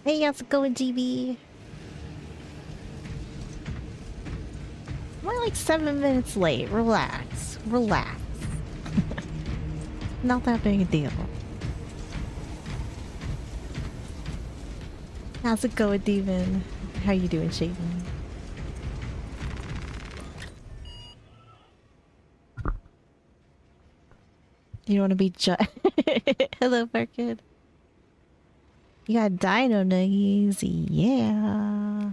Hey, how's it going, GB? Am I like 7 minutes late? Relax. Relax. Not that big a deal. How's it going, Demon? How you doing, Shaden? Do you want to be Hello, Parkid. You got dino nuggies, yeah.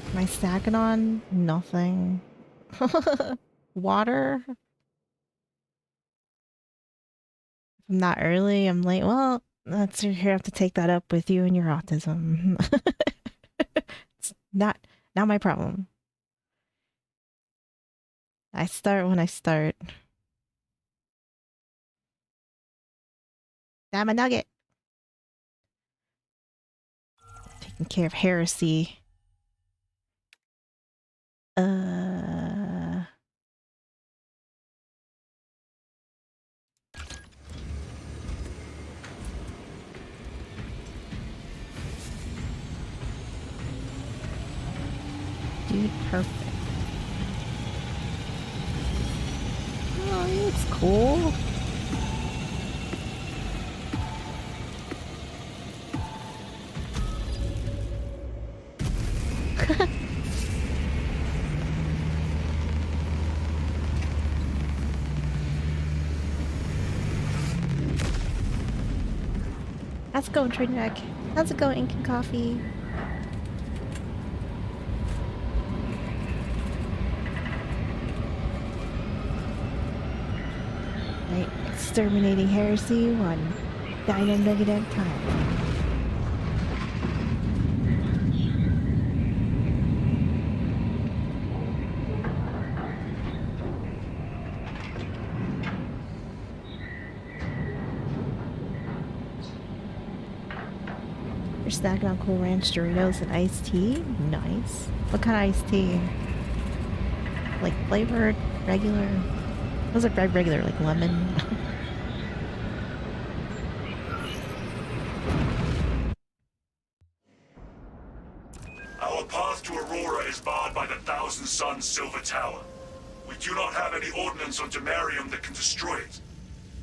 Am I stacking on? Nothing. Water? If I'm not early, I'm late. Well, that's you have to take that up with you and your autism. It's not my problem. I start when I start. I'm a nugget. Taking care of heresy. Dude, perfect. Oh, he looks cool. How's it going, Trainwreck? How's it going, Ink and Coffee? Right, exterminating heresy, one dino nugget at a time. You're stacking on Cool Ranch Doritos and iced tea? Nice. What kind of iced tea? Like flavored? Regular? It was like regular, like lemon. Our path to Aurora is barred by the Thousand Suns Silver Tower. We do not have any ordnance on Demarium that can destroy it.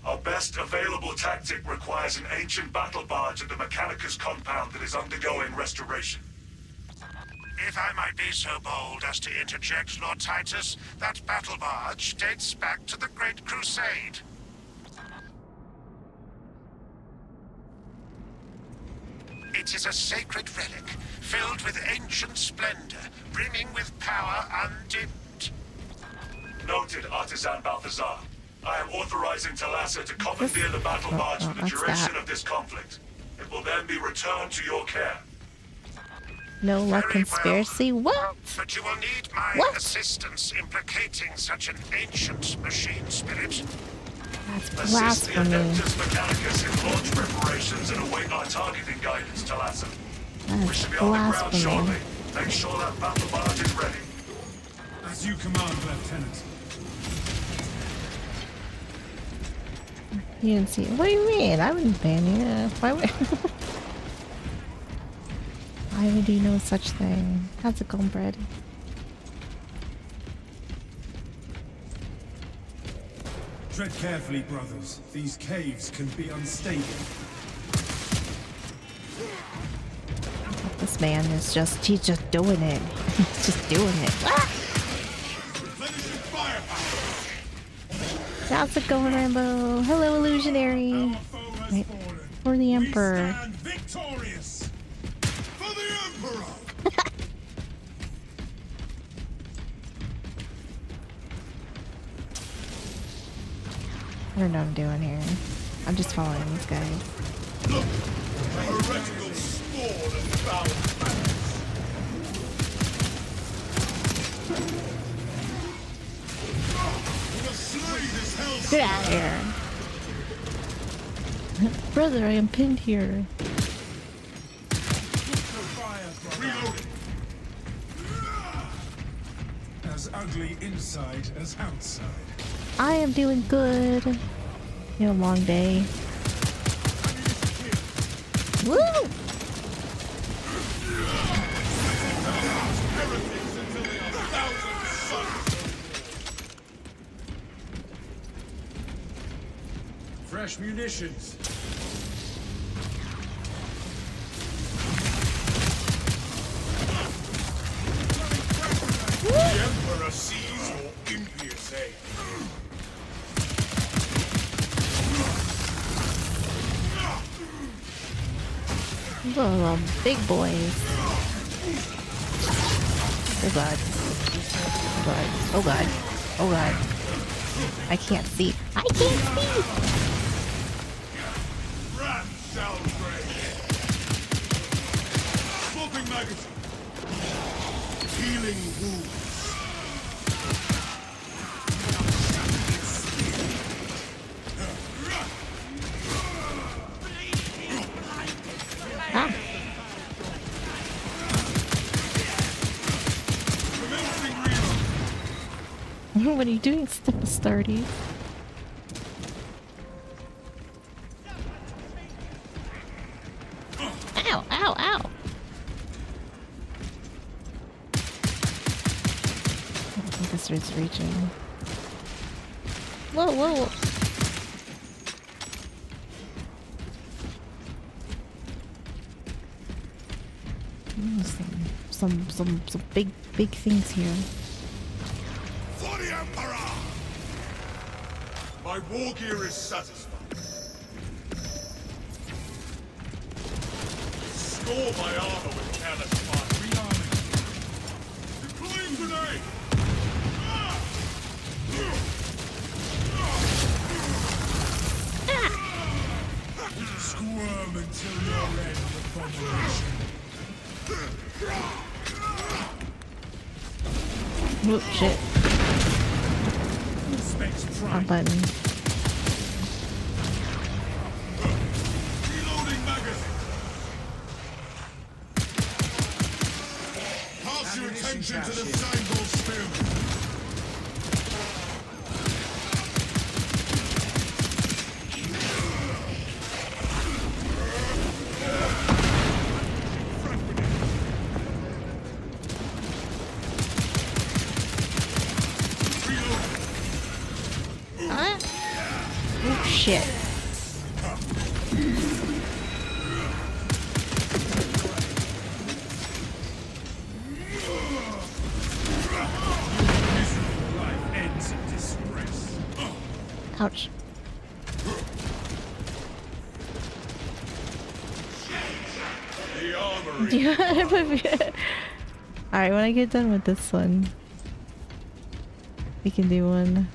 Our best available tactic requires an ancient battle barge at the Mechanicus compound that is undergoing restoration. If I might be so bold as to interject, Lord Titus, that battle barge dates back to the Great Crusade. It is a sacred relic, filled with ancient splendor, brimming with power undimmed. Noted, Artisan Balthazar. I am authorizing Talassa to commandeer the battle barge for the duration of this conflict. It will then be returned to your care. No luck conspiracy? Well. What? But you will need my assistance implicating such an ancient machine spirit. That's Assist the blasphemy. Adeptus Mechanicus in launch preparations and await our targeting guidance, Talassa. We should be on the ground shortly. Make sure that battle barge is ready. As you command, Lieutenant. You didn't see it. What do you mean? I wouldn't ban you. Why would... Why would you know such thing? How's it going, bread? Tread carefully, brothers. These caves can be unstable. This man is he's just doing it. He's just doing it. Ah! How's it going, Rambo? Hello, illusionary. Right. For the Emperor. Victorious! For the Emperor! I don't know what I'm doing here. I'm just following these guys. Look! A heretical spawn of foul Get out of here. Brother, I am pinned here. as ugly inside as outside. I am doing good. You know, long day. Woo! Fresh munitions. The Emperor sees your impious aim. These are little big boys. Oh god. Oh god. Oh god. Oh god. I can't see. I can't see! Wrath shall reign. Swapping magazine. Healing wounds. Ah. What are you doing, Stardy? Ow, ow, ow! I think this is reaching. Whoa, whoa! Some big things here. For the Emperor! My war gear is satisfied. Score my armor with careless fire. Rearming. Deploying grenade! Squirm until your end, abomination. Oh shit. Wrong button. Reloading magazine. Pass your attention to the Sangol Spearman. Huh? Oh shit. Life ends in disgrace. Ouch. The armory. Alright, when I get done with this one, we can do one.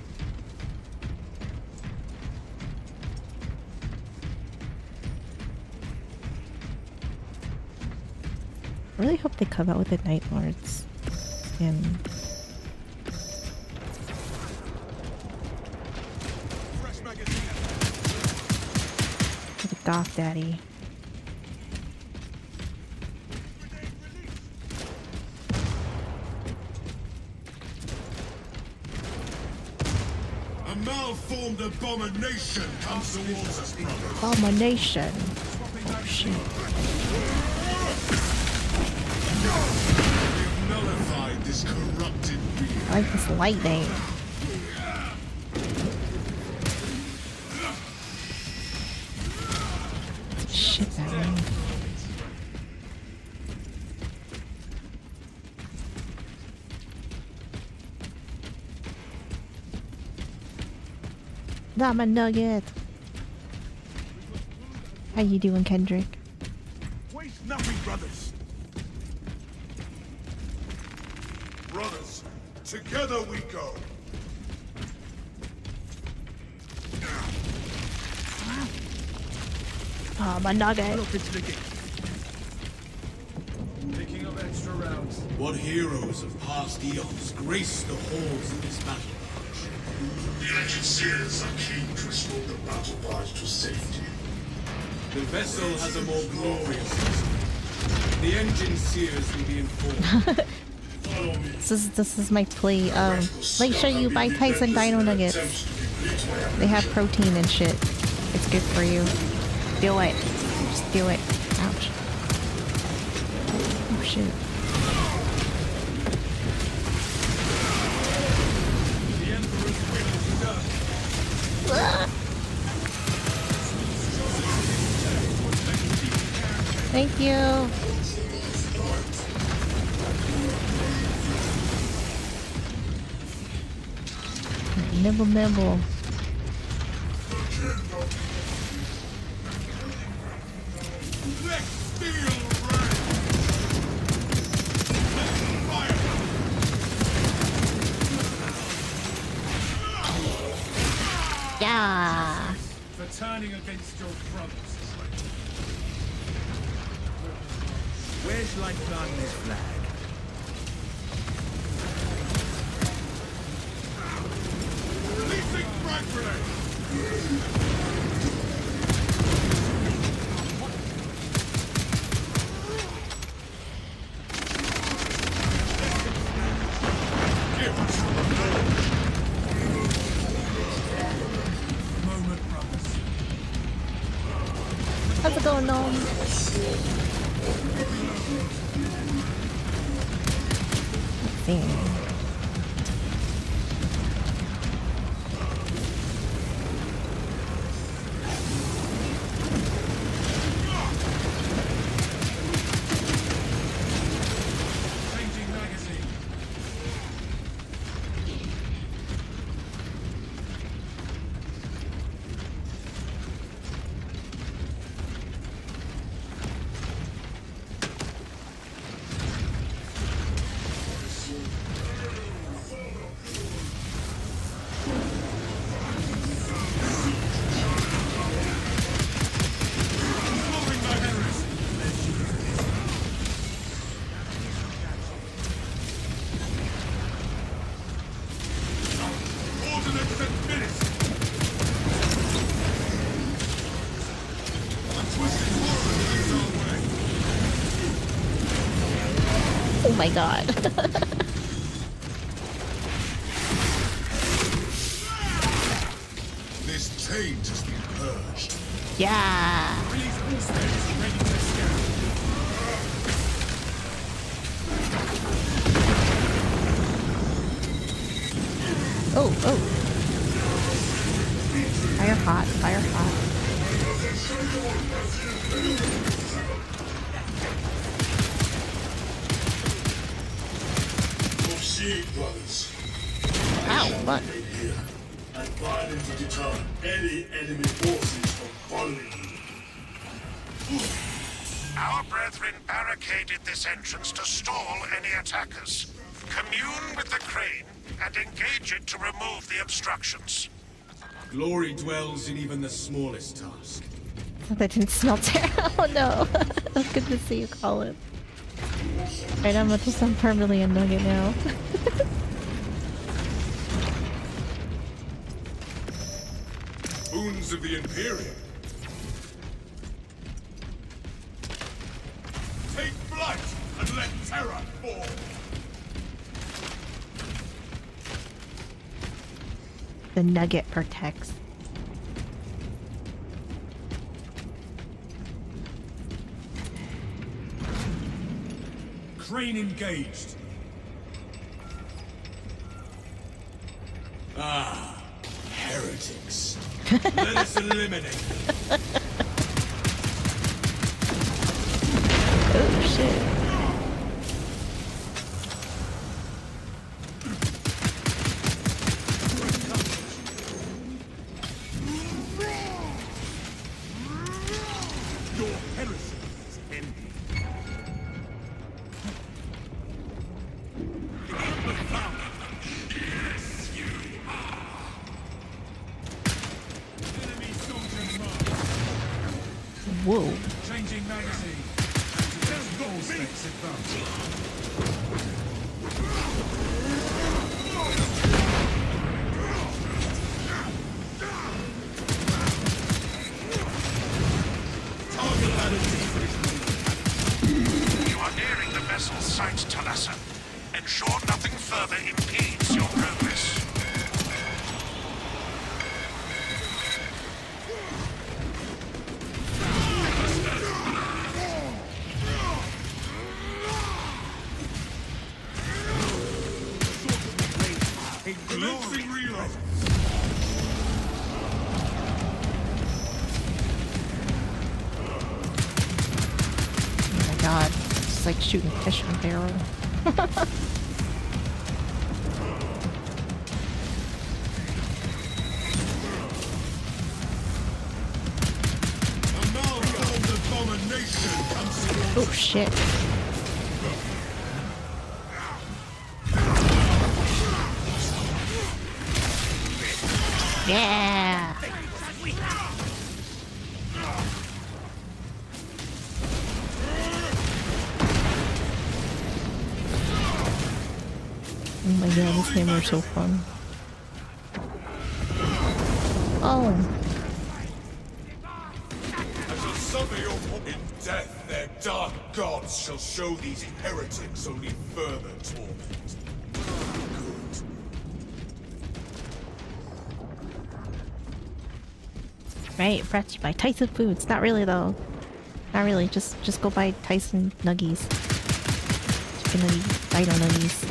I really hope they come out with the Night Lords and the Goth Daddy. A malformed abomination comes towards us, brother. Abomination. Oh shit. We have nullified this corrupted being. I like this lightning. Shit that way. I'm a nugget. How you doing, Kendrick? Waste nothing, brothers. Brothers, together we go. Oh, my nugget. Picking up extra rounds. What heroes of past eons graced the halls of this battle? The ancient seers are keen to restore the battle barge to safety. The vessel has a more glorious history. The engine seers will be informed. This is my plea. Make sure you buy Tyson Dino Nuggets. They have protein and shit. It's good for you. Do it. Just do it. Ouch. Oh shit. Thank you. Nibble nibble. Yeah. For turning against your brothers. Where shall I plant this flag? Releasing frag grenade! Moment, brothers. How's it going on? Let's see. Changing magazine. Moving my heresy. Ordnance administered. A twisted horror leads our way. Oh my god. This taint has been purged. Yeah. Release all states ready to scan. Oh, oh. Fire hot, fire hot. Proceed, brothers. Ow, what? Here, and violence to deter any enemy forces from following you. Our brethren barricaded this entrance to stall any attackers. Commune with the crane and engage it to remove the obstructions. Glory dwells in even the smallest task. That didn't smell terrible. Oh no. That's good to see you call it. Right, I'm just permanently a nugget now. Boons of the Imperium. Take flight and let terror fall. The nugget protects. Crane engaged. Ah, heretics. Let us eliminate them. Oh shit. Your heresy is ended. Enemy soldier marked. Whoa. Changing magazine. All states advance. You are nearing the vessel's site, Talassa. Ensure nothing further impedes your progress. Commencing reload. Oh my god. It's like shooting fish from a barrel. Oh shit. Yeah. Oh my god, this game is so fun. Oh. As a summary of in death, their dark gods shall show these heretics only further torment. Good. Right, brought to you by Tyson Foods. Not really though. Not really. Just go buy Tyson Nuggies. Chicken nuggies. Dino Nuggies.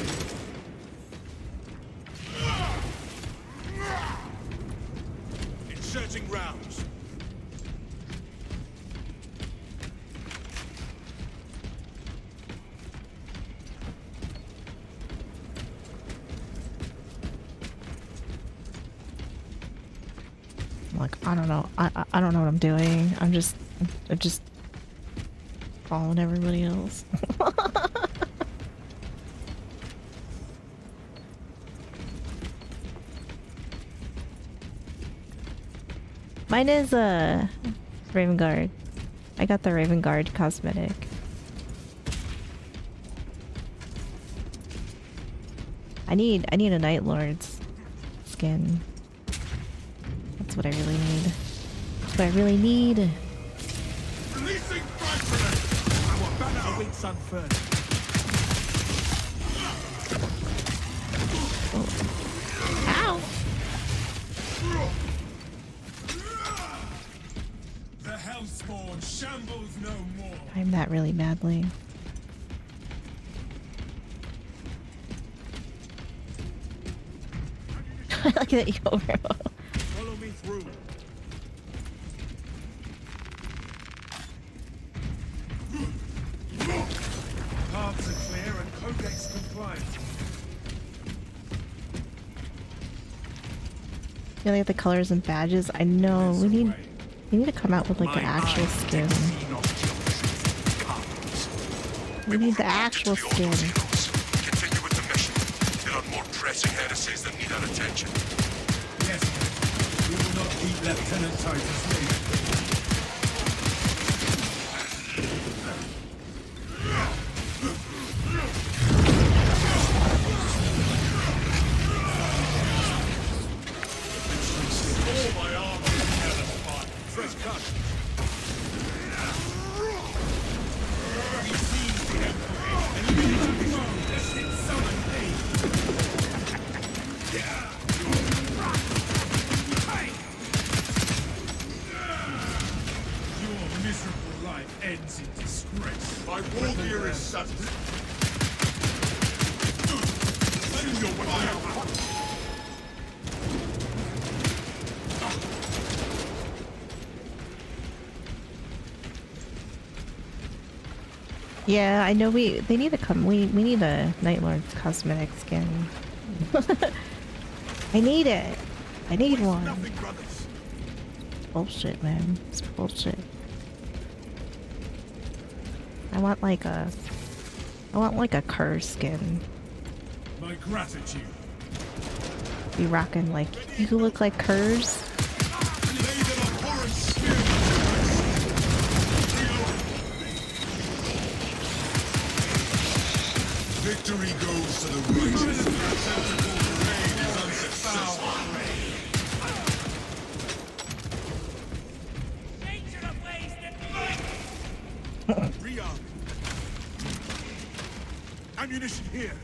Inserting rounds. Like, I don't know. I don't know what I'm doing. I'm just following everybody else. Mine is Raven Guard. I got the Raven Guard cosmetic. I need a Night Lord's skin. That's what I really need. That's what I really need. Releasing frag grenade. Our banner awaits unfurled. Ow! The Hellspawn shambles no more. I'm that really badly. I like that you over. Follow me through. Paths are clear and codex compliant. You like the colors and badges? I know. We need to come out with like an actual skin. We need the actual skin. Continue with the mission. There are more pressing heresies that need our attention. Yes, we will not keep Lieutenant Titus waiting. All my armor is hell of fresh cut. We seize the Emperor, and you need to know this hit summon me. Your miserable life ends in disgrace. My war gear is settled. Send your fire. Yeah, I know they need to come. We need a Night Lord's cosmetic skin. I need it. I need one. Nothing, brothers. Bullshit, man. It's bullshit. I want like a Kerr skin. My gratitude. Be rocking like you look like Kerrs. Lay them abhorrent spirit. Victory goes to the righteous. Sensible parade is unsuccessful. Rearm. Ammunition here.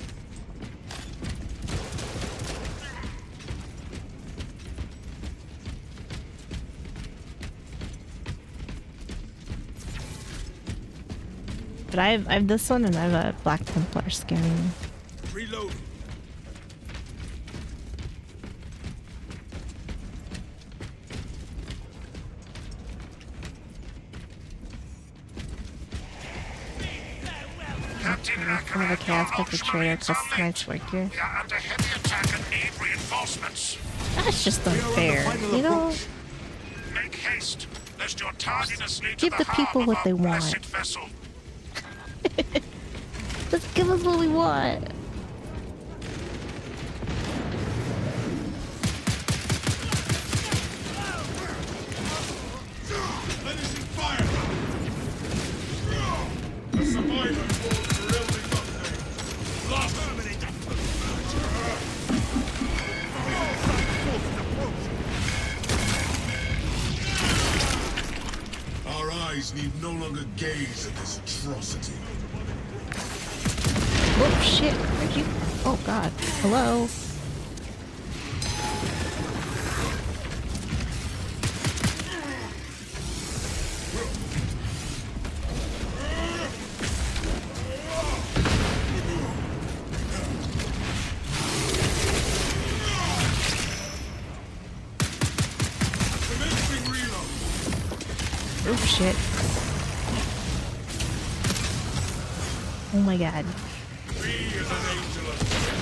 But I've this one and I have a Black Templar skin. Reload. Captain I have a chaos with the trader plus nice work here. We are under heavy attack and need reinforcements. That's just unfair, you know? Make haste, lest your tardiness lead Give to the the people harm what of they our want. blessed vessel. Just give us what we want. Finishing fire. A survivor falls for every Sunday. Lost. Our eyes need no longer gaze at this atrocity. Oh shit, where'd you? Oh god. Hello? Commencing reload. Oh shit. Oh my god. Be as an angel of death.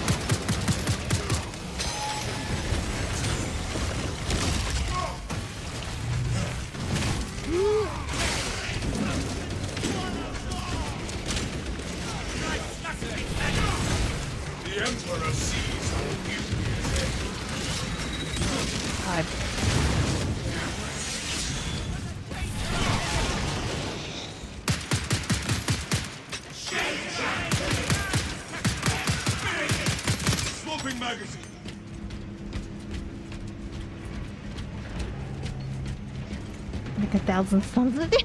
The Emperor sees how mutiny is God. Swapping magazine. Like 1,000 sons of it.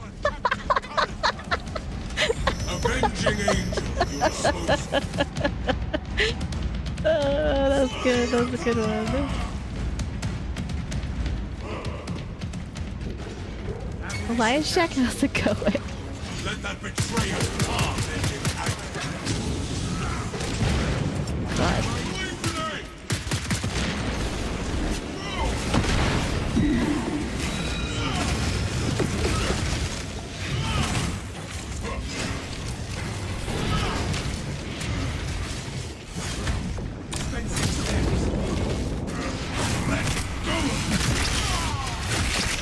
Avenging angel, you're supposed to. That's good. That's a good one. Why is Jack how's it going? Let that betrayer's path end in agony. God. Leave today.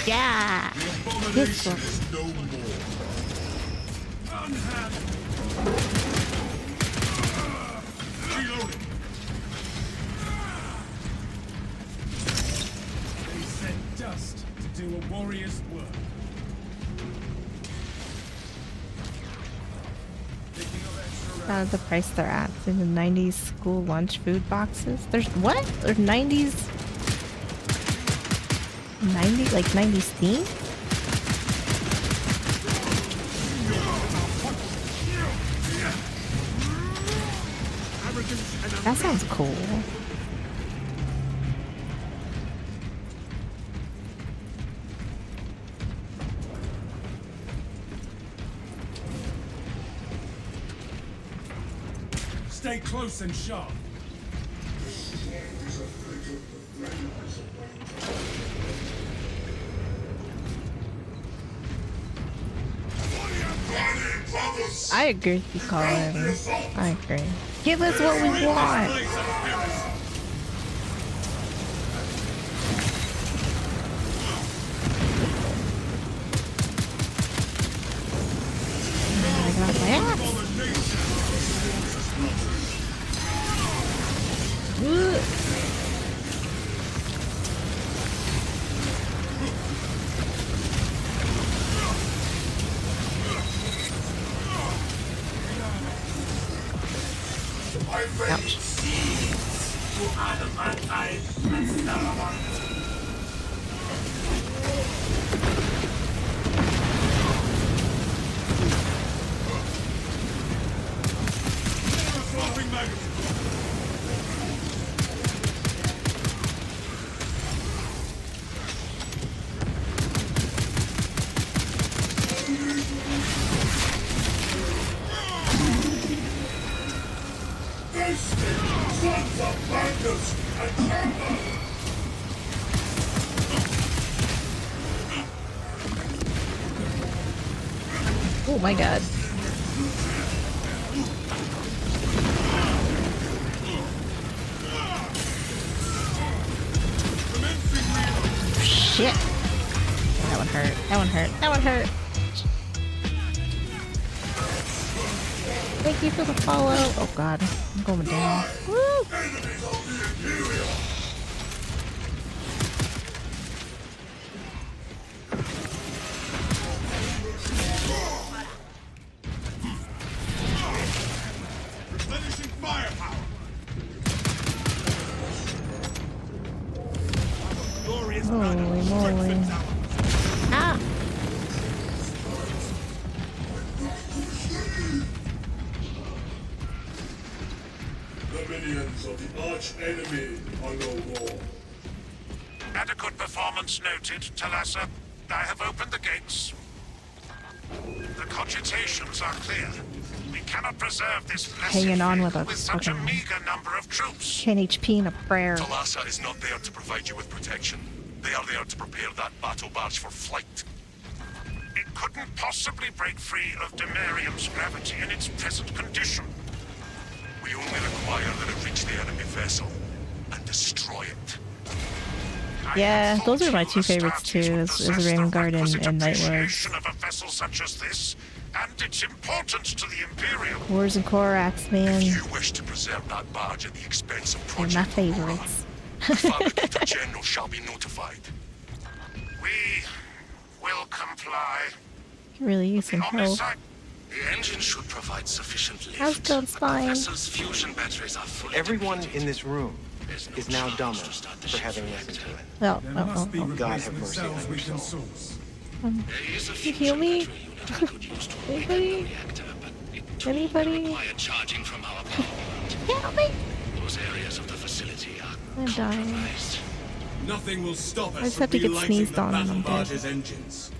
Yeah. This one. Is no more. Reloading. They sent dust to do a warrior's work. The price they're at in the 90s school lunch food boxes. There's what? There's 90s 90s theme? That sounds cool. Stay close and sharp. I agree with you, Colin. I agree. Give us what we want. I got my axe. Ugh. Ouch. Swapping magazine. Wasted! Sons of bandits and terror! Oh my god. Shit. That one hurt. That one hurt. That one hurt. Thank you for the follow. Oh god. I'm going down. Woo! Enemies of the Imperial! Replenishing firepower. Glorious Holy moly. Ah! The minions of the arch-enemy are no more. Adequate performance noted, Talassa. I have opened the gates. The cogitations are clear. We cannot preserve this Hanging on with a such a fucking meager number of troops. 10 HP and a prayer. Talassa is not there to provide you with protection. They are there to prepare that battle barge for flight. It couldn't possibly break free of Demarium's gravity in its present condition. We only require that it reach the enemy vessel and destroy it. Yeah, those are my two favorites too, is Raven Guard and Night Lords. Appreciation of a vessel such as this, and its importance to the Imperium. Wars and Korax, man. If you wish to preserve that barge at the expense of They're Project my Aurora, favorites. the Fabricator General shall be notified. We will comply. Really use some help. Omnisci- The engine should provide sufficient lift. How's God's but the spine? vessel's fusion batteries are fully Everyone depleted. in this room There's no is now chance dumber to start the for ship's having reactor. listened to it. Oh, There must be God have replacement mercy cells on we your can soul. source. There is a You heal fusion me? battery unit I could use to awaken Anybody? the reactor, but it too Anybody? may require charging from our power plant. help me! Those areas of the facility are I'm dying. compromised. Nothing will stop us just from have to get relighting sneezed the on and I'm battle dead. barge's engines.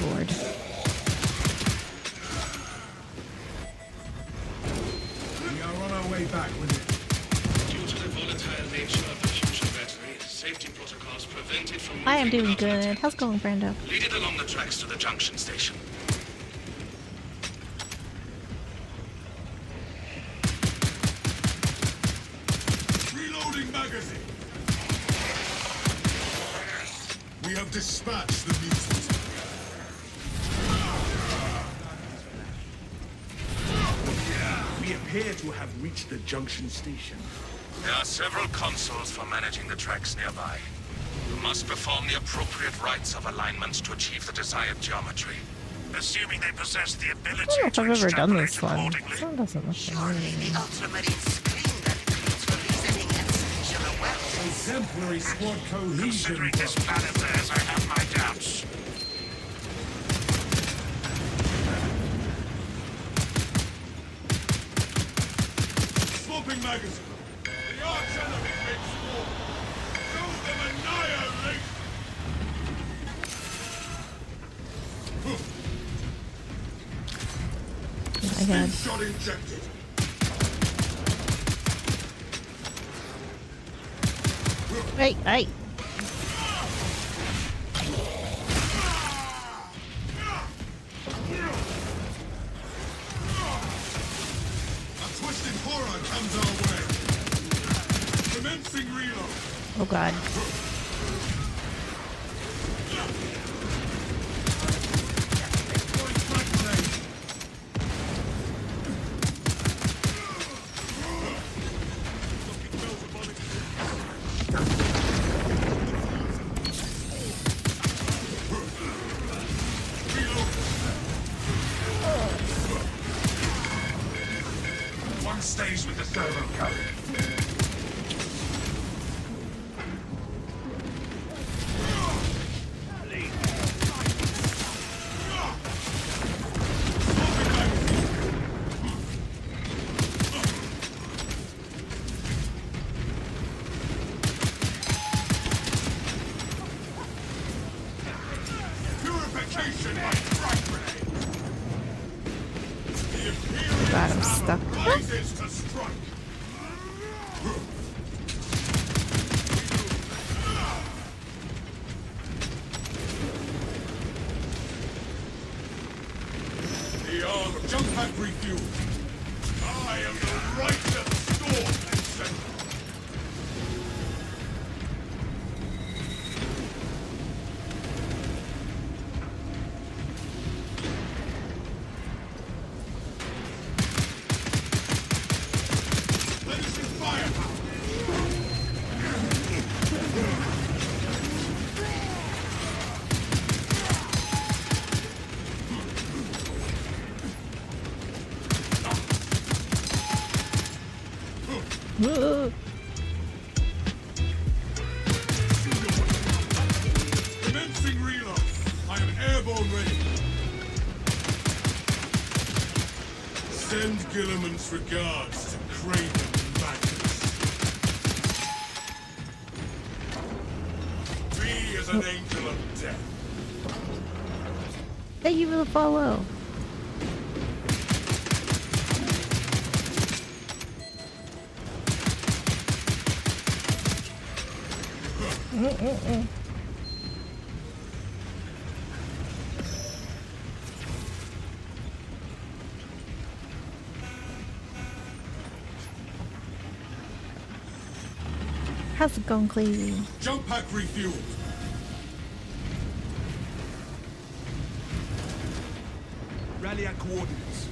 Lord. We are on our way back with it. Due to the volatile nature of the fusion battery, safety protocols prevent it from I am moving doing without good. attendant. How's it going, Brando? Lead it along the tracks to the junction station. Reloading magazine. We have dispatched the mutant. We appear to have reached the junction station. There are several consoles for managing the tracks nearby. You must perform the appropriate rites of alignment to achieve the desired geometry. Assuming they possess the I ability don't know if to I've ever done extrapolate this one. accordingly. This one doesn't look familiar. Ultramarine screen that includes releasing insufficient wealth. Exemplary squad cohesion. Considering this plan of theirs, I have my doubts. Swapping magazine. The arch-enemy makes war. Show them annihilation. I had. Shot injected. Hey, hey! A twisted horror comes our way. Commencing reload. Oh god. One stays with the servo code. Purification by frag grenade. The Imperial God, I'm stuck. Rises to strike. The armor jump pack refuel. I am the righteous storm and send. Blazing firepower. Commencing reload. I am airborne ready. Send Gilliman's regards to Craven Magnus. Be as an angel of death. Thank you for the follow. How's it going, Cleavy? Jump pack refueled. Rally at coordinates.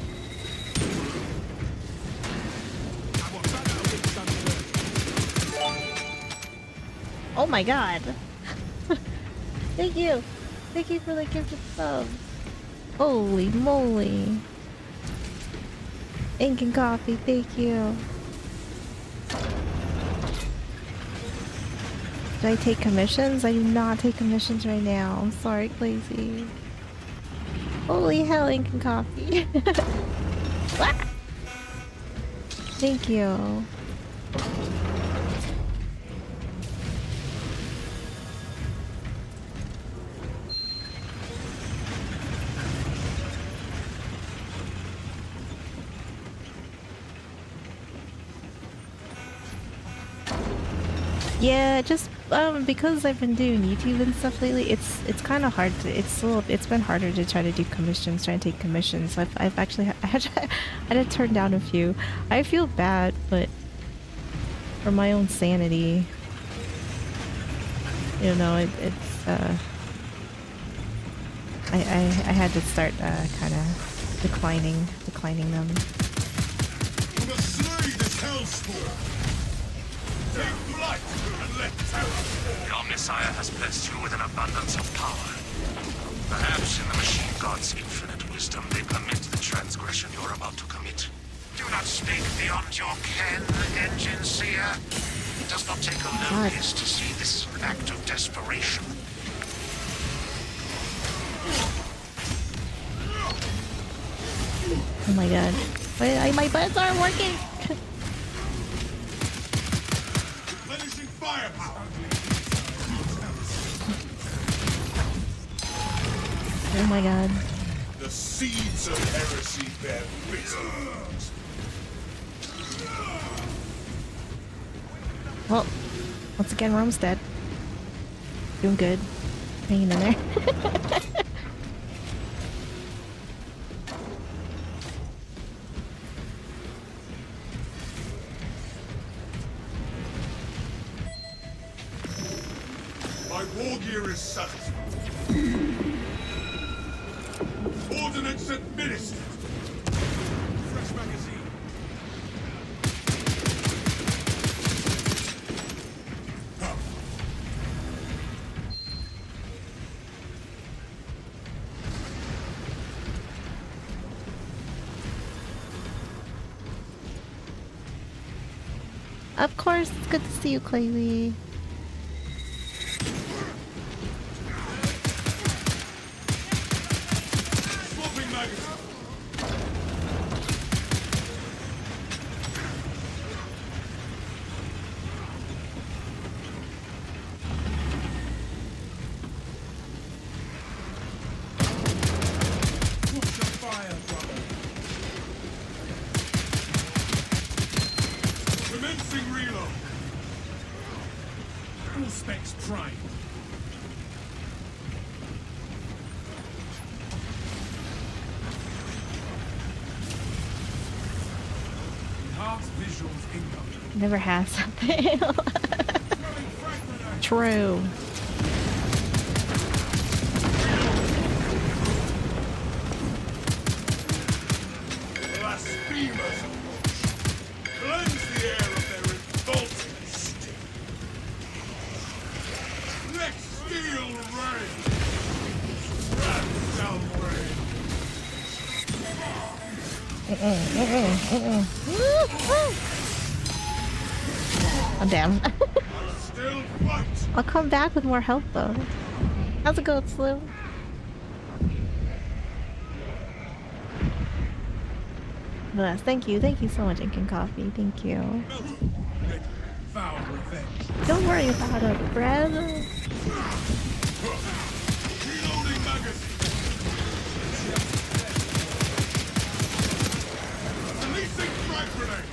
Oh my god. Thank you. Thank you for the gift of sub. Holy moly. Ink and coffee, thank you. Do I take commissions? I do not take commissions right now. I'm sorry, Clazy. Holy hell, ink and coffee. What? Thank you. Yeah, just because I've been doing YouTube and stuff lately, it's kind of hard to it's been harder to try to do commissions, try to take commissions. I've actually I had to turn down a few. I feel bad, but for my own sanity, you know, it's I had to start kind of declining them. We must slay this hellspawn. Take flight and let terror fall. Your Messiah has blessed you with an abundance of power. Perhaps in the machine god's infinite wisdom, they permit the transgression you're about to commit. Do not speak beyond your ken, Engine Seer. It does not take a locust to see this act of desperation. Oh my god. My buttons aren't working! Replenishing firepower. Oh my god. The seeds of heresy bear bitter fruit. Well, once again, Rome's dead. Doing good. Hanging in there. My war gear is satisfied. Ordnance administered. Fresh magazine. Of course, it's good to see you, Claylee. Swapping magazine. Push the fire, brother. Suspects prime. Enhanced visuals incoming. Never has something. True. Blasphemers! Cleanse the air of their revolting stink! Let steel rain! Wrap down rain! Oh, damn. Still fight! I'll come back with more help though. How's it going, Slim? Bless. Thank you so much, Ink and Coffee. Thank you. Foul revenge. Don't worry about it, Brad. Reloading magazine! Releasing frag grenade!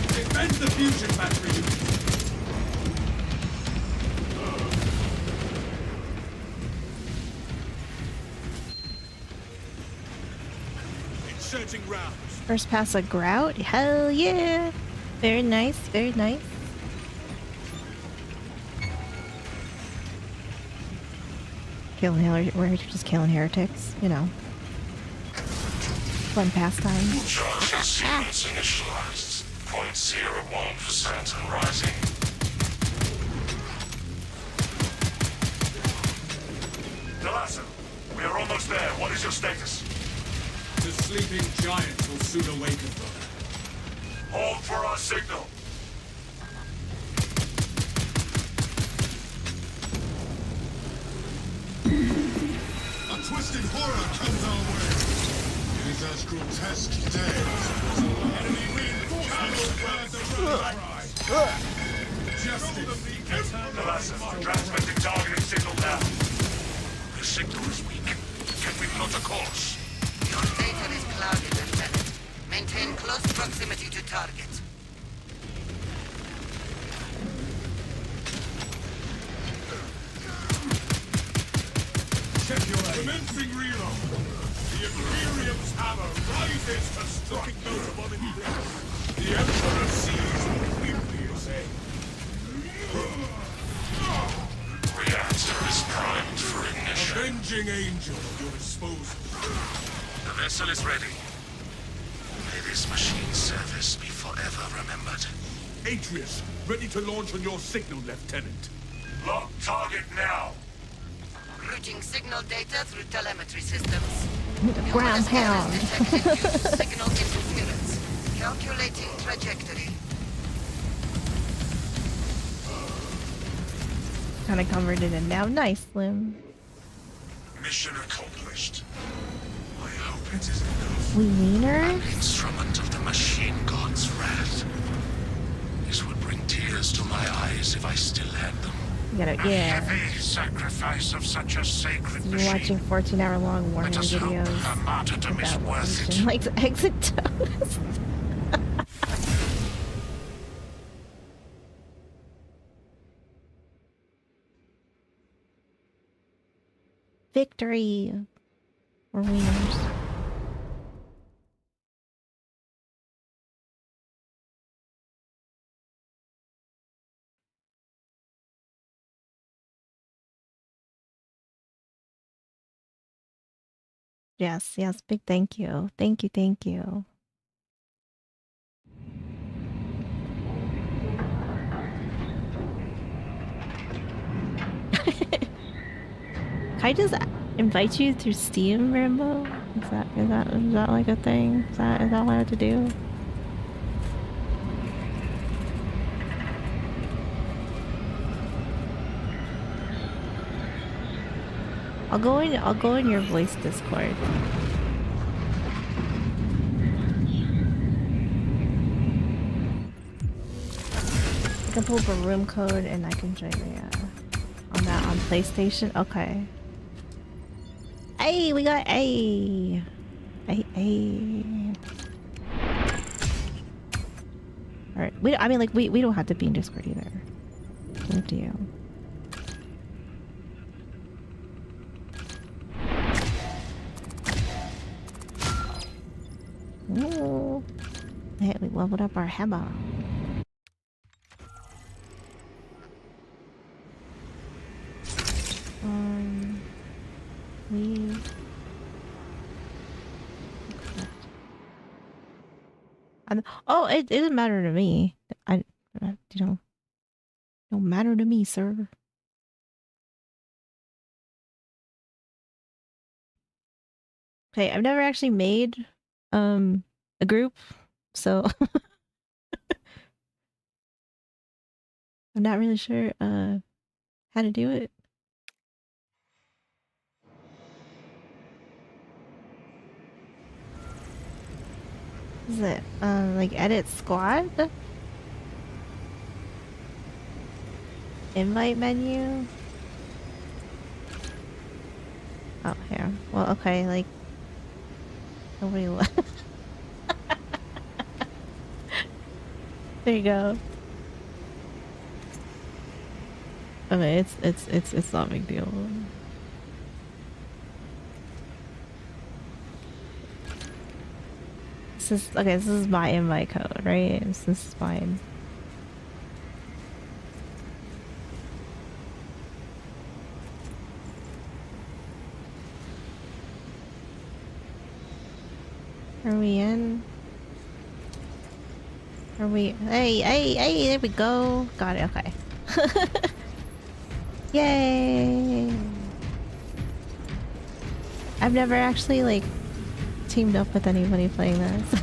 Defend the fusion battery unit. Inserting rounds. First pass a grout? Hell yeah! Very nice, very nice. We're just killing heretics, you know. Fun pastime. Charging sequence initialized. 0.01% and rising. Delasa, we are almost there. What is your status? The sleeping giant will soon awaken, brother. Hold for our signal. A twisted horror comes our way. It is as grotesque today as it was alive. Enemy reinforcements! Justice! Delasa, transmitting targeting signal now. The signal is weak. Can we plot a course? Your data is clouded, Lieutenant. Maintain close proximity to target. Check your aim. Commencing reload! The Imperium's hammer rises to strike those above in place. The Emperor sees Imperius aim. Reactor is primed for ignition. Avenging angel at your disposal. The vessel is ready. May this machine's service be forever remembered. Atreus, ready to launch on your signal, Lieutenant. Lock target now. Routing signal data through telemetry systems. Ground pound. Signal interference. Calculating trajectory. Kinda covered it in now. Nice, Slim. Mission accomplished. I hope it is enough. We wiener? An instrument of the machine god's wrath. This would bring tears to my eyes if I still had them. You gotta, yeah. Heavy sacrifice of such a sacred You're machine. watching 14-hour-long warning Let us hope videos her martyrdom is about worth Legion it. likes exit toast. Victory! We're winners. Yes, yes, big thank you. Thank you, thank you. Can I just invite you through Steam, Rambo? Is that like a thing? Is that what I have to do? I'll go in your voice Discord. I can pull up a room code and I can join the on PlayStation. Okay. A. We got A. A. All right. I mean, like, we don't have to be in Discord either. It's up to you. Ooh. Hey, we leveled up our hammer. We. Oh, it doesn't matter to me. You know, don't matter to me, sir. Okay, I've never actually made a group, so I'm not really sure how to do it. Is it like edit squad? Invite menu? Oh, here. Well, okay, like nobody left. There you go. Okay, it's not a big deal. This is okay, this is my invite code, right? This is mine. Are we in? Are we? Hey, there we go. Got it, okay. Yay! I've never actually, like, teamed up with anybody playing this.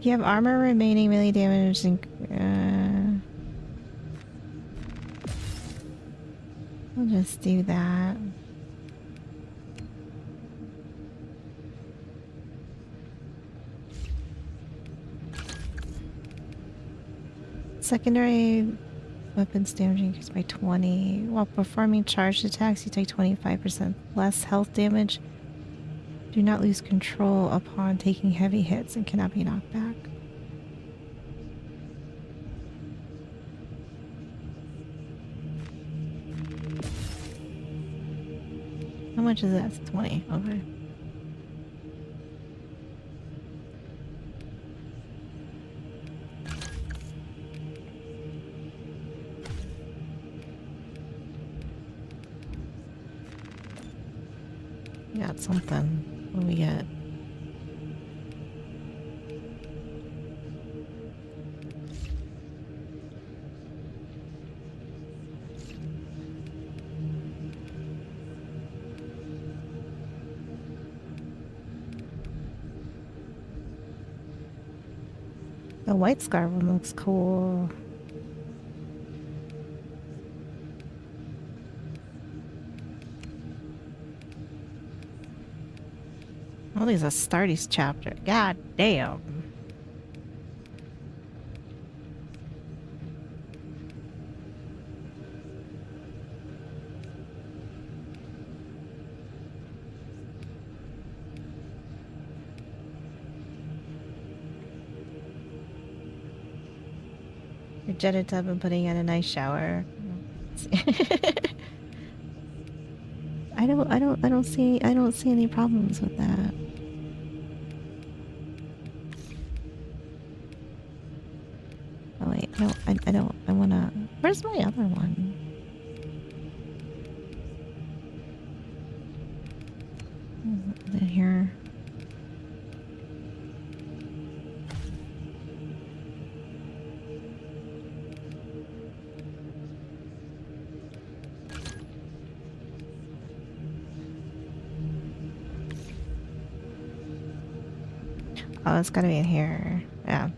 You have armor remaining, melee damage, and we'll just do that. Secondary weapons damage increased by 20. While performing charged attacks, you take 25% less health damage. Do not lose control upon taking heavy hits and cannot be knocked back. How much is that? It's 20. Okay. We got something. What do we get? The white scar one looks cool. Oh, there's a Astartes chapter. God damn. Your jetted tub and putting in a nice shower. I don't see any problems with that. Oh wait, no, I don't, I wanna, where's my other one? Is it here? Oh, it's gotta be in here. Yeah.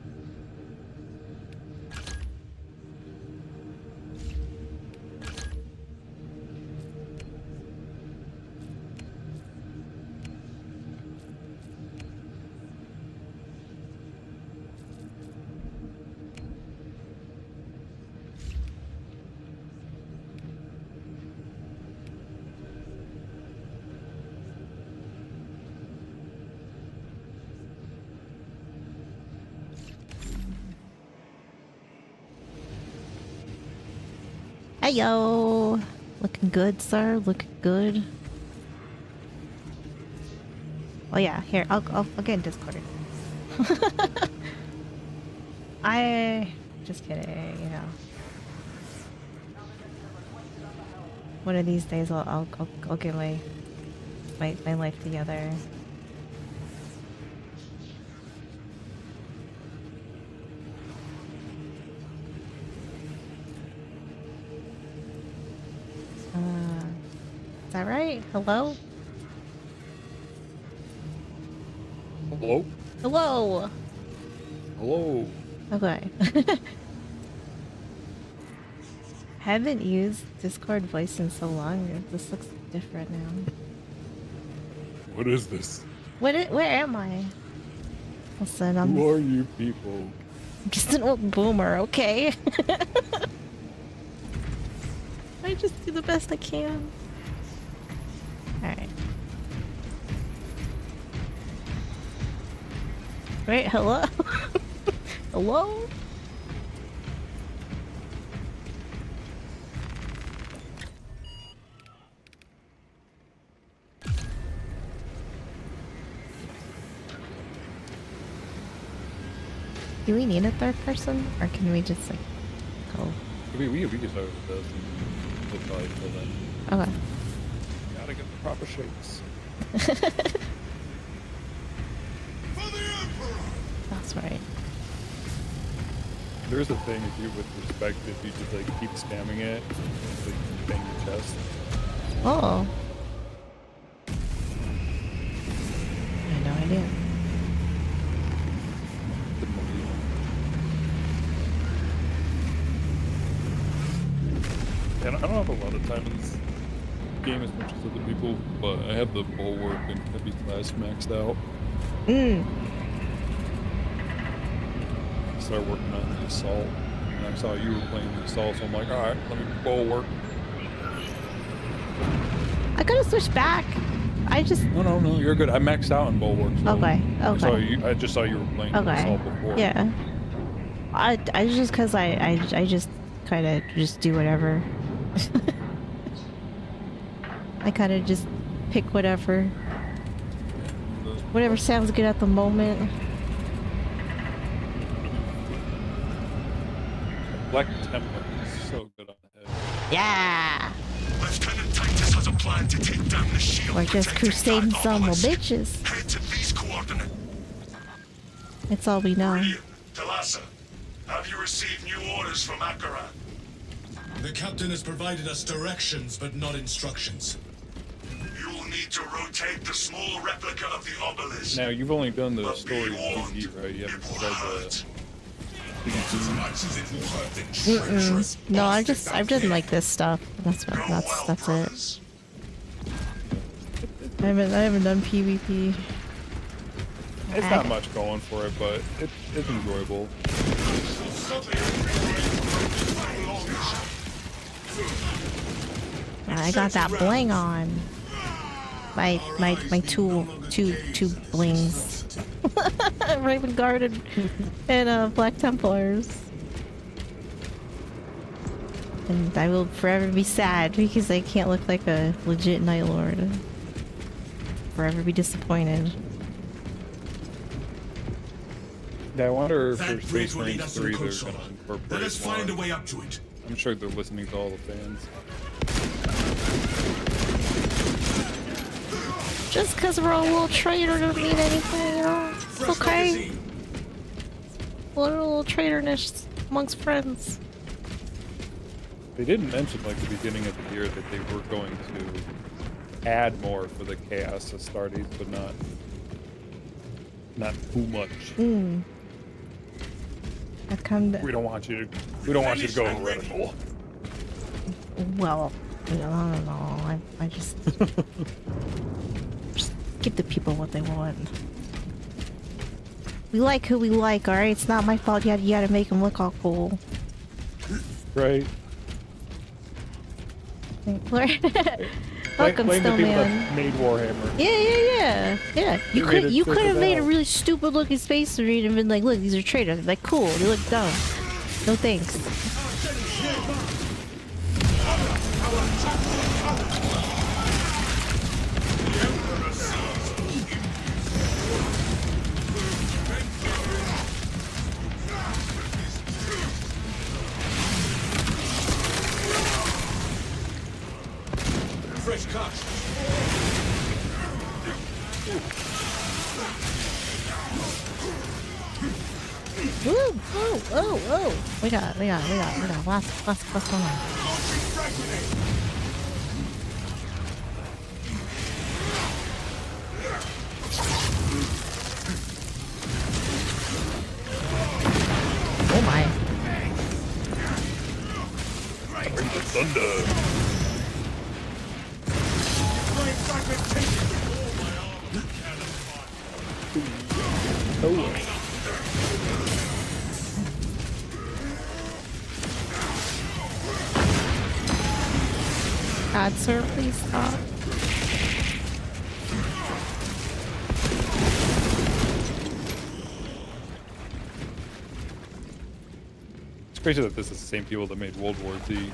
Heyo! Looking good, sir. Looking good. Oh yeah, here I'll get in Discord. I just kidding, you know. One of these days I'll get my life together. Is that right? Hello? Hello? Hello! Hello? Okay. Haven't used Discord voice in so long. This looks different now. What is this? Where am I? Listen, I'm Who are you people? just an old boomer, okay? I just do the best I can. Alright. Wait, hello? Hello? Do we need a third person? Or can we just like go? We can start with this and we'll probably fill in. Okay. Gotta get the proper shapes. That's right. There's a thing if you with respect if you just like keep spamming it, like you bang your chest. Oh. I had no idea. And I don't have a lot of time in this game as much as other people, but I have the bulwark and heavy class maxed out. Start working on the assault. And I saw you were playing the assault, so I'm like, alright, let me bulwark. I gotta switch back. I just. No, you're good. I maxed out in bulwark. So Okay. I just saw you were playing the assault before. Yeah. I just cause I just kind of just do whatever. I kind of just pick whatever sounds good at the moment. Black Templar is so good on the head. Yeah. Lieutenant Titus has a plan to take down the shield. We're just crusading some more bitches. Head to these coordinates. It's all we know. Brilliant. Talassa, have you received new orders from Akaran? The captain has provided us directions, but not instructions. You will need to rotate the small replica of the obelisk. Now, you've only done the But story be warned, TV, right? You haven't it will tried hurt. As much as it will hurt the treacherous No, bastards I've out done there. like this stuff. That's Go well, that's it. brothers. I haven't done PvP. It's not much going for it, but it's enjoyable. I got that bling on. My two blings. Raven Guard and Black Templars. And I will forever be sad because I can't look like a legit Night Lord. Forever be disappointed. Yeah, I wonder if for That bridge Space will lead Marine us to 3 the they're coast gonna line. incorporate Let us find a more. way up to it. I'm sure they're listening to all the fans. Just because we're a little traitor don't mean anything, you know? It's okay. A little traitoriness amongst friends. They didn't mention like the beginning of the year that they were going to add more for the Chaos Astartes, but not too much. I come to. We don't want you to go heretical. Well, I don't know. I just give the people what they want. We like who we like, alright? It's not my fault you gotta make them look all cool. Right. Welcome, Blame the people Snowman. that made Warhammer. Yeah. You They made could it you stick could have it made a out. really stupid looking space marine and been like, look, these are traitors. Like, cool, they look dumb. No thanks. Fresh cut. Woo! Oh! Oh! Oh! We got what's going on? Oh my! Bring the thunder. Oh. God, sir, please stop. It's crazy that this is the same people that made World War Z.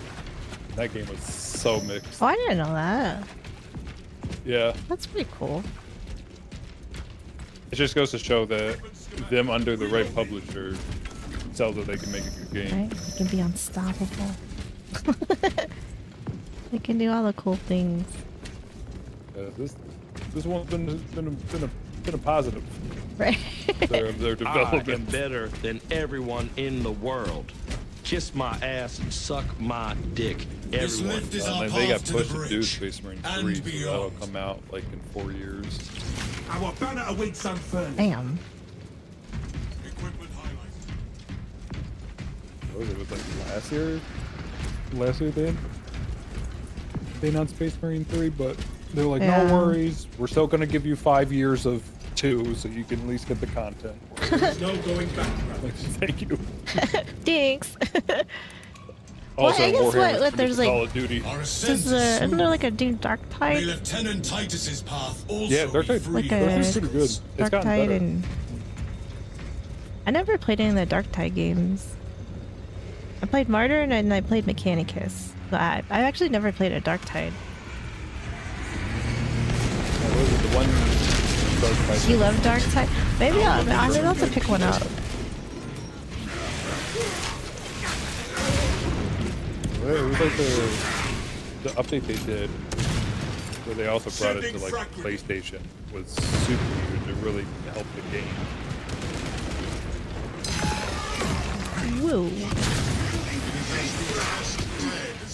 That game was so mixed. Oh, I didn't know that. Yeah. That's pretty cool. It just goes to show that them under the right publisher tells that they can make a good game. Right? They can be unstoppable. They can do all the cool things. This one's been a positive. Right. Their I development. am better than everyone in the world. Kiss my ass and suck my dick. This Everyone. lift is our And they got path to the pushed to do bridge Space Marine and 3, so that'll beyond. come out like in 4 years. Our banner awaits unfurled. Damn. Equipment highlighted. What was it? It was like last year? Last year they announced Space Marine 3, but they're like, Yeah. no worries, we're still gonna give you 5 years of 2 so you can at least get the content. There's no going back. Like, thank you. Thanks. Also, I guess Warhammer's what there's produced like- Call of Duty. Our ascent Is is there, isn't smooth. there like a new Dark May Tide? Lieutenant Titus's path also Yeah, Dark be Tide- free Like of a- Dark Tide's pretty good. obstacles. It's Dark gotten Tide better. and I never played any of the Dark Tide games. I played Martyr and I played Mechanicus. But I actually never played a Dark Tide. What was it, the one Dark Tide? You love Dark Tide? Maybe I'll have to pick one up. Well, it was like the update they did, where they also brought it to like PlayStation, was super huge. It really helped the game. Woo.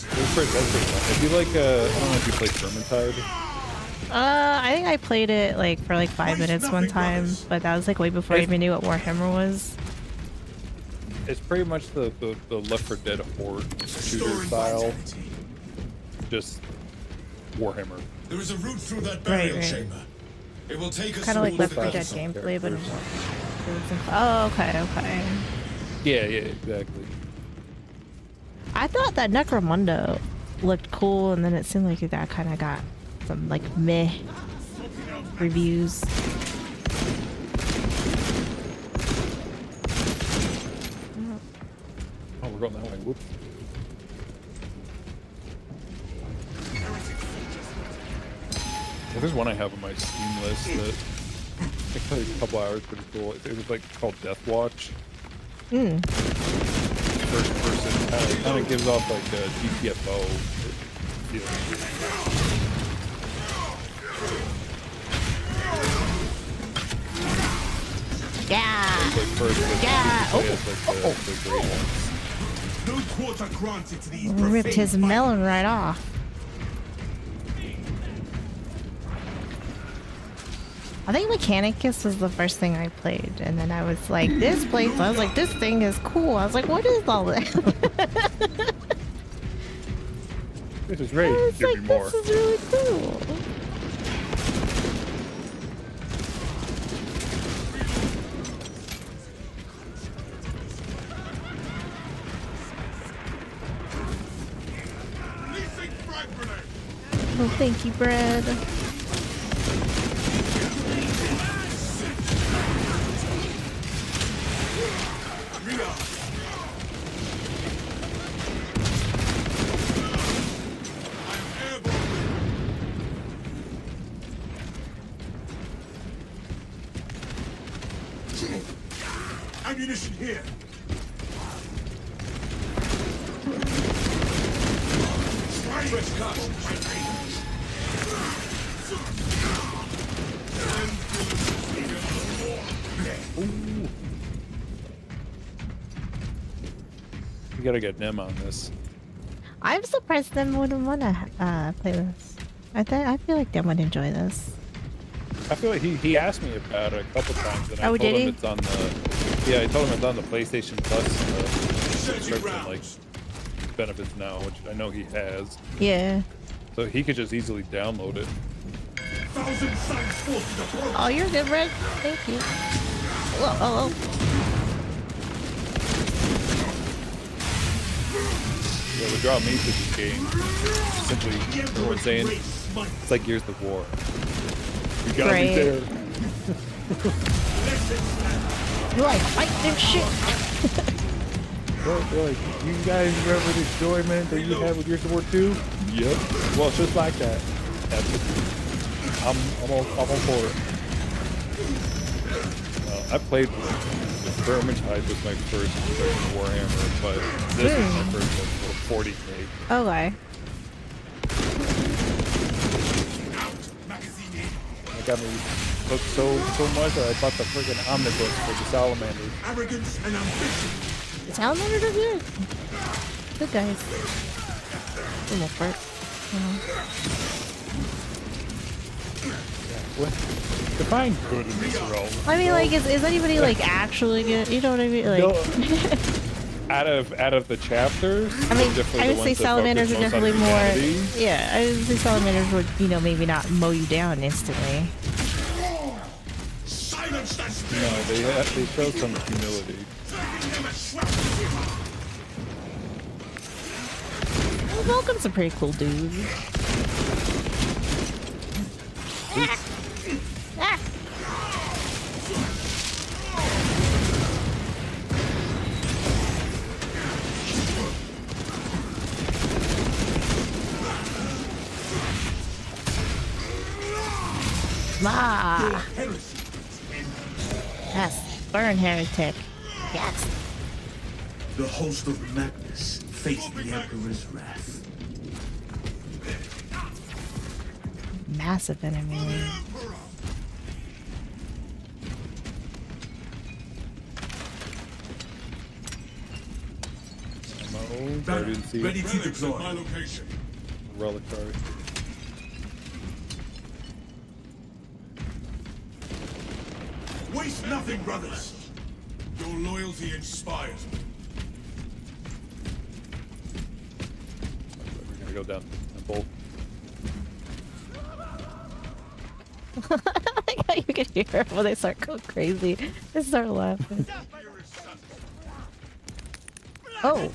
That's pretty fun. If you like, I don't know if you play Vermintide. I think I played it like for like 5 minutes one time, but that was like way before I even knew what Warhammer was. It's pretty much the Left 4 Dead Horde shooter style, just Warhammer. There is a route through that burial Right. chamber. It will take us Kind of like towards Left 4 the Dead castle. gameplay, but oh, okay. Yeah, exactly. I thought that Necromunda looked cool, and then it seemed like that kind of got some like meh reviews. Oh, we're going that way. Whoops. Well, there's one I have on my Steam list that it played a couple hours, pretty cool. It was like called Death Watch. First person, kind of gives off like a GTFO feeling. Yeah. It's like first person, Yeah. you play as like the great ones. No quarter granted to these Ripped profane his melon right off. I think Mechanicus was the first thing I played, and then I was like, this place, I was like, this thing is cool. I was like, what is all this? This is I great. was Give like, me more. this is really cool. Releasing frag grenade. Oh, thank you, Brad. Ammunition here. Fresh We gotta get Nim on this. I'm surprised them wouldn't want to play this. I feel like them would enjoy this. I feel like he asked me about it a couple times, and I told did him he? it's on the I told him it's on the PlayStation Plus subscription, like benefits now, which I know he has. Yeah. So he could just easily download it. Oh, you're good, Red. Thank you. Oh. Yeah, what draw me to this game, simply everyone's saying it's like Gears of War. You gotta be there. You like fight this shit? They're like, you guys remember the enjoyment that you had with Gears of War 2? Yep. Well, it's just like that. I'm all for it. I played Vermintide was my first Warhammer, but this is my first like, 40K. Okay. It got me hooked so much that I bought the freaking omnibus for the Salamanders. Arrogance and ambition. The Salamanders are good. Good guys. For the most part. What? Define good in this realm. I mean, like, is anybody like actually good? You know what I mean? Like, no. out of the chapters. I mean, I would say salamanders are definitely more. Yeah, I would say salamanders would, you know, maybe not mow you down instantly. No, they show some humility. Well, Vulcan's a pretty cool dude. Ah. Ah. Yes, burn heretic. Yes. The host of Magnus faced the Emperor's wrath. Massive enemy. Ready to deploy. My location. Reliquary. Waste nothing, brothers. Your loyalty inspires me. We're gonna go down and bolt. I like how you can hear when they start going crazy. They start laughing. Oh.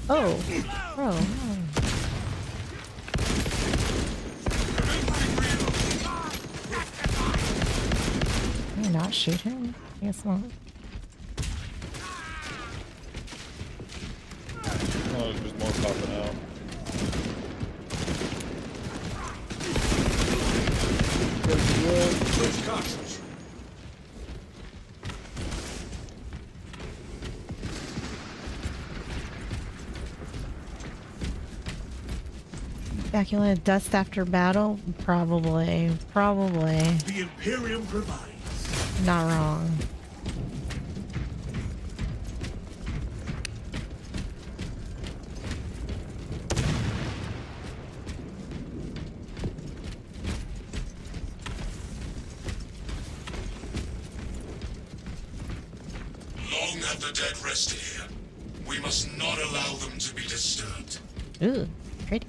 Can you not shoot him? I guess not. Oh, there's just more popping out. Bacula dust after battle? Probably. The Imperium provides. Not wrong. Long have the dead rested here. We must not allow them to be disturbed. Ooh, pretty.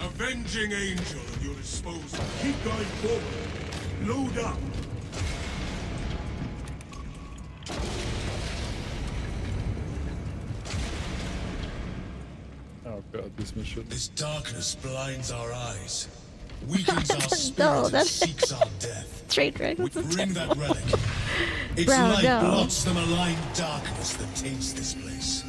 Avenging angel at your disposal. Keep going forward. Load up. Oh god, this mission. This darkness blinds our eyes. Weakens our spirit No, and seeks our death. Trade We dragons. bring that relic. Its Bro, light no. blots the malign darkness that taints this place.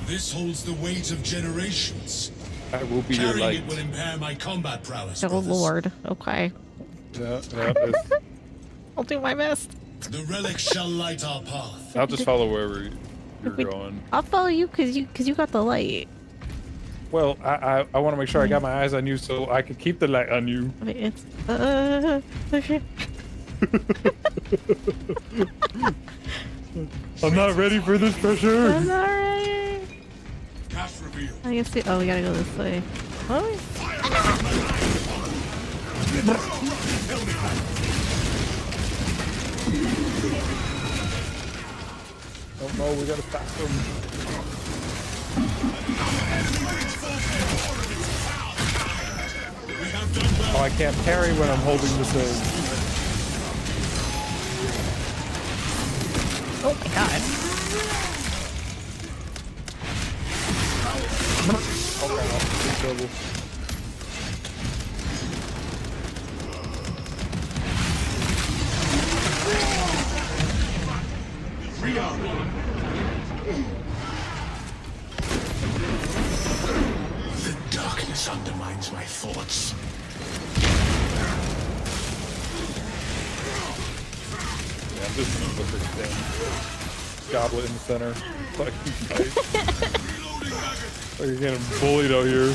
This holds the weight of generations. I will be your Carrying light. it will impair my combat prowess. Oh brothers. lord. Okay. It's, I'll do my best. The relic shall light our path. I'll just follow wherever you're going. I'll follow you because you got the light. Well, I want to make sure I got my eyes on you so I can keep the light on you. I mean, it's okay. I'm not ready for this pressure. I'm not ready. Cash reveal. I guess we gotta go this way. Oh. Oh no, we gotta stop them. Oh, I can't parry when I'm holding the thing. Oh my god. Oh god, I'm in trouble. The darkness undermines my thoughts. Yeah, I'm just with this thing. Goblet in the center. Like, like you're getting bullied out here.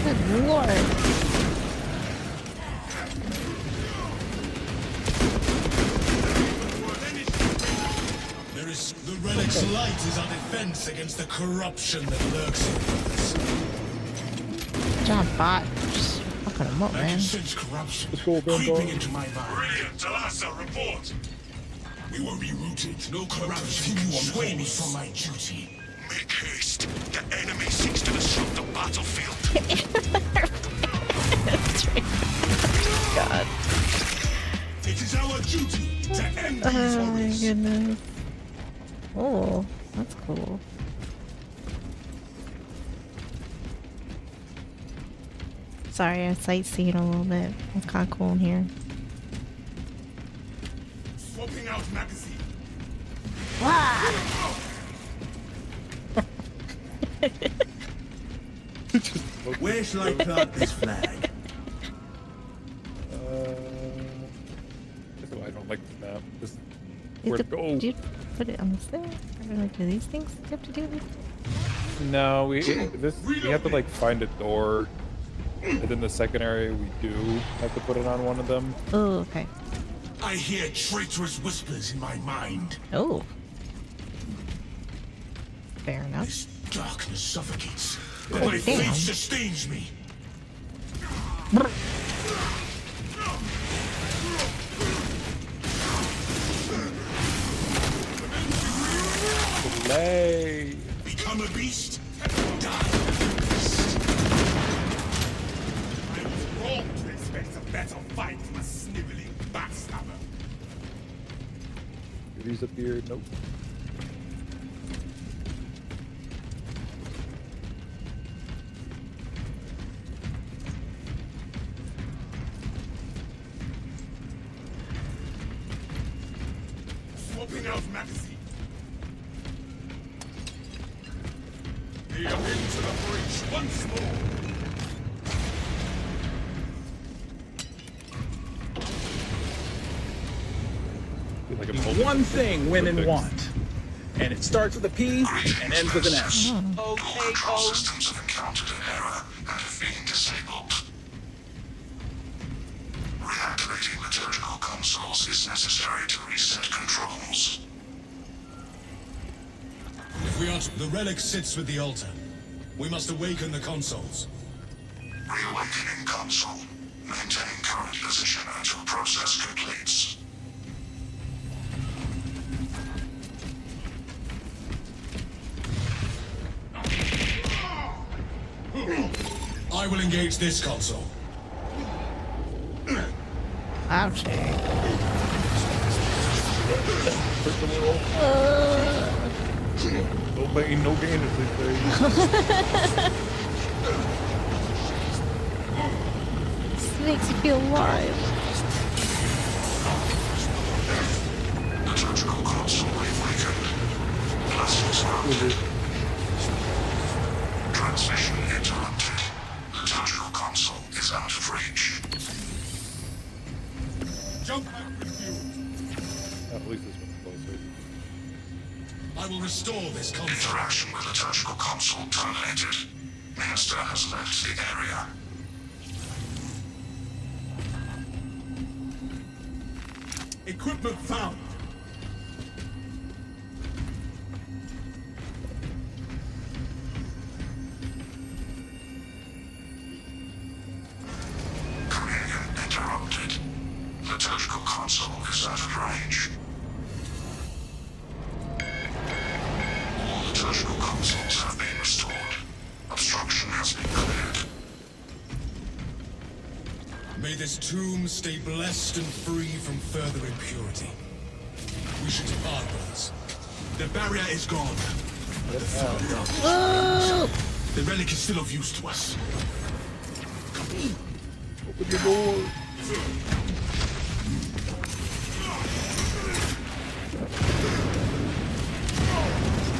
Good lord. The relic's light is our defense against the corruption that lurks in us. John Bot. Just fucking him up, I man. can sense corruption Let's go, Ben, creeping go. into my mind. Brilliant, Talassa, report. We were rerouted. No corruption can sway me from my duty. Make haste. The enemy seeks to disrupt the battlefield. God. It is our duty to end these Oh my horrors. goodness. Oh, that's cool. Sorry, I'm sightseeing a little bit. It's kind of cool in here. Swapping out magazine. Where shall I plant this flag? That's why I don't like the map. Just You where to have to- go. Do you put it on this thing? Or like do these things you have to do? No, we have to like find a door, and then the second area we do have to put it on one of them. Oh, okay. I hear traitorous whispers in my mind. Oh. Fair enough. This darkness suffocates, Oh, but my damn. faith sustains me. Delay. Become a beast, die a beast. I was wrong to expect a better fight from a sniveling backstabber. These up here. Nope. Swapping out magazine. We are into the breach once more. Feel like I'm holding One thing women things. want, and it starts with a P and ends with an S. All control systems have encountered an error and have been disabled. Reactivating liturgical consoles is necessary to reset controls. If we are to, the relic sits with the altar. We must awaken the consoles. Reawakening console. Maintain current position until process completes. I will engage this console. Ouch. No pain, no gain, as they say. This makes you feel alive. Liturgical console reawakened. Blessings are With it. At least this one's closer. I will restore this console. Interaction with liturgical console terminated. Minister has left the area. Equipment found. Communion interrupted. Liturgical console is out of range. All liturgical consoles have been restored. Obstruction has been cleared. May this tomb stay blessed and free from further impurity. We should depart, brothers. The barrier is gone. But the third darkness remains. The relic is still of use to us. Open the door.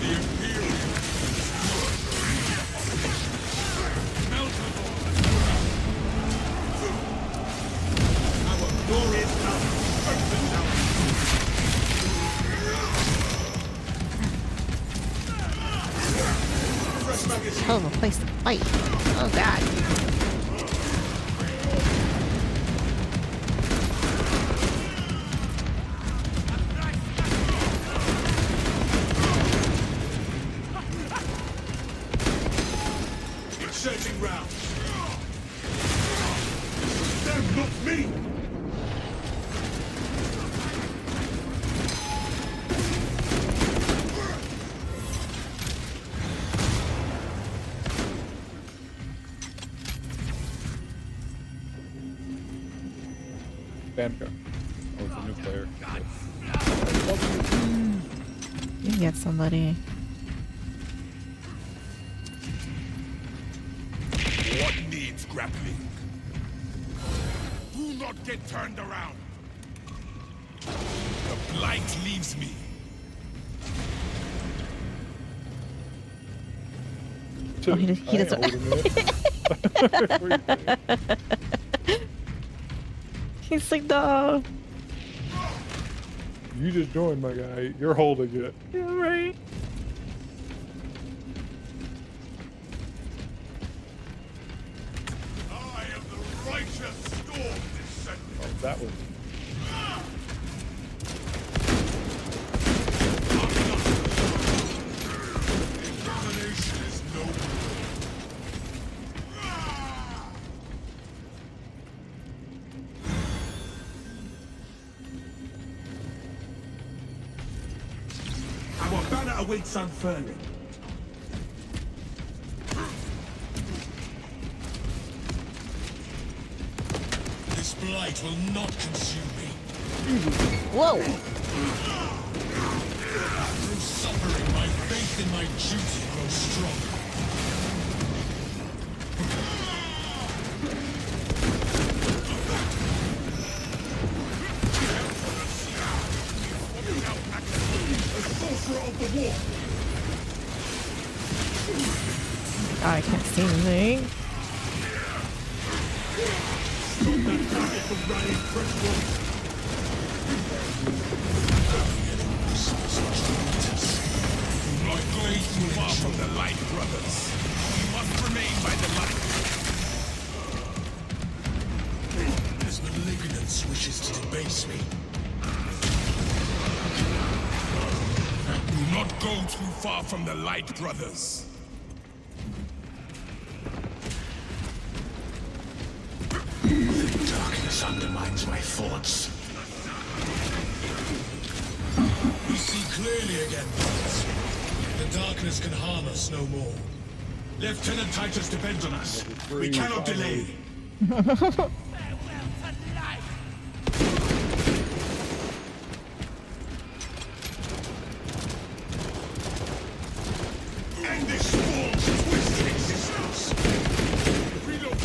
The Imperium. Our glorious power opens out. Fresh magazine. Hell of a place to fight. Oh god. Inserting rounds. Them, not me! Vanguard. Oh, it's a new player. You can get somebody. What needs grappling? Do not get turned around. The blight leaves me. Oh, he doesn't. He's like, no. You just joined, my guy. You're holding it. Yeah, right. I am the righteous storm descendant. Oh, that one. Domination is noble. Our banner awaits unfurling. This blight will not consume me. Whoa. Through suffering, my faith in my duty grows stronger. A sorcerer of the war. God, I can't see anything. Stop that target from running fresh water. My blade too far from the light, brothers. We must remain by the light. This malignance wishes to debase me. Do not go too far from the light, brothers. The darkness undermines my thoughts. We see clearly again, brothers. The darkness can harm us no more. Lieutenant Titus depends on us. We cannot delay. End this false, twisted existence. Reload.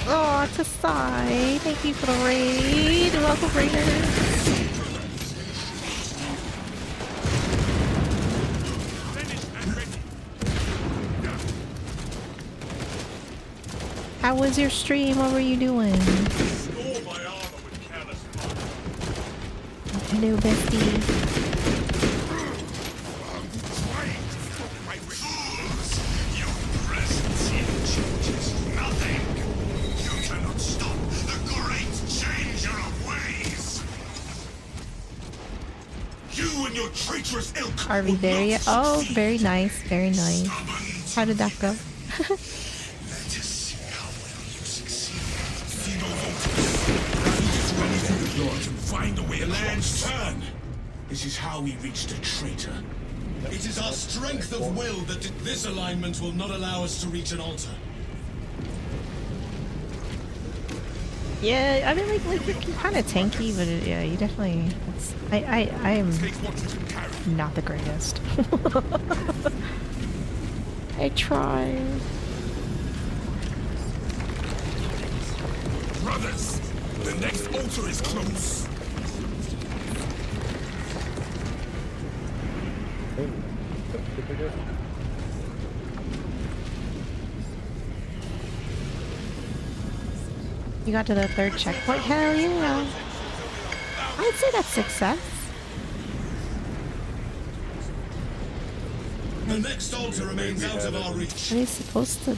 Oh, to Sai. Thank you for the raid. Welcome, raiders. How was your stream? What were you doing? Store my armor with careless fire. Hello, bestie. Your presence here changes nothing. You cannot stop the great changer of ways. You and your traitorous ilk. Are we there yet? Oh, very nice, very nice. How did that go? Let us see how well you succeed. See no voters. Get ready to the Lord and find a way. The land's turn. This is how we reached a traitor. It is our strength of will that this alignment will not allow us to reach an altar. Yeah, I mean, like you're kind of tanky, but yeah, you definitely. I am not the greatest. I try. Brothers, the next altar is close. Oh, that's good, I guess. You got to the third checkpoint? Hell yeah! I'd say that's success. The next altar remains out of our reach. Are we supposed to?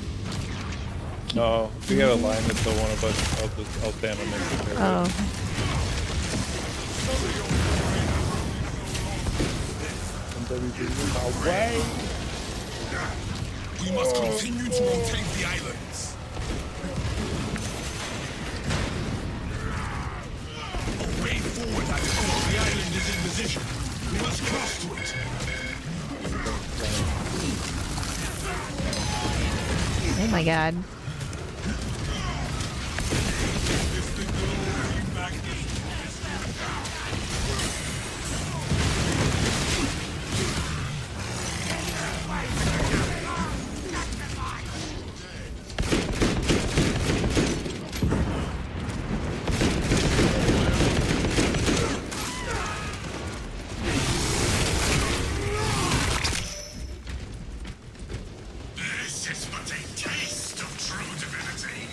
No, we have a line that's still one of us. I'll stand on next to her. Oh. Away! We must continue to rotate the islands. A way forward, I thought. The island is in position. We must cross to it. Oh my god. This is but a taste of true divinity.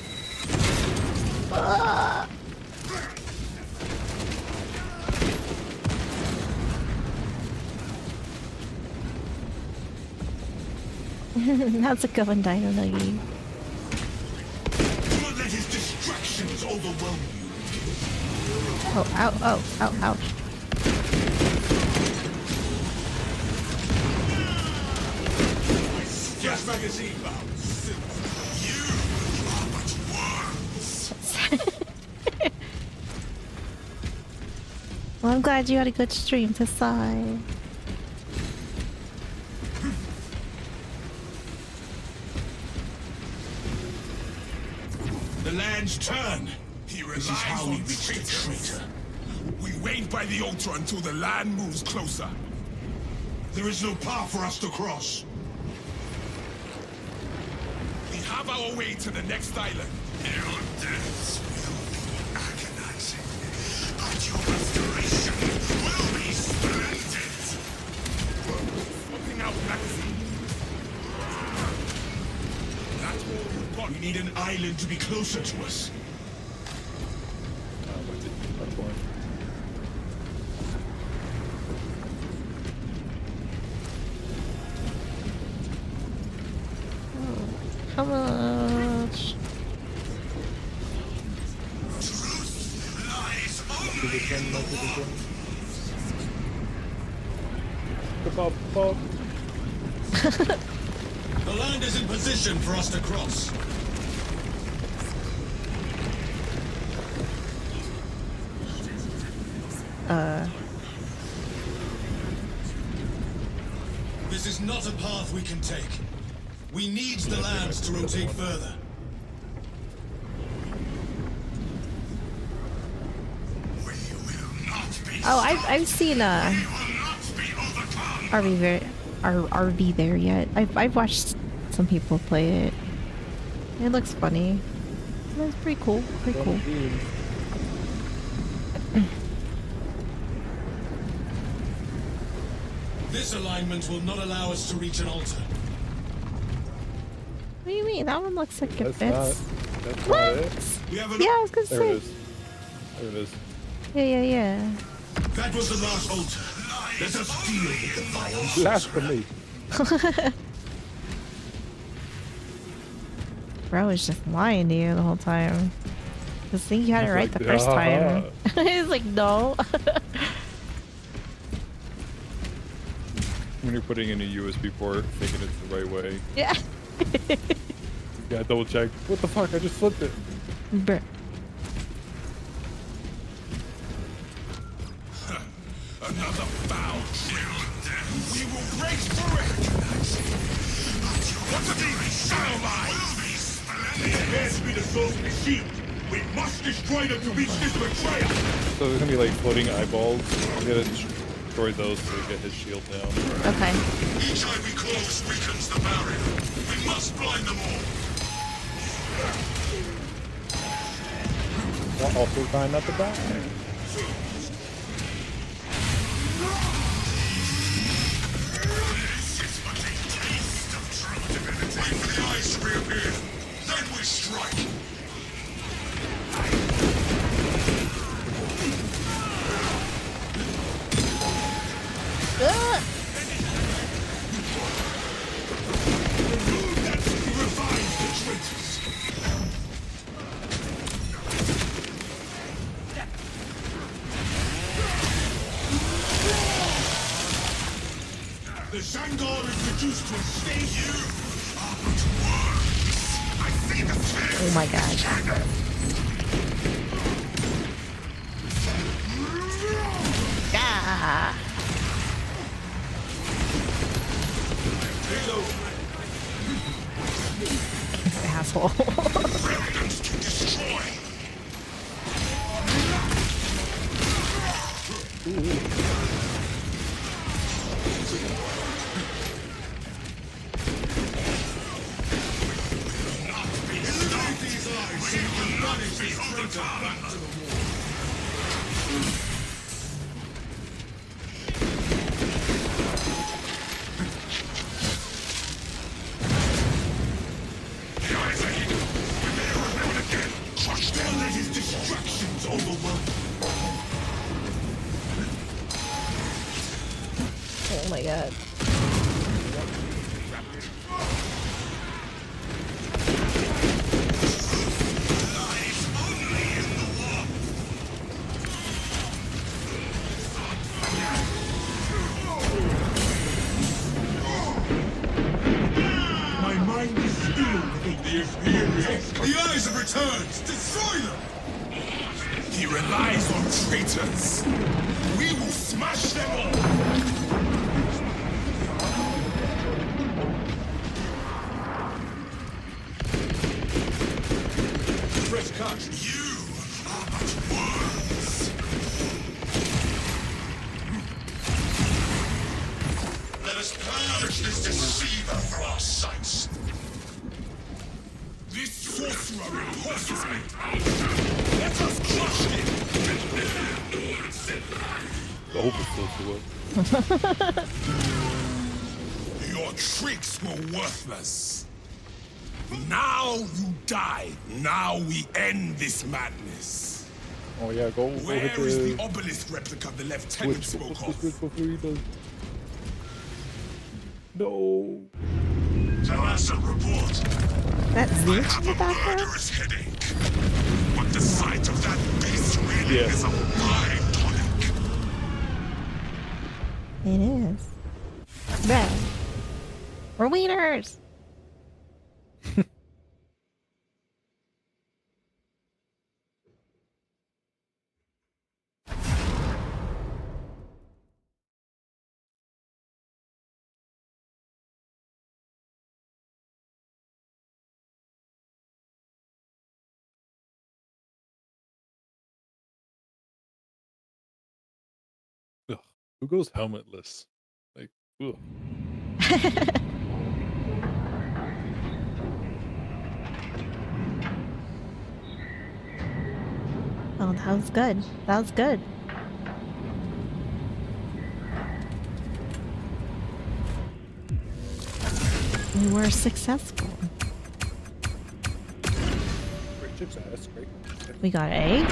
How's it going, Dino Nuggy? Do not let his distractions overwhelm you. Oh, ow, oh, ow, ouch. Gas magazine bound. You are but worms. Well, I'm glad you had a good stream to sigh. The land's turn. This is how we reach the traitor. We wait by the altar until the land moves closer. There is no path for us to cross. We have our way to the next island. Your deaths will be agonizing, but your restoration will be splendid. Swapping out magazine. That's all you've got. We need an island to be closer to us. How much? Truth lies only in the war. The land is in position for us to cross. This is not a path we can take. We need the lands to rotate further. We will not be Oh, I've seen we will not be overcome. are we there yet? I've watched some people play it. It looks funny. It's pretty cool. Pretty cool. This alignment will not allow us to reach an altar. What do you mean? That one looks like it That's fits. That's What? not it. We have an Yeah, I was gonna There it say. is. There it is. Yeah. That was the last altar. Let us deal with the vile Blasphemy. Bro was just lying to you the whole time. Just think you had it He's right like, the first time. He's like, no. When you're putting in a USB port, thinking it's the right way. Yeah. You gotta double check. What the fuck? I just flipped it. Bruh. Another foul trick. We will break through it. What do these sound like? They appear to be the source of the shield. We must destroy them to reach this betrayer. So there's gonna be like floating eyeballs. I'm gonna destroy those to get his shield down. Okay. Each eye we close weakens the barrier. We must blind them all. While also trying not to die. Wait for the eyes to reappear. Then we strike. The Shangar is reduced to a state. Oh my god. Ah. Asshole. Oh my god. My mind is still with the experience. The eyes have returned. Destroy them. He relies on traitors. We will smash them all. Fresh cut. You are but worms. Let us purge this deceiver from our sights. This sorcerer repulses me. Let us crush him. I hope it's supposed to work. Your tricks were worthless. Now you die. Now we end this madness. Oh yeah, go Where hit is the the obelisk replica the lieutenant switch. spoke What's the of? switch before he does? No. Talassa, report. That I Zeech have in the a background? murderous headache. But the sight of that beast really Yeah. is a fine tonic. It is. Bad. We're wieners! Ugh. Who goes helmetless? Like, ugh. Oh, that was good. That was good. We were successful. Success, great. We got A. My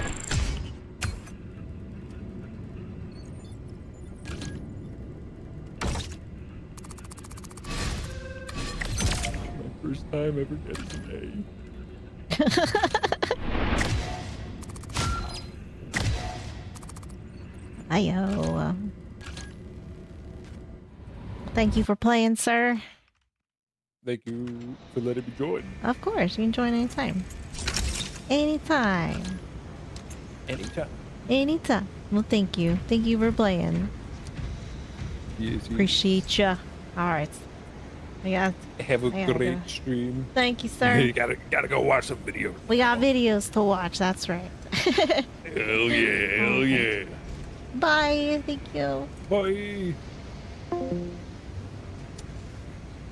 first time ever getting an Ayo. Thank you for playing, sir. A. Thank you for letting me join. Of course, you can join anytime. Anytime. Anytime. Anytime. Well, thank you. Thank you for playing. Yes, Appreciate ya. Alright. Have a I gotta great go. stream. Thank you, sir. You gotta go watch some videos. We got videos to watch, that's right. Hell yeah, hell yeah. Bye. Thank you. Bye.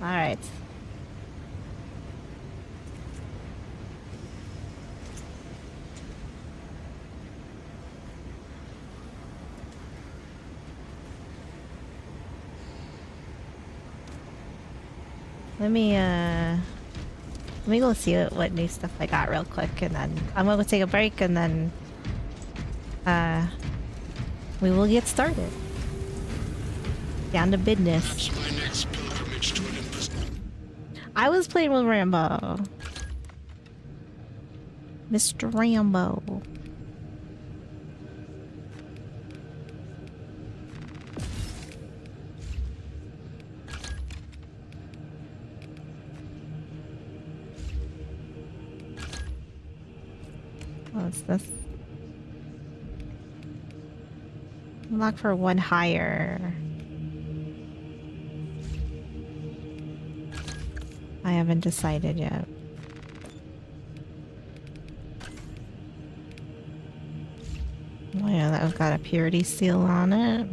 Alright. Let me go see what new stuff I got real quick, and then I'm gonna go take a break, and then we will get started. Down to business. I was playing with Rambo. Mr. Rambo. What's this? Unlock for one higher. I haven't decided yet. Oh yeah, that got a purity seal on it.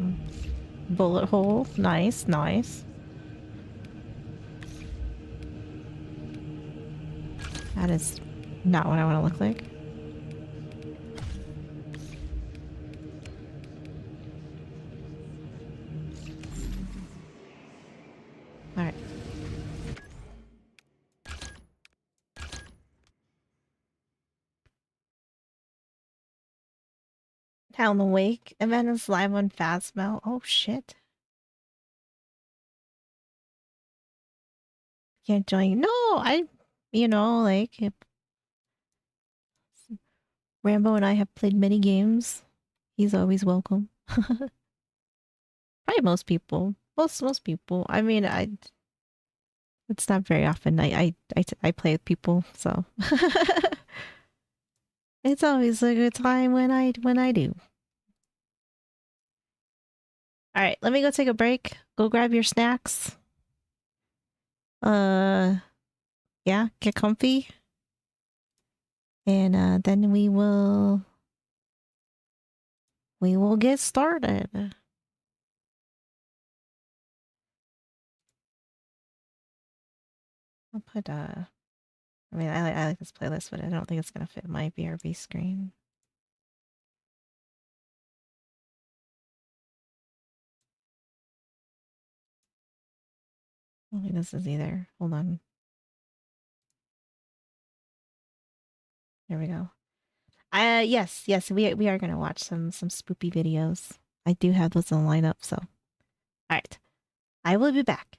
Bullet hole. Nice, nice. That is not what I want to look like. Alright. Town Awake event is live on Fastmail. Oh shit. Can't join. No, like if Rambo and I have played many games. He's always welcome. Probably most people. Most people. I mean, it's not very often I play with people, so it's always a good time when I do. All right, let me go take a break. Go grab your snacks. Yeah, get comfy. And then we will get started. I'll put I mean, I like this playlist, but I don't think it's gonna fit my BRB screen. I don't think this is either. Hold on. There we go. Yes, we are gonna watch some spoopy videos. I do have those in the lineup, so alright. I will be back.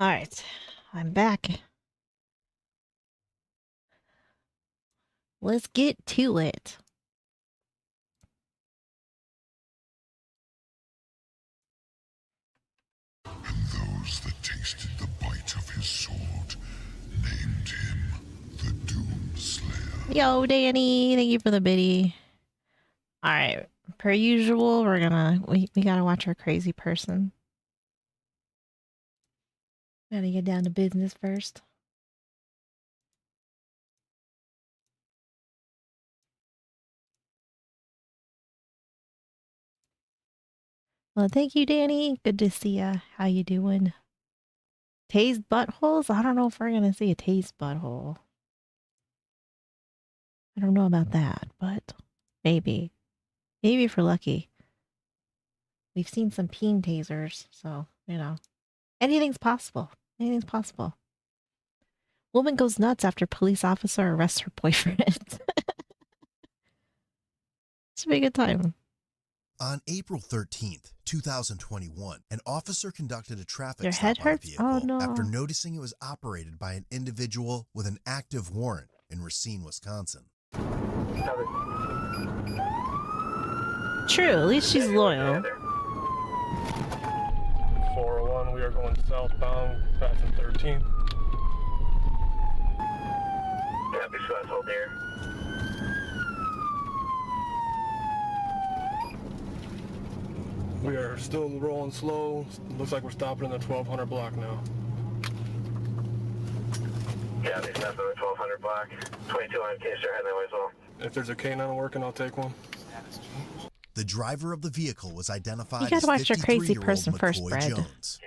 Alright, I'm back. Let's get to it. Those that tasted the bite of his sword named him the Doomslayer. Yo, Danny, thank you for the biddy. Alright, per usual, we gotta watch our crazy person. Gotta get down to business first. Well, thank you, Danny. Good to see ya. How you doing? Tased buttholes? I don't know if we're gonna see a tased butthole. I don't know about that, but maybe. Maybe if we're lucky. We've seen some peen tasers, so, you know. Anything's possible. Anything's possible. Woman goes nuts after police officer arrests her boyfriend. It's a be a good time. On April 13th, 2021, an officer conducted a traffic Your stop head on the hurts? vehicle Oh, no. after noticing it was operated by an individual with an active warrant in Racine, Wisconsin. True, at least she's loyal. 401, we are going southbound, passing 13th. Copy, Scott, hold there. We are still rolling slow. Looks like we're stopping in the 1200 block now. Copy, stop at the 1200 block. 2200 case, they're heading that way as well. If there's a K9 working, I'll take one. The driver of the vehicle was identified You as gotta watch your crazy 53-year-old person first, McCoy Brad. Jones.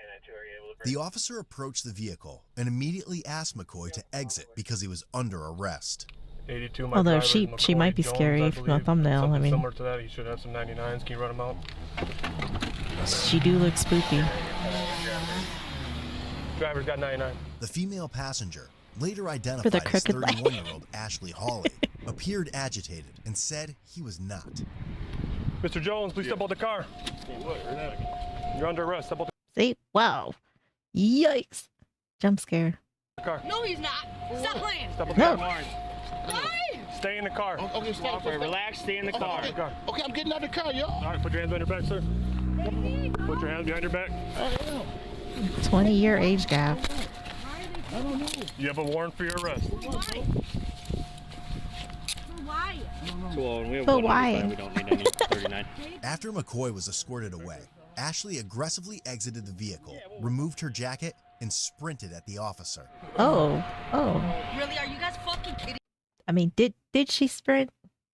The officer approached the vehicle and immediately asked McCoy to exit because he was under arrest. 82, my Although driver, she McCoy might be Jones, scary I from the believe. thumbnail. Something I mean, similar to that. He should have some 99s. Can you run them out? she do look spooky. Driver's got 99. The female passenger, later For the identified as crooked leg. 31-year-old Ashley Hawley, appeared agitated and said he was not. Mr. Jones, please step out the car. You're under arrest. Step out See? Wow. Yikes. Jump scare. the car. No, he's not. Stop playing. Step out the No. car. Why? Stay in the car. Okay, stop. Relax. Stay in the car. Okay, I'm getting out of the car, yo. All right, put your hands behind your back, sir. Put your hands behind your back. 20-year age gap. I don't know. You have a warrant for your arrest. Why? But why? We don't need any 39. After McCoy was escorted away, Ashley aggressively exited the vehicle, removed her jacket, and sprinted at the officer. Oh. Really? Are you guys fucking kidding? I mean, did she sprint?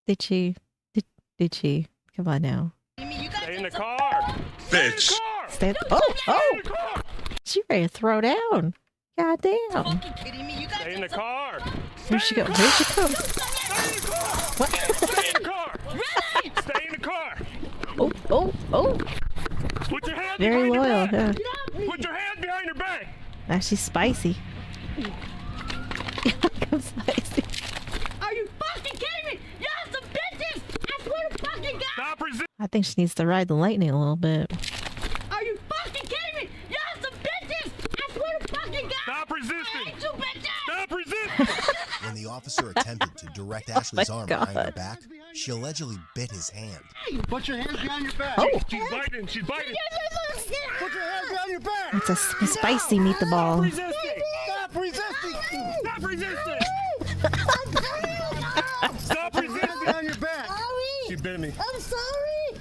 Did she? Did she? Come on now. You guys Stay in the car. Bitch. Stand. Oh. She ready to throw down. God damn. fucking kidding me? You guys Stay in the car. Where'd she go? Where'd she come? What? Stay in the car. Really? Stay in the car. Oh. Put your hands Very behind your loyal. back. Yeah. Put your hands behind your back. Now she's spicy. I'm spicy. Are you fucking kidding me? Y'all some bitches! I swear to fucking God! Stop resisting. I think she needs to ride the lightning a little bit. Are you fucking kidding me? Y'all some bitches! I swear to fucking God! Stop I resisting. hate you bitches! Stop resisting. When the officer attempted to direct Ashley's arm behind her God. back, she allegedly bit his hand. Put your hands behind your back. Oh, She's biting. She's biting. Put your hands behind your back. it's a spicy meatball. Resisting. Stop resisting. Stop resisting. Stop Stop resisting. behind your back. She bit me. I'm sorry!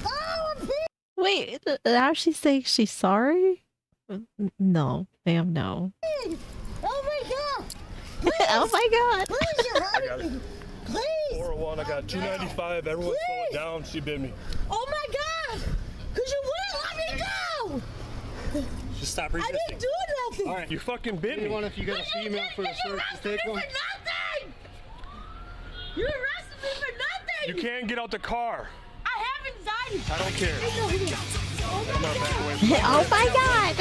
Oh, I'm pissed! Wait, now she's saying she's sorry? No, ma'am, no. Oh my God! Oh my God. Please, you I got hurt it. me! Please! 401. I got 295. Everyone slow it down. She bit me. Oh my God! Cause you wouldn't let me go! Just stop I resisting. didn't do nothing! All right. You fucking bit me. Anyone, if you got a But you female did, for the but you search, arrested take me one. for nothing! You arrested me for You nothing! can't get out the car. I have anxiety! I don't care. Oh I'm my not back away. Oh my God.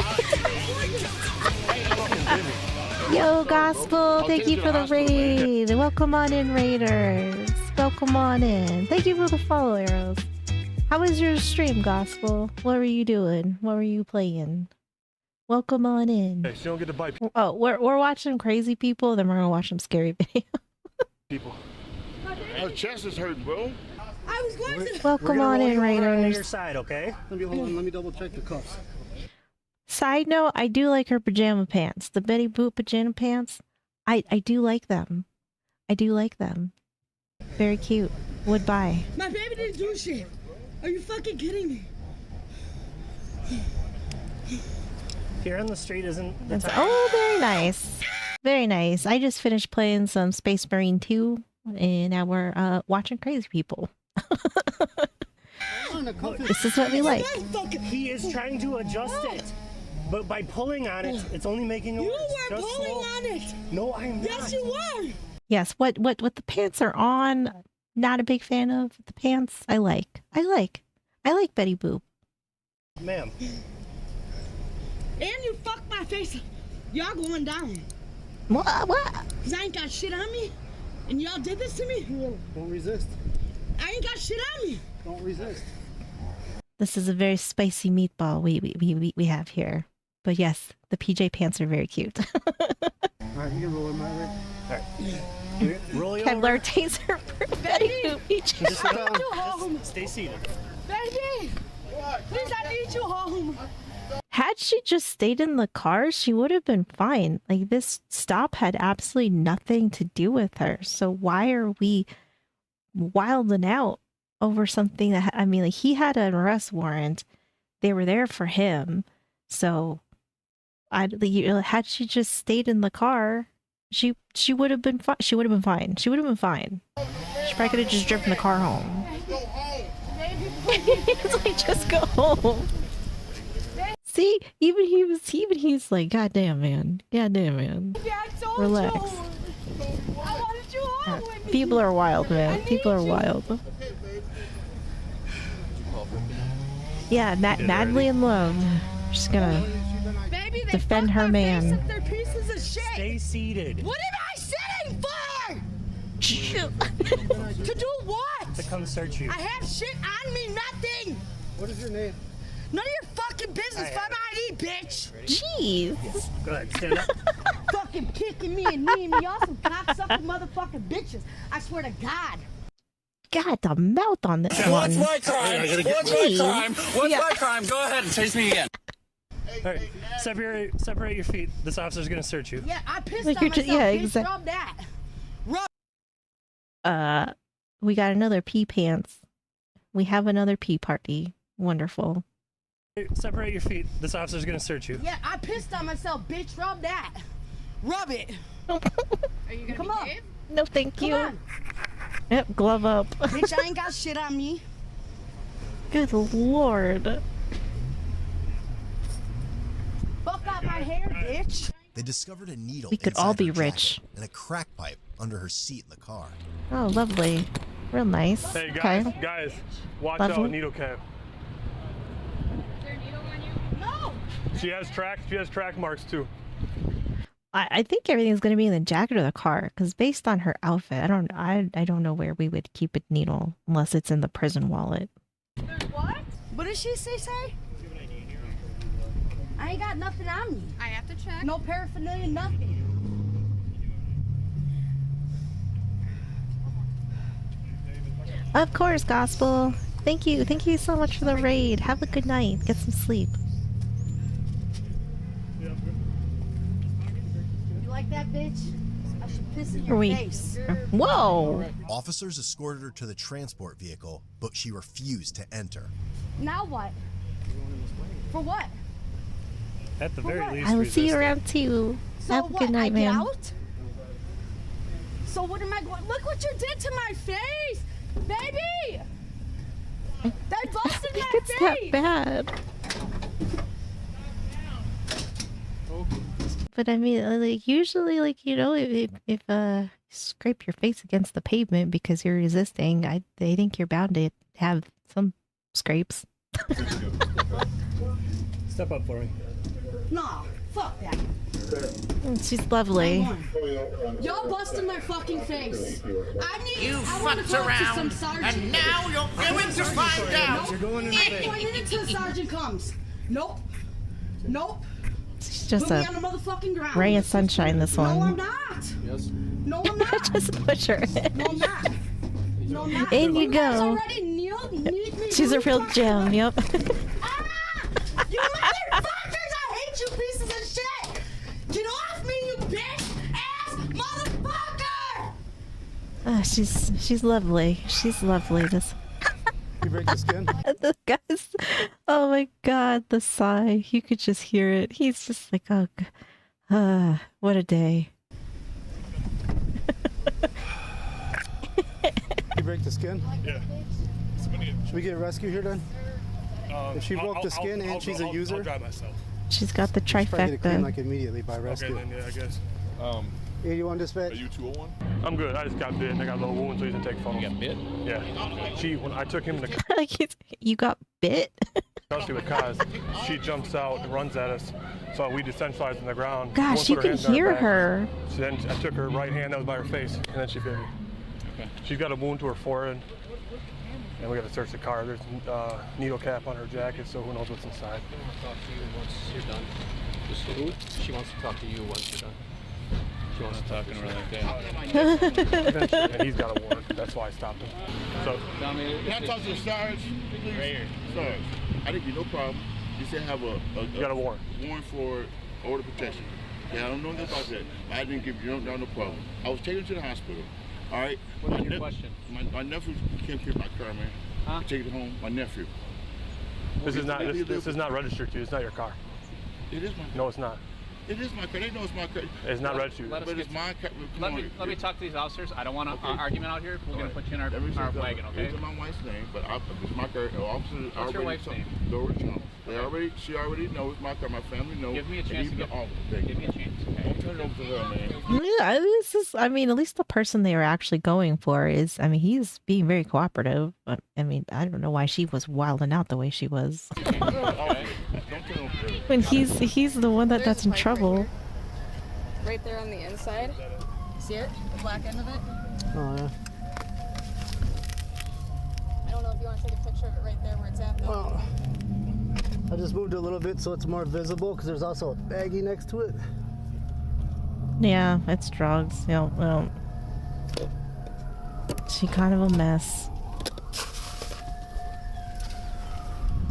Yo, Gospel, thank you for the raid. Welcome on in, Raiders. Welcome on in. Thank you for the follow arrows. How was your stream, Gospel? What were you doing? What were you playing? Welcome on in. Hey, she don't get to bite Oh, we're watching crazy people, then we're gonna watch some scary video. people. Our chest is hurting, bro. I was going to. Welcome on in, on your Raiders. side, okay? Let me double check the cuffs. Side note, I do like her pajama pants. The Betty Boop pajama pants. I do like them. I do like them. Very cute. Would buy. My baby didn't do shit. Are you fucking kidding me? Here on the street isn't the time. Oh, very nice. Very nice. I just finished playing some Space Marine 2, and now we're watching crazy people. This is what we like. He is trying to adjust it. But by pulling on it, it's only making it worse. You were pulling on it. No, I'm not. Yes, you were. Yes, what the pants are on, not a big fan of. The pants I like. I like Betty Boop. Ma'am. And you fucked my face. Y'all going down. What? Cause I ain't got shit on me. And y'all did this to me? Don't resist. I ain't got shit on me. Don't resist. This is a very spicy meatball we have here. But yes, the PJ pants are very cute. Alright, you can roll in my way. Alright. Roll you Kevlar over. taser for Betty Boop PJ. Just stay seated. Baby! Please, I need you home. Had she just stayed in the car, she would have been fine. Like, this stop had absolutely nothing to do with her. So why are we wilding out over something that, I mean, like, he had an arrest warrant. They were there for him. So had she just stayed in the car, she would have been fine. She would have been fine. She would have been fine. She probably could have just driven the car home. It's like, just go home. See, even he's like, goddamn, man. Relax. I wanted you home with me. People are wild, man. People are wild. Yeah, madly in love. Just gonna Baby, they defend fucked her my face man. up, they're pieces of shit. Stay seated. What am I sitting for? To do what? To come search you. I have shit on me, nothing. What is your name? None of your fucking business. Find my ID, bitch. Jeez. Go ahead, stand up. Fucking kicking me and kneeing me off some cocksucking motherfucking bitches. I swear to God. God, the mouth on this one. What's my crime? What's my crime? What's my crime? Go ahead and chase me again. All right, separate your feet. This officer's gonna search you. Yeah, I pissed Like, on you're myself, just- yeah, bitch. exact- Rub that. We got another pee pants. We have another pee party. Wonderful. Separate your feet. This officer's gonna search you. Yeah, I pissed on myself, bitch. Rub that. Rub it. Are you gonna Come on. behave? No, thank you. Come on. Yep, glove up. Bitch, I ain't got shit on me. Good lord. Fuck out my hair, bitch. They discovered a needle We could inside all be her rich. jacket and a crack pipe under her seat in the car. Oh, lovely. Real nice. Hey guys, Okay. guys, watch Lovely. out, needle cam. Is there a needle on you? No. She has track marks too. I think everything's gonna be in the jacket of the car, because based on her outfit, I don't know where we would keep a needle unless it's in the prison wallet. There's what? What did she say? I ain't got nothing on me. I have to check. No paraphernalia, nothing. Of course, Gospel. Thank you so much for the raid. Have a good night. Get some sleep. You like that, bitch? I should piss in your Are we? face. Whoa! Officers escorted her to the transport vehicle, but she refused to enter. Now what? For what? At the very least, I will see you resist. around too. So Have a what? good night, I man. Get out? So what am I going? Look what you did to my face, baby! That busted my It's that face. bad. But I mean, like, usually, like, you know, if you scrape your face against the pavement because you're resisting, they think you're bound to have some scrapes. Step up for me. No, fuck that. She's lovely. Y'all busted my fucking face. You I wanna fucked talk to around, some sergeant. and now you're going to find out. Nope. You're going in the I bay. ain't going in until the sergeant comes. Nope. Nope. just Put me a on the motherfucking ground. ray of sunshine, this No, I'm one. not. Yes. No, I'm not. Just push her. No, I'm not. No, I'm not. In you guys go. already need me. She's a real gem, yep. You motherfuckers! I hate you pieces of shit! Get off me, you bitch ass motherfucker! She's lovely. She's lovely. This You break the skin? the guys. Oh my god, the sigh. You could just hear it. He's just like, oh, what a day. You break the skin? Yeah. Should we get a rescue here then? If she broke the skin and she's a user? I'll drive myself. She's got the Probably get it cleaned trifecta. like immediately by rescue. Okay, then, yeah, I guess. 81 dispatch. Are you 201? I'm good. I just got bit and I got a little wound, so he's gonna take photos. You got bit? Yeah. When I took him to Like you got bit. custody with Kaz, she jumps out and runs at us. So we decentralized on the ground. Gosh, Won't you put her can hands on hear back. her. So then I took her right hand that was by her face, and then she bit me. Okay. She's got a wound to her forehead, and we got to search the car. There's a needle cap on her jacket, so who knows what's inside. She wants to talk to you once you're done. Just who? She wants to talk to you once you're done. She wants to talk to her like that. And he's got a warrant. That's why I stopped him. So, Can I talk to the Sarge? Please? Right here. Sarge, I didn't get no problem. You said have a got a warrant. Warrant for order protection. Yeah, I don't know nothing about that. I didn't give you no problem. I was taken to the hospital. All right. What is your question? My nephew came here in my car, man. Huh? I take it home. My nephew. this is not registered to you. It's not your car. It is my car. No, it's not. It is my car. They know it's my car. It's not registered. But it's my car. Let me talk to these officers. I don't want an argument out here. We're going to put you in our wagon, okay? It's my wife's name, but it's my car. Officers What's your wife's name? She already knows my car. My family knows. Give me a chance to get. Give me a chance. Okay. Don't turn it over to her, man. Yeah, this is. I mean, at least the person they were actually going for is. I mean, he's being very cooperative. But I mean, I don't know why she was wilding out the way she was. When he's the one that's in trouble. Right there on the inside. See it? The black end of it? Oh, yeah. I don't know if you want to take a picture of it right there where it's at. Though. Well, I just moved it a little bit so it's more visible because there's also a baggie next to it. Yeah, it's drugs. Yeah, well, she kind of a mess.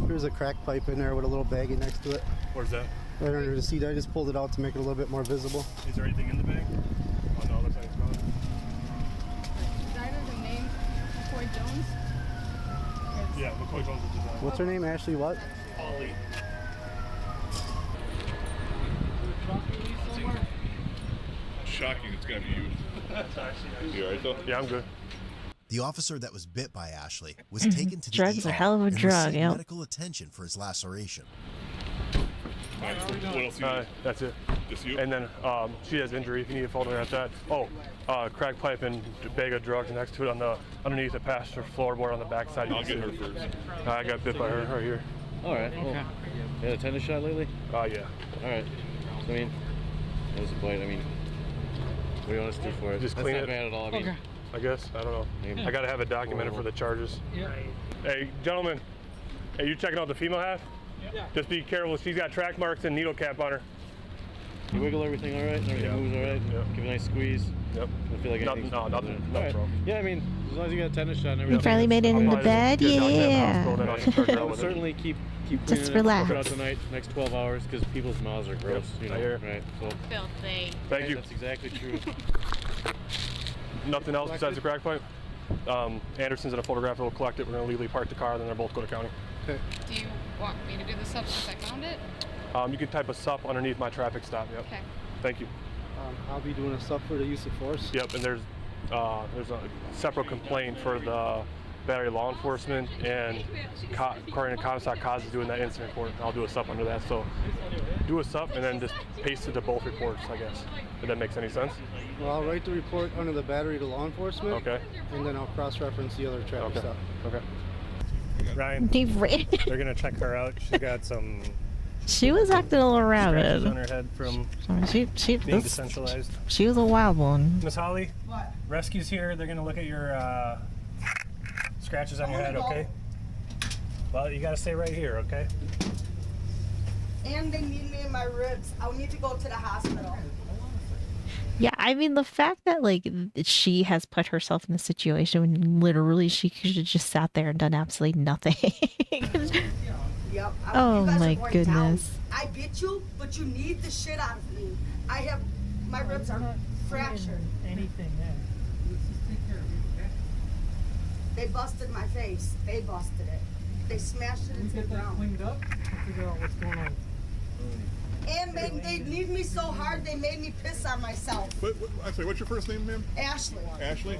There's a crack pipe in there with a little baggie next to it. Where's that? Right under the seat. I just pulled it out to make it a little bit more visible. Is there anything in the bag? Oh no, it looks like it's gone. Designer's name McCoy Jones. Yeah, McCoy Jones is designer. What's her name? Ashley what? Ollie. Shocking it's gonna be used. You alright though? Yeah, I'm good. The officer that was bit by Ashley was taken to the Drugs ER a hell of a and drug, received yep. medical attention for his laceration. What else do you need? That's it. Just you? And then she has injury. If you need a photo of that. Oh, crack pipe and bag of drugs next to it on the underneath the passenger floorboard on the back side. I'll get her first. I got bit by her right here. All right. Well, you had a tetanus shot lately? Yeah. All right. So, I mean, it was a bite. I mean, what do you want us to do for it? Just That's clean not it. bad at all. I mean, I guess. I don't know. Yeah. I gotta have it documented for the charges. Yeah. Hey, gentlemen. Hey, you checking out the female half? Yeah. Just be careful. She's got track marks and needle cap on her. You wiggle everything all right? Everything moves all right? Yeah. Give it a nice squeeze? Yep. I feel like Nothing all right. wrong. Yeah, I mean, as long as you got a tetanus shot and You everything. finally made it into bed, yeah. I would certainly keep Just cleaning it relax. throughout the night, next 12 hours, because people's mouths are gross, you know, I hear. right? So, Filthy. Thank you. That's exactly true. Nothing else besides the crack pipe? Anderson's in a photographer will collect it. We're going to legally park the car, then they'll both go to county. Okay. Do you want me to do this up since I found it? You can type a sup underneath my traffic stop. Yep. Okay. Thank you. I'll be doing a sub for the use of force. Yep, and there's a separate complaint for the battery law enforcement, and according to Comstock, Cause is doing that incident report. I'll do a sup under that. So do a sup and then just paste it to both reports, I guess. If that makes any sense. Well, I'll write the report under the battery to law enforcement. Okay. And then I'll cross-reference the other traffic Okay. stuff. Okay. Ryan, They've they're gonna check her out. She's got some She was acting a little scratches on rabid. her head from She being decentralized. She was a wild one. Miss Holly, What? rescue's here. They're gonna look at your scratches on your head, okay? Well, you gotta stay right here, okay? And they need me in my ribs. I'll need to go to the hospital. Yeah, I mean the fact that like she has put herself in this situation when literally she could have just sat there and done absolutely nothing. Yep. Oh you guys my are going goodness. Down. I get you, but you need the shit out of me. My ribs are fractured. Anything there. They busted my face. They busted it. They smashed it into the ground. Cleaned up. Figure out what's going on. And they need me so hard they made me piss on myself. Actually, what's your first name, ma'am? Ashley. Ashley?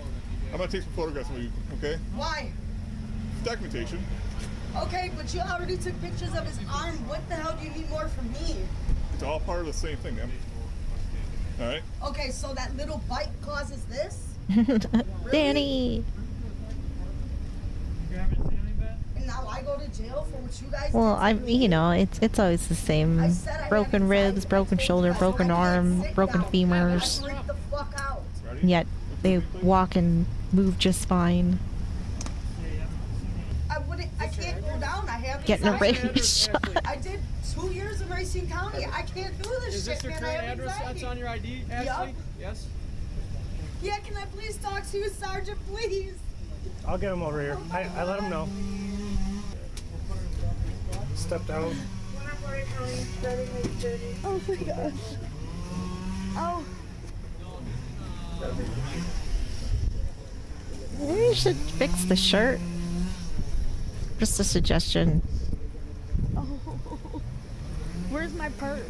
I'm gonna take some photographs of you, okay? Why? Documentation. Okay, but you already took pictures of his arm. What the hell do you need more from me? It's all part of the same thing, ma'am. All right? Okay, so that little bite causes this? Danny! And now I go to jail for what you guys Well, did you know, it's always the same. Broken ribs, broken shoulder, broken arm, broken femurs. Freak the fuck out. Yet they walk and move just fine. I can't go down. I have Getting a anxiety. rabies shot. I did 2 years in Racine County. I can't do this Is shit, this your man. current I have address anxiety. that's on your ID, Ashley? Yup. Yes? Yeah, can I please talk to you, Sergeant, please? I'll get him over here. I let him know. Stepped out. Oh my gosh. Oh. Maybe you should fix the shirt. Just a suggestion. Oh. Where's my purse?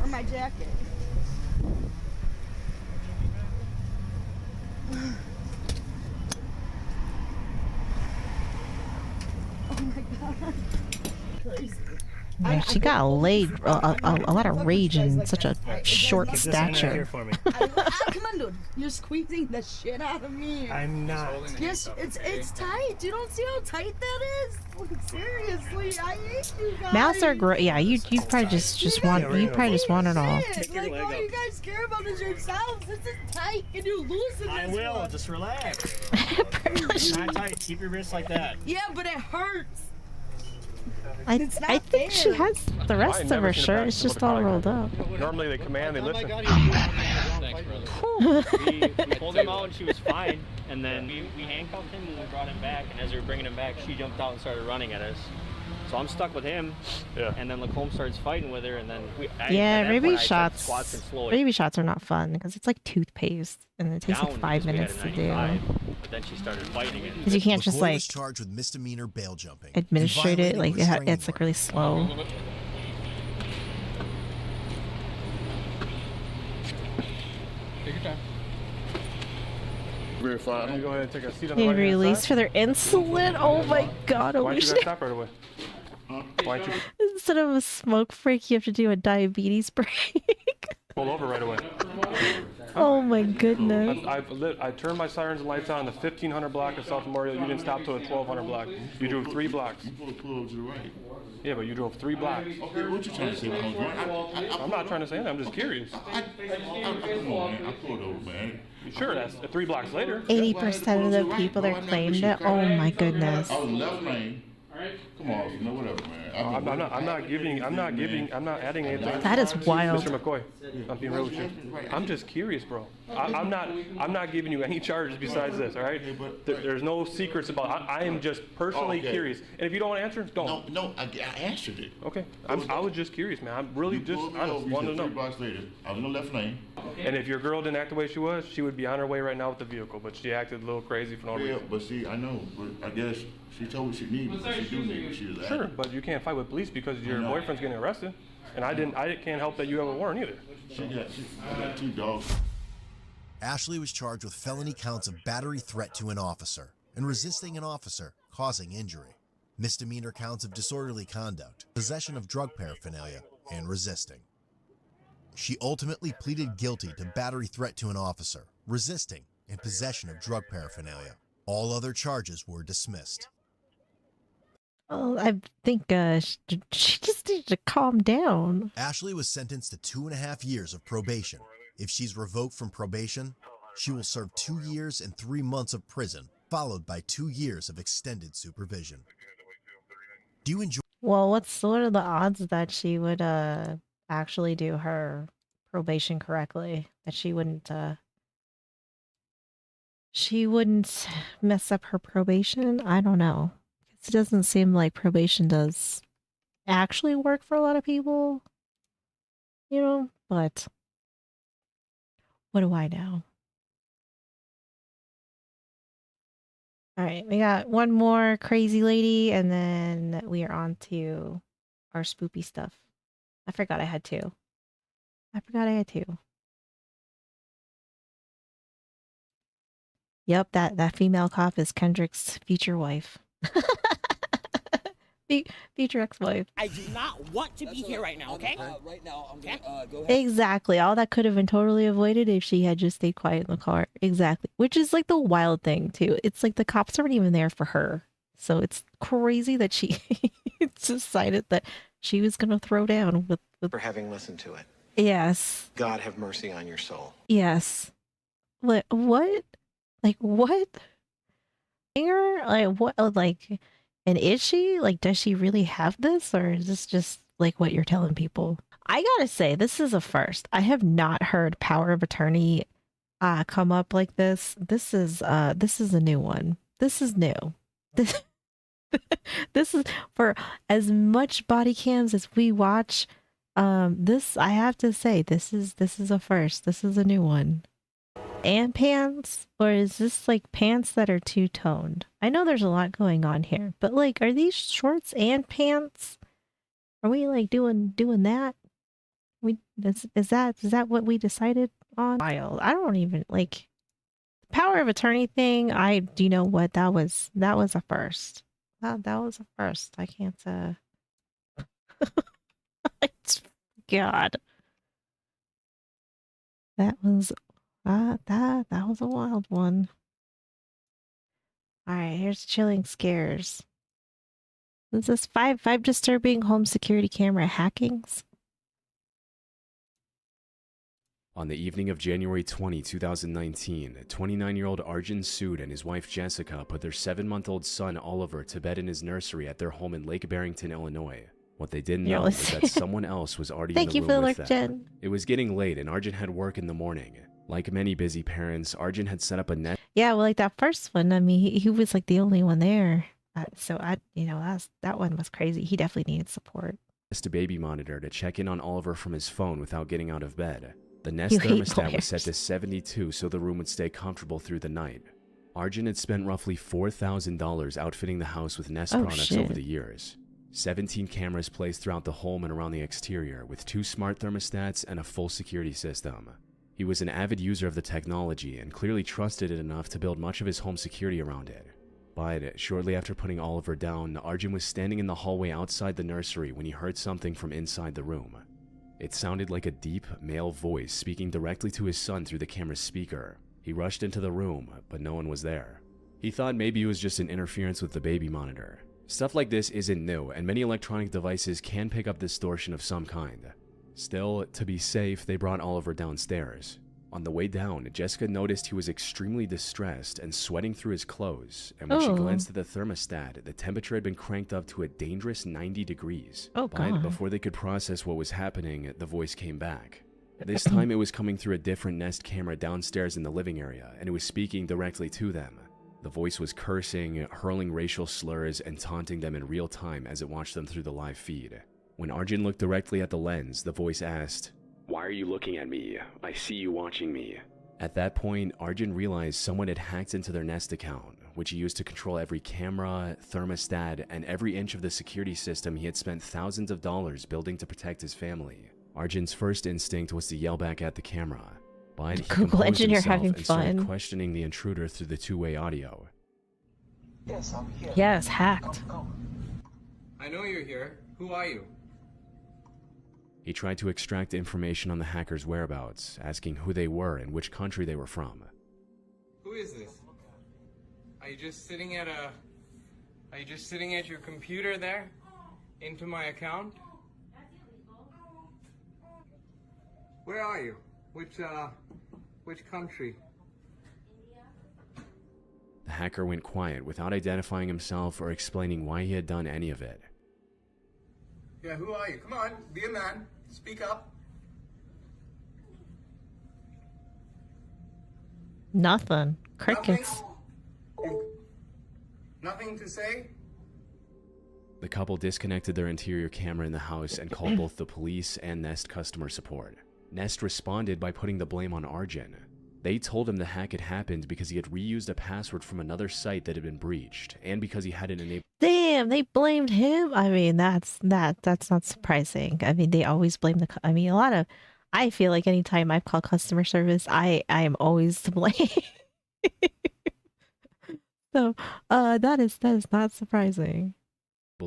Or my jacket? Oh my god. Crazy. Yeah, she got a lot of rage in such a short Get this in there stature. here for me. Come on, dude. You're squeezing the shit out of me. I'm not. Yes, it's tight. You don't see how tight that is? Like, seriously, I hate you guys. Mouths are great. Yeah, you probably just want it all. Like, all you guys care about is yourselves. This is tight. Can you loosen I this will. one? Just relax. Not tight. Keep your wrist like that. Yeah, but it hurts. I It's not think she fair. has the rest I've of never her seen a shirt. back It's to just the all car. rolled up. Normally they command, they listen. Thanks, brother. We pulled him out and she was fine. And then we handcuffed him and we brought him back. And as we were bringing him back, she jumped out and started running at us. So I'm stuck with him. Yeah. And then Lacombe starts fighting with her. And then Yeah, rabies rabies shots are not fun because it's like toothpaste and it takes like 5 minutes to do. But then she started fighting it. Because you can't just McCoy like was charged with misdemeanor bail jumping. administrate it. and Like violating a it's like really slow. Take your time. Verify. Go ahead and take a seat on the They right hand released side. for their insulin. Oh my god! I Why don't wish you guys stop right away? Why don't you instead of a smoke break, you have to do a diabetes break. pull over right away? Oh my goodness! I turned my sirens and lights on in the 1500 block of South Memorial. You didn't stop till the 1200 block. You drove 3 blocks. You pull over to the right. Yeah, but you drove 3 blocks. Okay, what you trying to say? I'm not trying to say that. I'm just curious. Come on, man. I pulled over, man. Sure, that's 3 blocks later. 80% of the people that claimed it. Oh my goodness! I was left lane. Come on, you know, whatever, man. I'm not adding anything. That is wild. Mr. McCoy, I'm being real with you. I'm just curious, bro. I'm not giving you any charges besides this, all right? There's no secrets about. I am just personally curious. And if you don't want to answer, don't. No, I answered it. Okay, I was just curious, man. I'm really just honest. Wanted to know. 3 blocks later, I was in the left lane. And if your girl didn't act the way she was, she would be on her way right now with the vehicle. But she acted a little crazy for no Yeah, reason. but see, I know, but I guess she told me she needed, but she do need me. She was Sure, but you can't fight with police because your boyfriend's getting arrested. And I can't help that you have a warrant either. She got 2 dogs. Ashley was charged with felony counts of battery threat to an officer and resisting an officer causing injury, misdemeanor counts of disorderly conduct, possession of drug paraphernalia, and resisting. She ultimately pleaded guilty to battery threat to an officer, resisting, and possession of drug paraphernalia. All other charges were dismissed. Oh, I think she just needed to calm down. Ashley was sentenced to 2.5 years of probation. If she's revoked from probation, she will serve 2 years and 3 months of prison, followed by 2 years of extended supervision. Do you enjoy what are the odds that she would actually do her probation correctly? That she wouldn't mess up her probation? I don't know. It doesn't seem like probation does actually work for a lot of people, but what do I know? All right, we got one more crazy lady, and then we are on to our spoopy stuff. I forgot I had two. Yep, that female cop is Kendrick's future wife. Future ex-wife. I do not want to be here right now, okay? Right now, I'm gonna go ahead. Exactly. All that could have been totally avoided if she had just stayed quiet in the car. Exactly. Which is like the wild thing too. It's like the cops aren't even there for her. So it's crazy that she decided that she was gonna throw down with For having listened to it. Yes. God have mercy on your soul. Yes. What? Like what? Her? Like what? Like, and is she? Like, does she really have this, or is this just like what you're telling people? I gotta say, this is a first. I have not heard power of attorney come up like this. This is a new one. This is new. This this is for as much body cams as we watch. This I have to say, this is a first. This is a new one. And pants, or is this like pants that are two-toned? I know there's a lot going on here, but like, are these shorts and pants? Are we like doing that? Is that what we decided on? Wild. I don't even like power of attorney thing. Do you know what that was? That was a first. That was a first. I can't. God, that was. That was a wild one. All right, here's chilling scares. This is five disturbing home security camera hackings. On the evening of January 20, 2019, 29-year-old Arjun Sood and his wife Jessica put their 7-month-old son Oliver to bed in his nursery at their home in Lake Barrington, Illinois. What they didn't know was that someone else was already in the room with them. Jen. It was getting late and Arjun had work in the morning. Like many busy parents, Arjun had set up a nest. Yeah, well, like that first one. I mean, he was like the only one there. So that one was crazy. He definitely needed support. A baby monitor to check in on Oliver from his phone without getting out of bed. The Nest thermostat was set to 72 so the room would stay comfortable through the night. Arjun had spent roughly $4,000 outfitting the house with Nest products over the years. 17 cameras placed throughout the home and around the exterior, with 2 smart thermostats and a full security system. He was an avid user of the technology and clearly trusted it enough to build much of his home security around it. But shortly after putting Oliver down, Arjun was standing in the hallway outside the nursery when he heard something from inside the room. It sounded like a deep, male voice speaking directly to his son through the camera's speaker. He rushed into the room, but no one was there. He thought maybe it was just an interference with the baby monitor. Stuff like this isn't new, and many electronic devices can pick up distortion of some kind. Still, to be safe, they brought Oliver downstairs. On the way down, Jessica noticed he was extremely distressed and sweating through his clothes, and when she glanced at the thermostat, the temperature had been cranked up to a dangerous 90 degrees. But before they could process what was happening, the voice came back. This time it was coming through a different Nest camera downstairs in the living area, and it was speaking directly to them. The voice was cursing, hurling racial slurs, and taunting them in real time as it watched them through the live feed. When Arjun looked directly at the lens, the voice asked, "Why are you looking at me? I see you watching me." At that point, Arjun realized someone had hacked into their Nest account, which he used to control every camera, thermostat, and every inch of the security system he had spent thousands of dollars building to protect his family. Arjun's first instinct was to yell back at the camera, but he composed himself and started questioning the intruder through the two-way audio. Yes, I'm here. Yes, hacked. I know you're here. Who are you? He tried to extract information on the hacker's whereabouts, asking who they were and which country they were from. Who is this? Are you just sitting at your computer there? Into my account? Where are you? Which country? The hacker went quiet without identifying himself or explaining why he had done any of it. Yeah, who are you? Come on, be a man. Speak up. Nothing. Crickets. Nothing to say? The couple disconnected their interior camera in the house and called both the police and Nest customer support. Nest responded by putting the blame on Arjun. They told him the hack had happened because he had reused a password from another site that had been breached, and because he hadn't enabled. Damn, they blamed him. I mean, that's not surprising. I mean, they always blame the. I mean, I feel like anytime I've called customer service, I am always to blame. So, that is not surprising.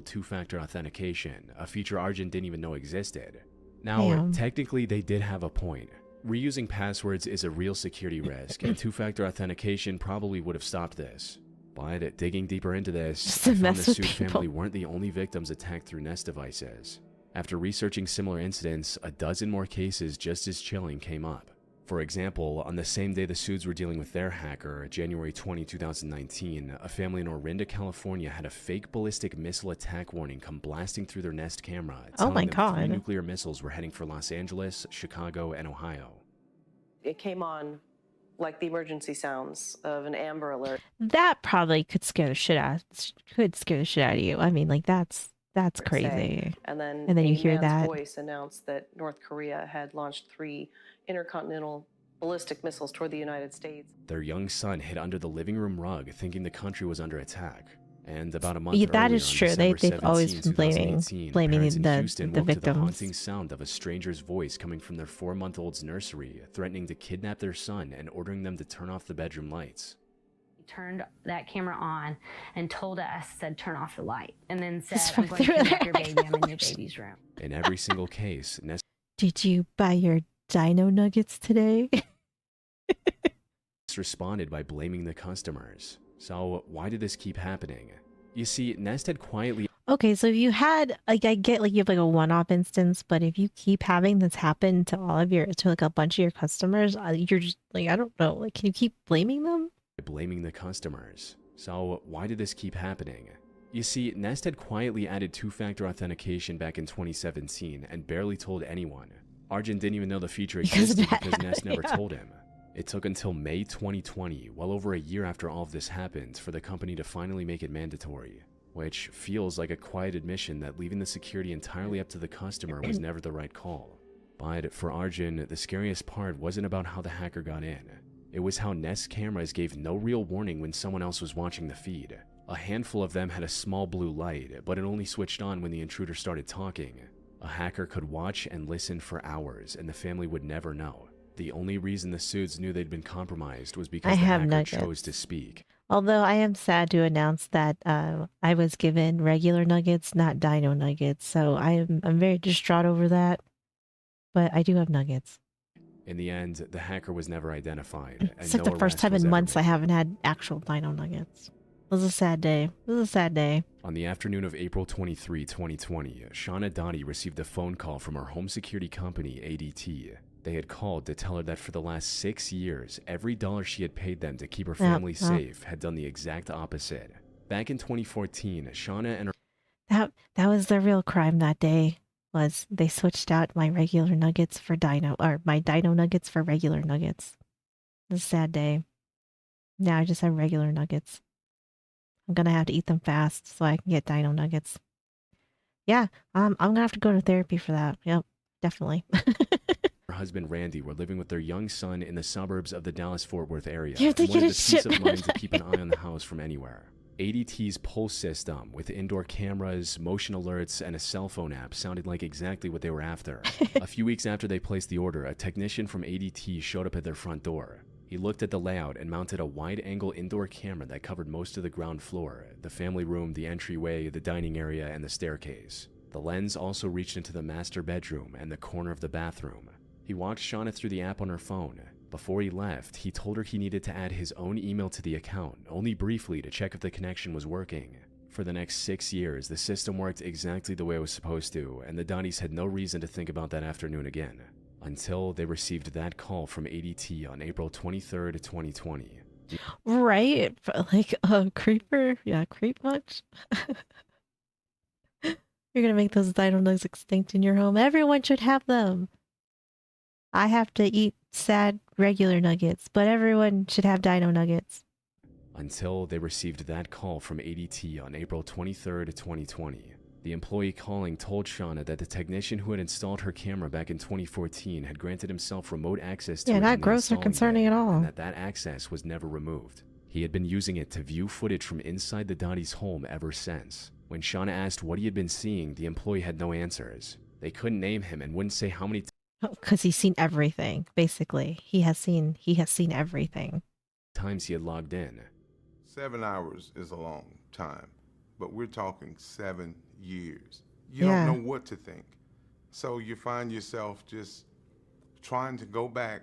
Two-factor authentication, a feature Arjun didn't even know existed. Now, Damn. technically, they did have a point. Reusing passwords is a real security risk, and two-factor authentication probably would have stopped this. But digging deeper into this, I found the Sood family weren't the only victims attacked through Nest devices. After researching similar incidents, a dozen more cases just as chilling came up. For example, on the same day the Soods were dealing with their hacker, January 20, 2019, a family in Orinda, California had a fake ballistic missile attack warning come blasting through their Nest camera, telling them 3 nuclear missiles were heading for Los Angeles, Chicago, and Ohio. It came on like the emergency sounds of an Amber Alert. That probably could scare the shit out of you. I mean, like that's crazy. And then you hear man's that voice announced that North Korea had launched 3 intercontinental ballistic missiles toward the United States. Their young son hid under the living room rug, thinking the country was under attack. And about a month Yeah, that earlier, is on true. December They've always 17, been blaming parents in the Houston woke to the victims. haunting sound of a stranger's voice coming from their 4-month-old's nursery, threatening to kidnap their son and ordering them to turn off the bedroom lights. He turned that camera on and told us, said, turn off the light. And then said, Just I'm right going to through kidnap your their baby. I'm in your baby's room. In every single case, Nest Did you buy your dino nuggets today? responded by blaming the customers. So why did this keep happening? You see, Nest had quietly... Okay, so if you had, like, I get, like, you have, like, a one-off instance, but if you keep having this happen to like, a bunch of your customers, you're just, like, I don't know, like, can you keep blaming them? Blaming the customers. So why did this keep happening? You see, Nest had quietly added two-factor authentication back in 2017 and barely told anyone. Arjun didn't even know the feature existed because Nest never told him. It took until May 2020, well over a year after all of this happened, for the company to finally make it mandatory, which feels like a quiet admission that leaving the security entirely up to the customer was never the right call. But for Arjun, the scariest part wasn't about how the hacker got in. It was how Nest cameras gave no real warning when someone else was watching the feed. A handful of them had a small blue light, but it only switched on when the intruder started talking. A hacker could watch and listen for hours, and the family would never know. The only reason the Soods knew they'd been compromised was because the hacker chose to speak. Although I am sad to announce that I was given regular nuggets, not dino nuggets, so I'm very distraught over that. But I do have nuggets. In the end, the hacker was never identified. It's like the first time in months I haven't had actual dino nuggets. It was a sad day. It was a sad day. On the afternoon of April 23, 2020, Shauna Dottie received a phone call from her home security company, ADT. They had called to tell her that for the last 6 years, every dollar she had paid them to keep her family safe had done the exact opposite. Back in 2014, Shauna and her... That was the real crime that day, was they switched out my regular nuggets for my dino nuggets for regular nuggets. It was a sad day. Now I just have regular nuggets. I'm gonna have to eat them fast so I can get dino nuggets. Yeah, I'm gonna have to go to therapy for that. Yep, definitely. Her husband Randy were living with their young son in the suburbs of the Dallas-Fort Worth area. You have to and get wanted a the peace of ship. mind to keep an eye on the house from anywhere. ADT's Pulse system, with indoor cameras, motion alerts, and a cell phone app, sounded like exactly what they were after. A few weeks after they placed the order, a technician from ADT showed up at their front door. He looked at the layout and mounted a wide-angle indoor camera that covered most of the ground floor, the family room, the entryway, the dining area, and the staircase. The lens also reached into the master bedroom and the corner of the bathroom. He watched Shauna through the app on her phone. Before he left, he told her he needed to add his own email to the account, only briefly to check if the connection was working. For the next 6 years, the system worked exactly the way it was supposed to, and the Dotties had no reason to think about that afternoon again, until they received that call from ADT on April 23rd, 2020. Right? Like a creeper? Yeah, creep much? You're gonna make those dino nuggets extinct in your home. Everyone should have them. I have to eat sad regular nuggets, but everyone should have dino nuggets. Until they received that call from ADT on April 23rd, 2020. The employee calling told Shauna that the technician who had installed her camera back in 2014 had granted himself remote access to it not in the gross or installing concerning bay, at all. and that access was never removed. He had been using it to view footage from inside the Dottie's home ever since. When Shauna asked what he had been seeing, the employee had no answers. They couldn't name him and wouldn't say how many Because he's seen everything, basically. He has seen everything. times he had logged in. 7 hours is a long time, but we're talking 7 years. You Yeah. don't know what to think. So you find yourself just trying to go back,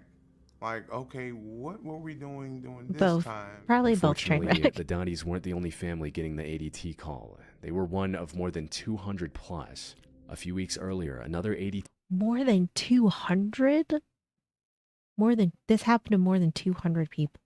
like, okay, what were we doing during this Both. time? Probably both train Unfortunately, wreck. the Dotties weren't the only family getting the ADT call. They were one of more than 200 plus. A few weeks earlier, another ADT More than 200? This happened to more than 200 people.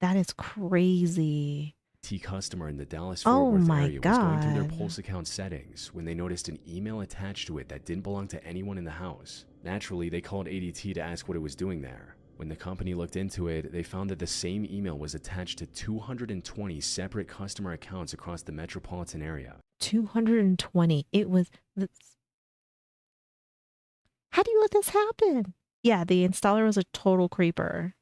That is crazy. customer in the Dallas Oh Fort Worth my area was going through their God. Pulse account settings when they noticed an email attached to it that didn't belong to anyone in the house. Naturally, they called ADT to ask what it was doing there. When the company looked into it, they found that the same email was attached to 220 separate customer accounts across the metropolitan area. 220. How do you let this happen? Yeah, the installer was a total creeper.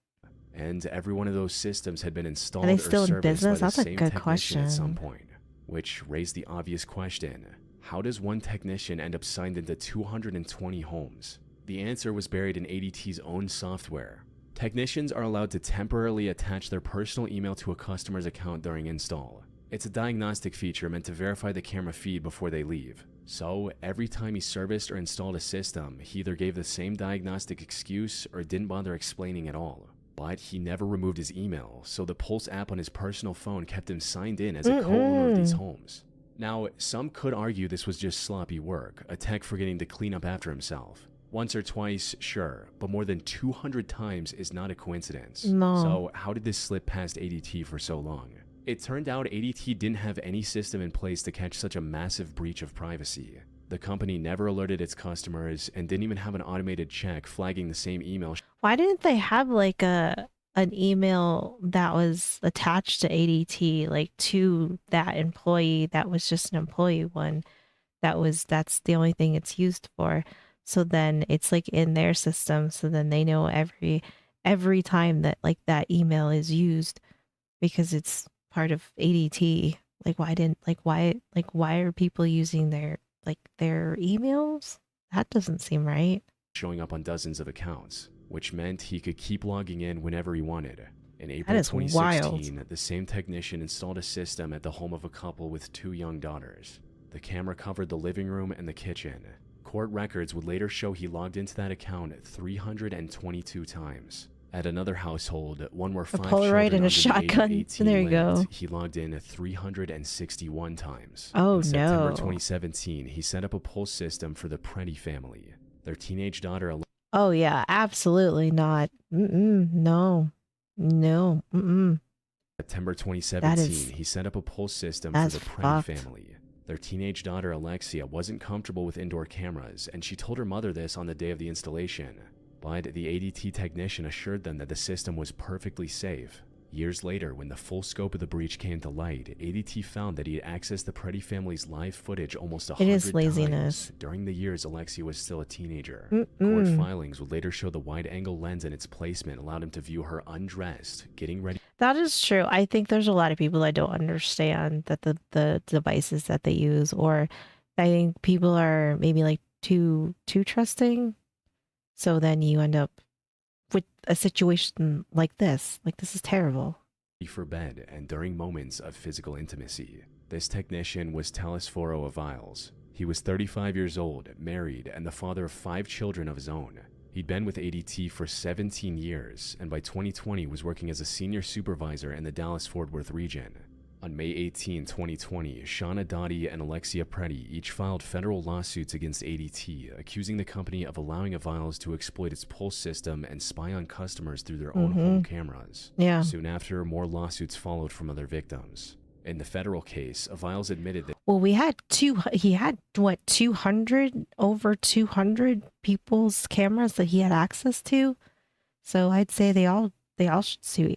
And every one of those systems had been installed Are they or still in serviced business? by the That's a same good technician at some question. point. Which raised the obvious question: how does one technician end up signed into 220 homes? The answer was buried in ADT's own software. Technicians are allowed to temporarily attach their personal email to a customer's account during install. It's a diagnostic feature meant to verify the camera feed before they leave. So, every time he serviced or installed a system, he either gave the same diagnostic excuse or didn't bother explaining at all. But he never removed his email, so the Pulse app on his personal phone kept him signed in as a co-owner of these homes. Now, some could argue this was just sloppy work, a tech forgetting to clean up after himself. Once or twice, sure, but more than 200 times is not a coincidence. No. So, how did this slip past ADT for so long? It turned out ADT didn't have any system in place to catch such a massive breach of privacy. The company never alerted its customers and didn't even have an automated check flagging the same email. Why didn't they have like an email that was attached to ADT, like to that employee that was just an employee one? That's the only thing it's used for. So then it's like in their system, so then they know every time that like that email is used because it's part of ADT. Why are people using their emails? That doesn't seem right. Showing up on dozens of accounts, which meant he could keep logging in whenever he wanted. In That April is 2016, the same technician installed a system at the home of a couple with 2 young daughters. The camera covered the living room and the kitchen. Court records would later show he logged into that account 322 times. At another household, one where 5 Polaroid children and a under the age of shotgun. 18 There you go. lived, he logged in 361 times. Oh, in September no. 2017, he set up a Pulse system for the Preddy family. Their teenage daughter Oh yeah, absolutely not. No. September That 2017, is- he set up a Pulse system for that's the Preddy fucked. family. Their teenage daughter Alexia wasn't comfortable with indoor cameras, and she told her mother this on the day of the installation. But the ADT technician assured them that the system was perfectly safe. Years later, when the full scope of the breach came to light, ADT found that he had accessed the Preddy family's live footage almost 100 It is laziness. times during the years Alexia was still a teenager. Court Mm-mm. filings would later show the wide-angle lens and its placement allowed him to view her undressed, getting ready. That is true. I think there's a lot of people that don't understand that the devices that they use, or I think people are maybe like too trusting. So then you end up with a situation like this. Like, this is terrible. For bed and during moments of physical intimacy. This technician was Telesforo Aviles. He was 35 years old, married, and the father of 5 children of his own. He'd been with ADT for 17 years, and by 2020 was working as a senior supervisor in the Dallas-Fort Worth region. On May 18, 2020, Shauna Dottie and Alexia Preddy each filed federal lawsuits against ADT, accusing the company of allowing Aviles to exploit its Pulse system and spy on customers through their own home cameras. Yeah. Soon after, more lawsuits followed from other victims. In the federal case, Aviles admitted that Well, we had he had what, 200, over 200 people's cameras that he had access to. So I'd say they all should sue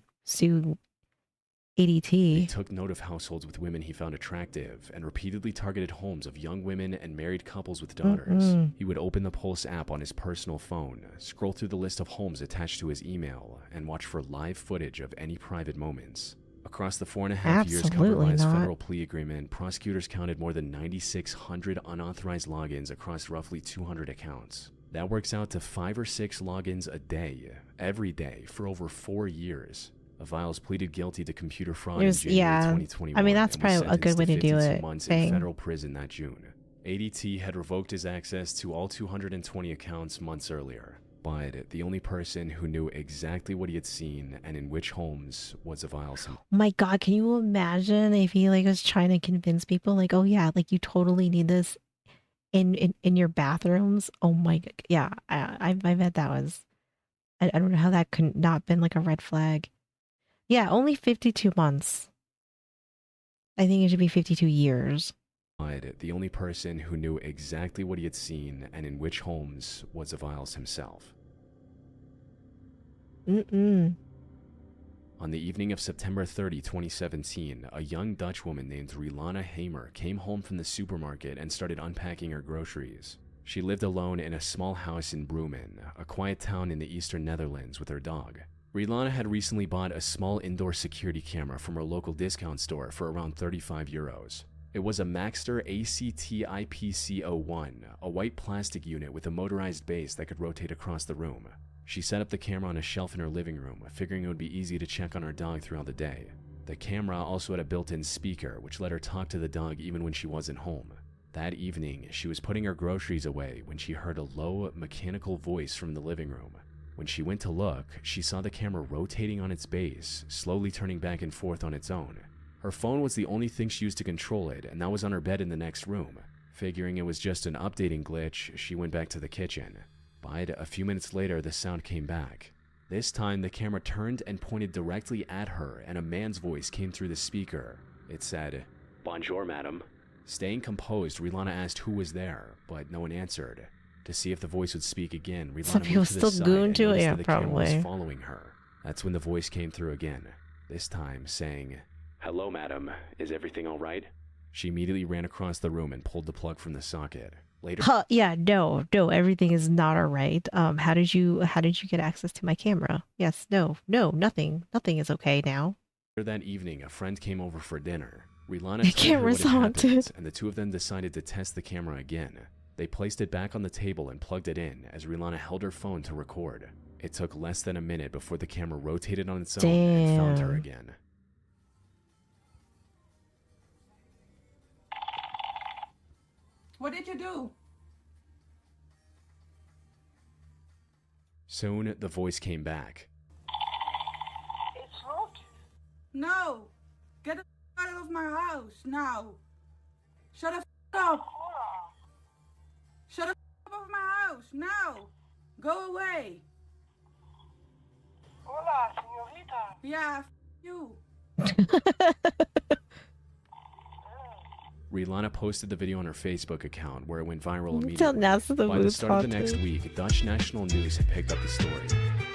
He ADT. took note of households with women he found attractive and repeatedly targeted homes of young women and married couples with daughters. He would open the Pulse app on his personal phone, scroll through the list of homes attached to his email, and watch for live footage of any private moments. Across the 4.5 years covered by his federal plea agreement, prosecutors counted more than 9,600 unauthorized logins across roughly 200 accounts. That works out to 5 or 6 logins a day, every day, for over 4 years. Aviles pleaded guilty to computer fraud in January 2021. I mean, that's and was probably a good way to do 52 it. months in federal prison that June. ADT had revoked his access to all 220 accounts months earlier. But the only person who knew exactly what he had seen and in which homes was Aviles himself. My God, can you imagine if he like was trying to convince people like, oh yeah, like you totally need this in your bathrooms? Oh my God, yeah, I bet that was. I don't know how that could not been like a red flag. Yeah, only 52 months. I think it should be 52 years. But the only person who knew exactly what he had seen and in which homes was Aviles himself. On the evening of September 30, 2017, a young Dutch woman named Rilana Hamer came home from the supermarket and started unpacking her groceries. She lived alone in a small house in Bremen, a quiet town in the eastern Netherlands, with her dog. Rilana had recently bought a small indoor security camera from her local discount store for around 35 euros. It was a Maxter ACT IPC01, a white plastic unit with a motorized base that could rotate across the room. She set up the camera on a shelf in her living room, figuring it would be easy to check on her dog throughout the day. The camera also had a built-in speaker, which let her talk to the dog even when she wasn't home. That evening, she was putting her groceries away when she heard a low, mechanical voice from the living room. When she went to look, she saw the camera rotating on its base, slowly turning back and forth on its own. Her phone was the only thing she used to control it, and that was on her bed in the next room. Figuring it was just an updating glitch, she went back to the kitchen. But a few minutes later, the sound came back. This time, the camera turned and pointed directly at her, and a man's voice came through the speaker. It said, "Bonjour, madam." Staying composed, Rilana asked who was there, but no one answered. To see if the voice would speak again, Some Rilana people moved to the still side goon and to it, noticed yeah, that the camera was probably. following her. That's when the voice came through again, this time saying, "Hello, madam. Is everything all right?" She immediately ran across the room and pulled the plug from the socket. Later, Yeah, no, everything is not all right. How did you get access to my camera? Yes, no, nothing is okay now. that evening, a friend came over for dinner. Rilana The told her what camera's had happened, haunted. and the two of them decided to test the camera again. They placed it back on the table and plugged it in as Rilana held her phone to record. It took less than a minute before the camera rotated on its own and found her Damn. again. What did you do? Soon, the voice came back. It's not. No! Get the out of my house now! Shut the up! Shut the up of my house now! Go away! Hola, señorita. Yeah, you. Rilana posted the video on her Facebook account, where it went viral Tell immediately. NASA the By the mood's start of the next haunted. week, Dutch national news had picked up the story.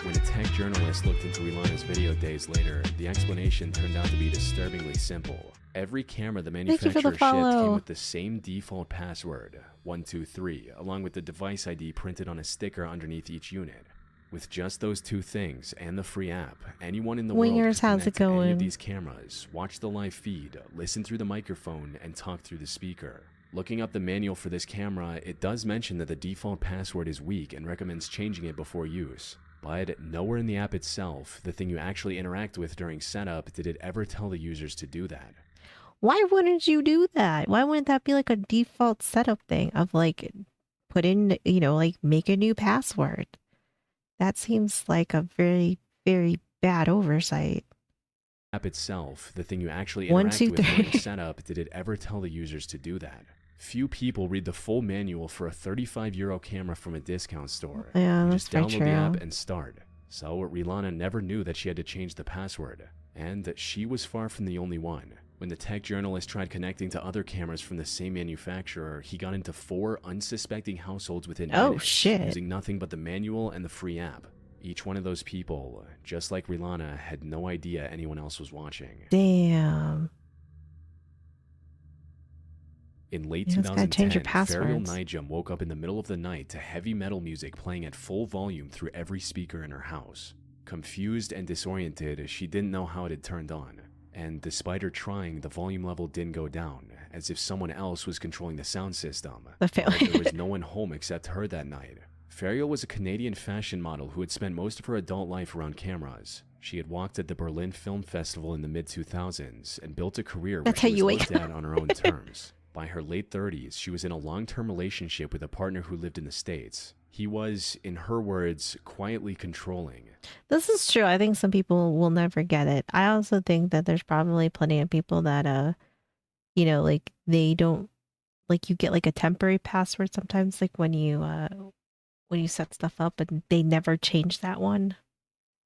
When a tech journalist looked into Rilana's video days later, the explanation turned out to be disturbingly simple. Every camera the Thank you for manufacturer the shipped came follow. with the same default password, 123, along with the device ID printed on a sticker underneath each unit. With just those two things and the free app, anyone in the world Wingers, could how's connect it to any going? of these cameras, watch the live feed, listen through the microphone, and talk through the speaker. Looking up the manual for this camera, it does mention that the default password is weak and recommends changing it before use. But nowhere in the app itself, the thing you actually interact with during setup, did it ever tell the users to do that. Why wouldn't you do that? Why wouldn't that be like a default setup thing of like put in, like make a new password? That seems like a very, very bad oversight. App itself, the thing you actually 1, interact 2, with during 3. setup, did it ever tell the users to do that? Few people read the full manual for a 35 euro camera from a discount store. Yeah, You that's just very download the app true. and start. So Rilana never knew that she had to change the password, and that she was far from the only one. When the tech journalist tried connecting to other cameras from the same manufacturer, he got into 4 unsuspecting households within minutes, shit. using nothing but the manual and the free app. Each one of those people, just like Rilana, had no idea anyone else was watching. Damn. In late You just gotta change your 2010, Ferial passwords. Nijum woke up in the middle of the night to heavy metal music playing at full volume through every speaker in her house. Confused and disoriented, she didn't know how it had turned on. And despite her trying, the volume level didn't go down, as if someone else was controlling the sound system. But there was no one home except her that night. Ferial was a Canadian fashion model who had spent most of her adult life around cameras. She had walked at the Berlin Film Festival in the mid-2000s and built a career where That's how she you was wake looked at on her own terms. By her late 30s, she was in a long-term relationship with a partner who lived in the States. He was, in her words, quietly controlling. This is true. I think some people will never get it. I also think that there's probably plenty of people that, you know, like they don't, like you get like a temporary password sometimes, like when you set stuff up and they never change that one.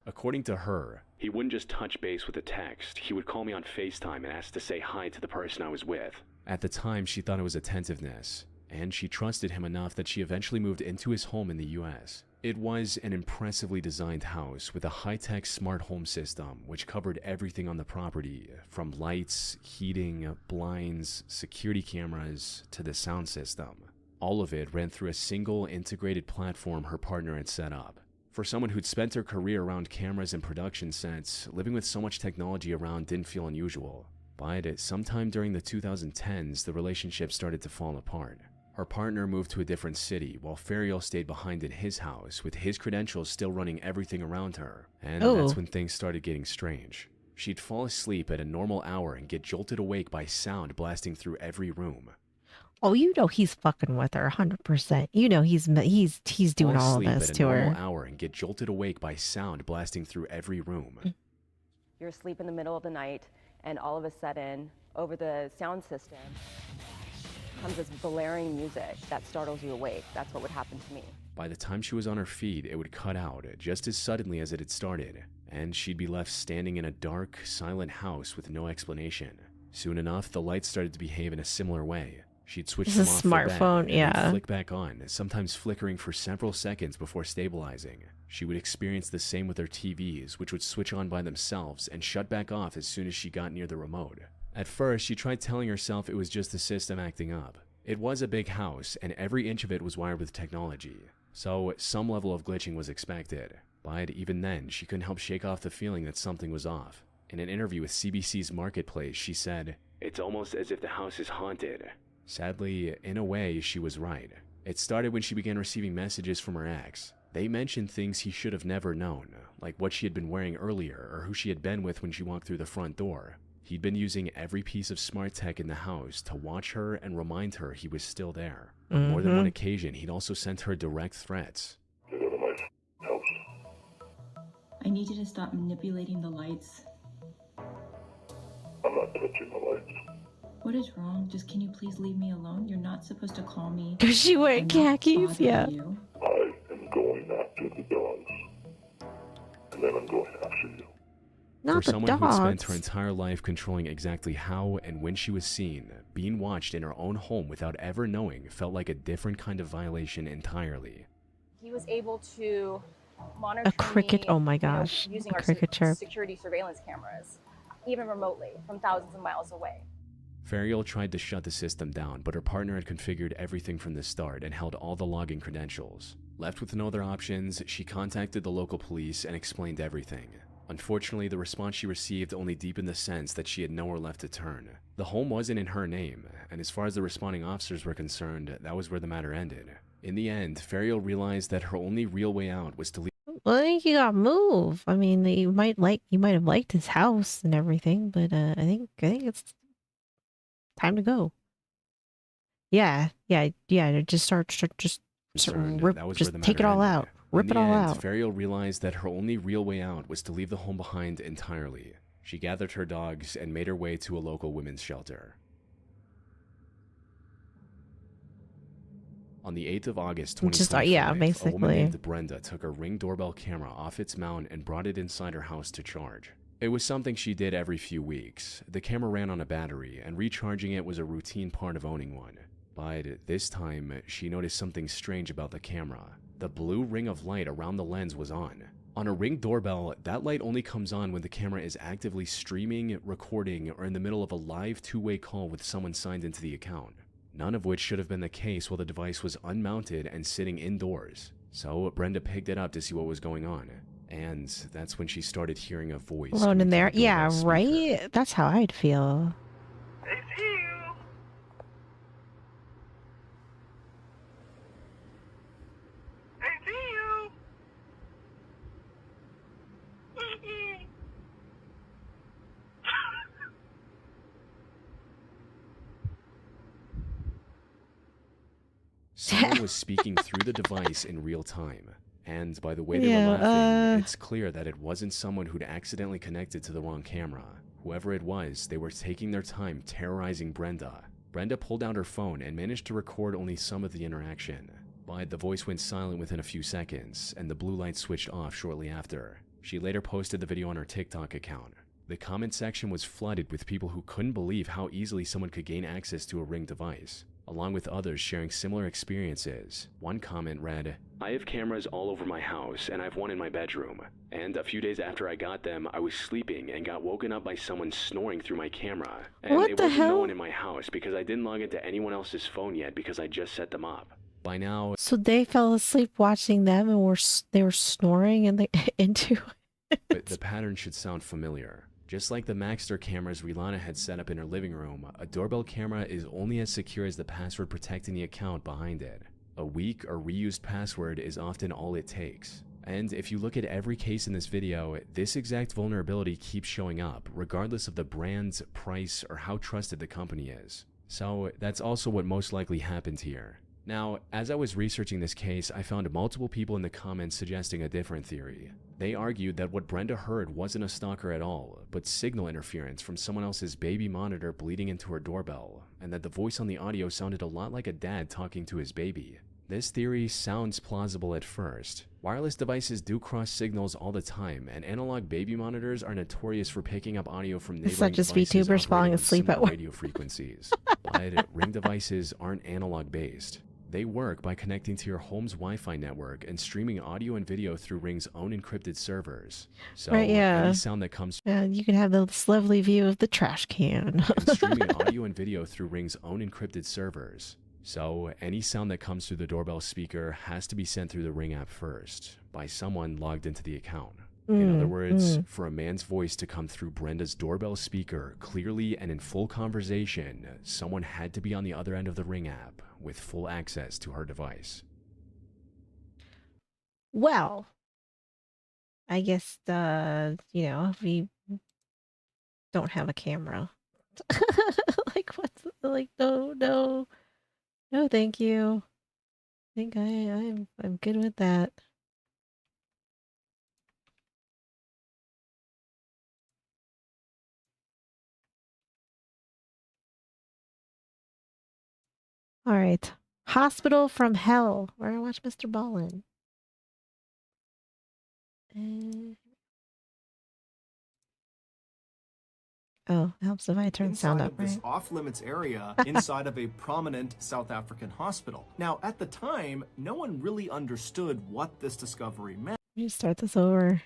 According to her, he wouldn't just touch base with a text. He would call me on FaceTime and ask to say hi to the person I was with. At the time, she thought it was attentiveness, and she trusted him enough that she eventually moved into his home in the US. It was an impressively designed house with a high-tech smart home system which covered everything on the property, from lights, heating, blinds, security cameras, to the sound system. All of it ran through a single integrated platform her partner had set up. For someone who'd spent her career around cameras and production sets, living with so much technology around didn't feel unusual. But sometime during the 2010s, the relationship started to fall apart. Her partner moved to a different city, while Ferial stayed behind in his house, with his credentials still running everything around her. And that's when things started getting strange. She'd fall asleep at a normal hour and get jolted awake by sound blasting through every room. Oh, you know he's fucking with her 100%. You know he's doing all of this to her. Fall asleep at a normal hour and get jolted awake by sound blasting through every room. You're asleep in the middle of the night, and all of a sudden, over the sound system, comes this blaring music that startles you awake. That's what would happen to me. By the time she was on her feet, it would cut out just as suddenly as it had started, and she'd be left standing in a dark, silent house with no explanation. Soon enough, the lights started to behave in a similar way. She'd switch It's them a off for smartphone, bed, and yeah. they'd flick back on, sometimes flickering for several seconds before stabilizing. She would experience the same with her TVs, which would switch on by themselves and shut back off as soon as she got near the remote. At first, she tried telling herself it was just the system acting up. It was a big house, and every inch of it was wired with technology, so some level of glitching was expected. But even then, she couldn't help shake off the feeling that something was off. In an interview with CBC's Marketplace, she said, "It's almost as if the house is haunted." Sadly, in a way, she was right. It started when she began receiving messages from her ex. They mentioned things he should have never known, like what she had been wearing earlier or who she had been with when she walked through the front door. He'd been using every piece of smart tech in the house to watch her and remind her he was still there. On more than one occasion, he'd also sent her direct threats. I need you to stop manipulating the lights. I'm not touching the lights. What is wrong? Just can you please leave me alone? You're not supposed to call me. Does she wear I'm not khakis? bothering Yeah. you. I am going after the dogs. And then I'm going after you. For someone who'd spent her entire life controlling exactly how and when she was seen, being watched in her own home without ever knowing felt like a different kind of violation entirely. He was able to monitor A cricket. me, Oh my you know, gosh. using A our cricket chirp. security surveillance cameras, even remotely from thousands of miles away. Ferial tried to shut the system down, but her partner had configured everything from the start and held all the login credentials. Left with no other options, she contacted the local police and explained everything. Unfortunately, the response she received only deepened the sense that she had nowhere left to turn. The home wasn't in her name, and as far as the responding officers were concerned, that was where the matter ended. In the end, Ferial realized that her only real way out was to leave. Well, I think you gotta move. I mean, you might have liked his house and everything, but I think it's time to go. Yeah. Just start rip, That was just where the take it matter all ended. out, rip it all out. Ferial realized that her only real way out was to leave the home behind entirely. She gathered her dogs and made her way to a local women's shelter. On the 8th of August, 2025, a woman named Brenda took her Ring doorbell camera off its mount and brought it inside her house to charge. It was something she did every few weeks. The camera ran on a battery, and recharging it was a routine part of owning one. But this time, she noticed something strange about the camera. The blue ring of light around the lens was on. On a Ring doorbell, that light only comes on when the camera is actively streaming, recording, or in the middle of a live two-way call with someone signed into the account. None of which should have been the case while the device was unmounted and sitting indoors. So Brenda picked it up to see what was going on. And that's when she started hearing a voice. Alone in there? Yeah, right? That's how I'd feel. It's you. I see you. Someone was speaking through the device in real time. And by the way they were laughing, it's clear that it wasn't someone who'd accidentally connected to the wrong camera. Whoever it was, they were taking their time terrorizing Brenda. Brenda pulled out her phone and managed to record only some of the interaction. But the voice went silent within a few seconds, and the blue light switched off shortly after. She later posted the video on her TikTok account. The comment section was flooded with people who couldn't believe how easily someone could gain access to a Ring device, along with others sharing similar experiences. One comment read, "I have cameras all over my house, and I have one in my bedroom. And a few days after I got them, I was sleeping and got woken up by someone snoring through my camera. And What it the wasn't no hell? one in my house because I didn't log into anyone else's phone yet because I just set them up." By now, So they fell asleep watching them and they were snoring and they into the pattern should sound familiar. Just like the Maxter cameras Rilana had set up in her living room, a doorbell camera is only as secure as the password protecting the account behind it. A weak or reused password is often all it takes. And if you look at every case in this video, this exact vulnerability keeps showing up, regardless of the brand, price, or how trusted the company is. So that's also what most likely happened here. Now, as I was researching this case, I found multiple people in the comments suggesting a different theory. They argued that what Brenda heard wasn't a stalker at all, but signal interference from someone else's baby monitor bleeding into her doorbell, and that the voice on the audio sounded a lot like a dad talking to his baby. This theory sounds plausible at first. Wireless devices do cross signals all the time, and analog baby monitors are notorious for picking up audio from neighboring It's not just devices VTubers falling operating on asleep at similar work. radio frequencies. But Ring devices aren't analog based. They work by connecting to your home's Wi-Fi network and streaming audio and video through Ring's own encrypted servers. So Right, yeah. any sound that comes You can have this lovely view of the trash can. and streaming audio and video through Ring's own encrypted servers. So any sound that comes through the doorbell speaker has to be sent through the Ring app first by someone logged into the account. In other words, for a man's voice to come through Brenda's doorbell speaker clearly and in full conversation, someone had to be on the other end of the Ring app with full access to her device. Well, I guess we don't have a camera. Like what's like no, thank you. I think I'm good with that. All right. Hospital from Hell. We're gonna watch Mr. Ballin. Oh, it helps if I turn sound up, this right? off-limits area inside of a prominent South African hospital. Now, at the time, no one really understood what this discovery meant. Let me start this over.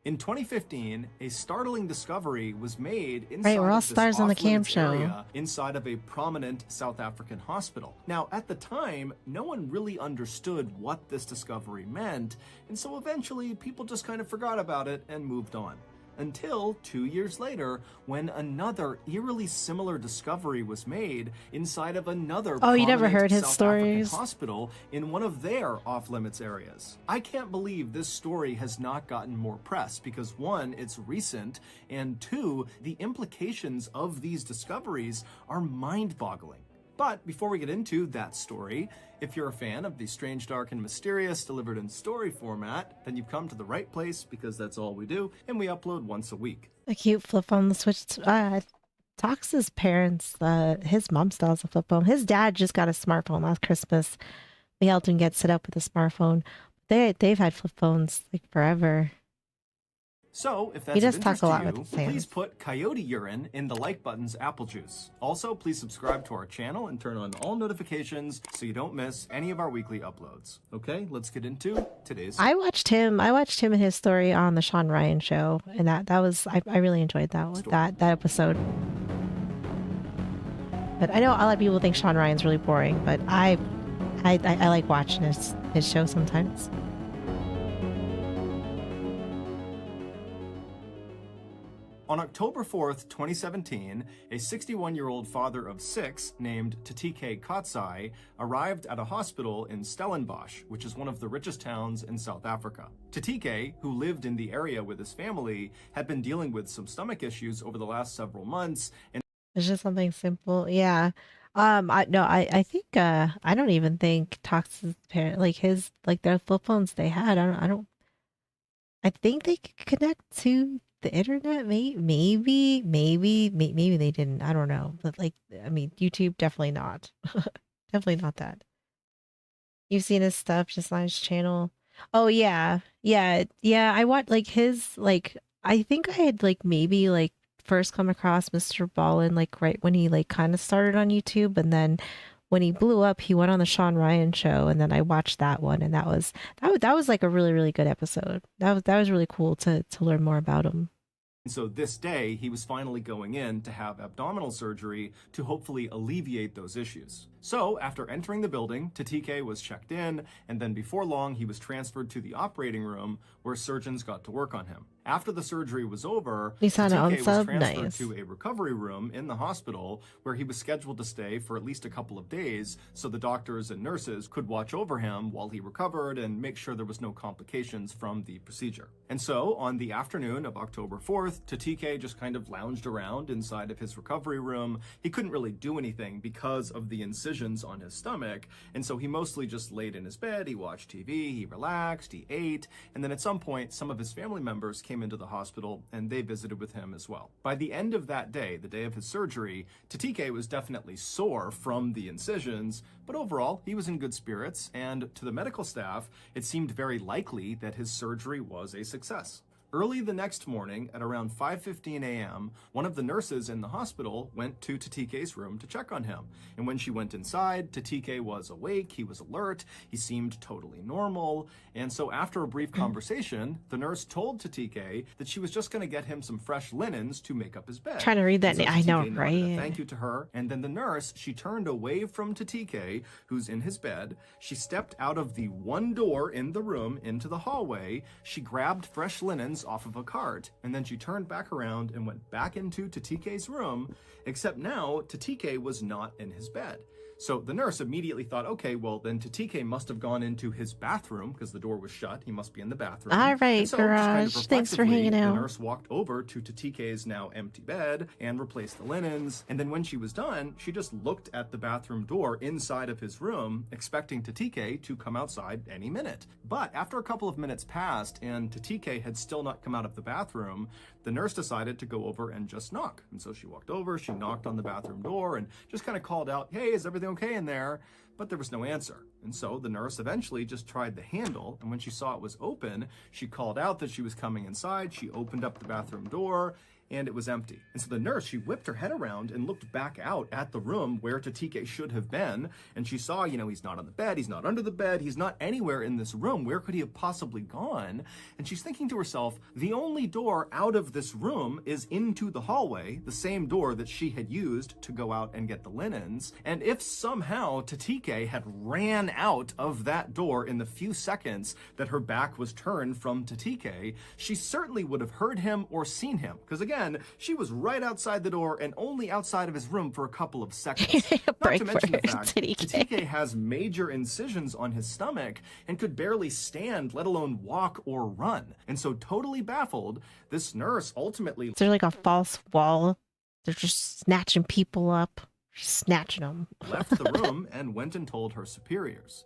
In 2015, a startling discovery was made Right, inside we're all of this stars on the cam off-limits show. area inside of a prominent South African hospital. Now, at the time, no one really understood what this discovery meant, and so eventually people just kind of forgot about it and moved on. Until 2 years later, when another eerily similar discovery was made inside of another Oh, you never prominent heard his South African stories? hospital in one of their off-limits areas. I can't believe this story has not gotten more press because one, it's recent, and two, the implications of these discoveries are mind-boggling. But before we get into that story, if you're a fan of the strange, dark, and mysterious delivered in story format, then you've come to the right place because that's all we do, and we upload once a week. A cute flip phone. The Switch. Tox's parents. His mom still has a flip phone. His dad just got a smartphone last Christmas. We helped him get set up with a smartphone. They've had flip phones like forever. So, if that's He of does talk interest a lot to with you, his hands. please put coyote urine in the like button's apple juice. Also, please subscribe to our channel and turn on all notifications so you don't miss any of our weekly uploads. Okay, let's get into today's... I watched him and his story on the Sean Ryan show, and that was I really enjoyed that episode. But I know a lot of people think Sean Ryan's really boring, but I like watching his show sometimes. On October 4th, 2017, a 61-year-old father of 6 named Tatike Katsai arrived at a hospital in Stellenbosch, which is one of the richest towns in South Africa. Tatike, who lived in the area with his family, had been dealing with some stomach issues over the last several months, and It's just something simple, yeah. I think I don't even think Tox's parent their flip phones they had. I think they could connect to the internet. Maybe they didn't. I don't know. But I mean, YouTube definitely not. Definitely not that. You've seen his stuff just on his channel. Oh yeah, yeah. I watched his I think I had maybe first come across Mr. Ballin right when he kind of started on YouTube, and then when he blew up, he went on the Sean Ryan show, and then I watched that one, and that was a really, really good episode. That was really cool to learn more about him. so this day, he was finally going in to have abdominal surgery to hopefully alleviate those issues. So, after entering the building, Tatike was checked in, and then before long, he was transferred to the operating room where surgeons got to work on him. After the surgery was over, Tatike was transferred to a recovery room in the hospital where he was scheduled to stay for at least a couple of days so the doctors and nurses could watch over him while he recovered and make sure there was no complications from the procedure. And so, on the afternoon of October 4th, Tatike just kind of lounged around inside of his recovery room. He couldn't really do anything because of the incisions on his stomach, and so he mostly just laid in his bed, he watched TV, he relaxed, he ate, and then at some point, some of his family members came into the hospital and they visited with him as well. By the end of that day, the day of his surgery, Tatike was definitely sore from the incisions, but overall, he was in good spirits, and to the medical staff, it seemed very likely that his surgery was a success. Early the next morning, at around 5:15 a.m., one of the nurses in the hospital went to Tatike's room to check on him. And when she went inside, Tatike was awake, he was alert, he seemed totally normal. And so after a brief conversation, the nurse told Tatike that she was just going to get him some fresh linens to make up his bed. Trying to read that, So I know, Tatike nodded a right? thank you to her, and then the nurse, she turned away from Tatike, who's in his bed. She stepped out of the one door in the room into the hallway. She grabbed fresh linens off of a cart, and then she turned back around and went back into Tatike's room, except now Tatike was not in his bed. So the nurse immediately thought, okay, well then Tatike must have gone into his bathroom because the door was shut. He must be in the bathroom. All right, And so, just kind of Garage. Thanks for reflexively, hanging out. The nurse walked over to Tatike's now empty bed and replaced the linens. And then when she was done, she just looked at the bathroom door inside of his room, expecting Tatike to come outside any minute. But after a couple of minutes passed and Tatike had still not come out of the bathroom, the nurse decided to go over and just knock. And so she walked over, she knocked on the bathroom door and just kind of called out, hey, is everything okay in there? But there was no answer. And so the nurse eventually just tried the handle, and when she saw it was open, she called out that she was coming inside. She opened up the bathroom door, and it was empty. And so the nurse, she whipped her head around and looked back out at the room where Tatike should have been, and she saw, he's not on the bed, he's not under the bed, he's not anywhere in this room. Where could he have possibly gone? And she's thinking to herself, the only door out of this room is into the hallway, the same door that she had used to go out and get the linens. And if somehow Tatike had ran out of that door in the few seconds that her back was turned from Tatike, she certainly would have heard him or seen him. Because again, she was right outside the door and only outside of his room for a couple of seconds. Not to mention the fact Tatike has major incisions on his stomach and could barely stand, let alone walk or run. And so totally baffled, this nurse ultimately... There's like a false wall. They're just snatching people up. Snatching them. left the room and went and told her superiors.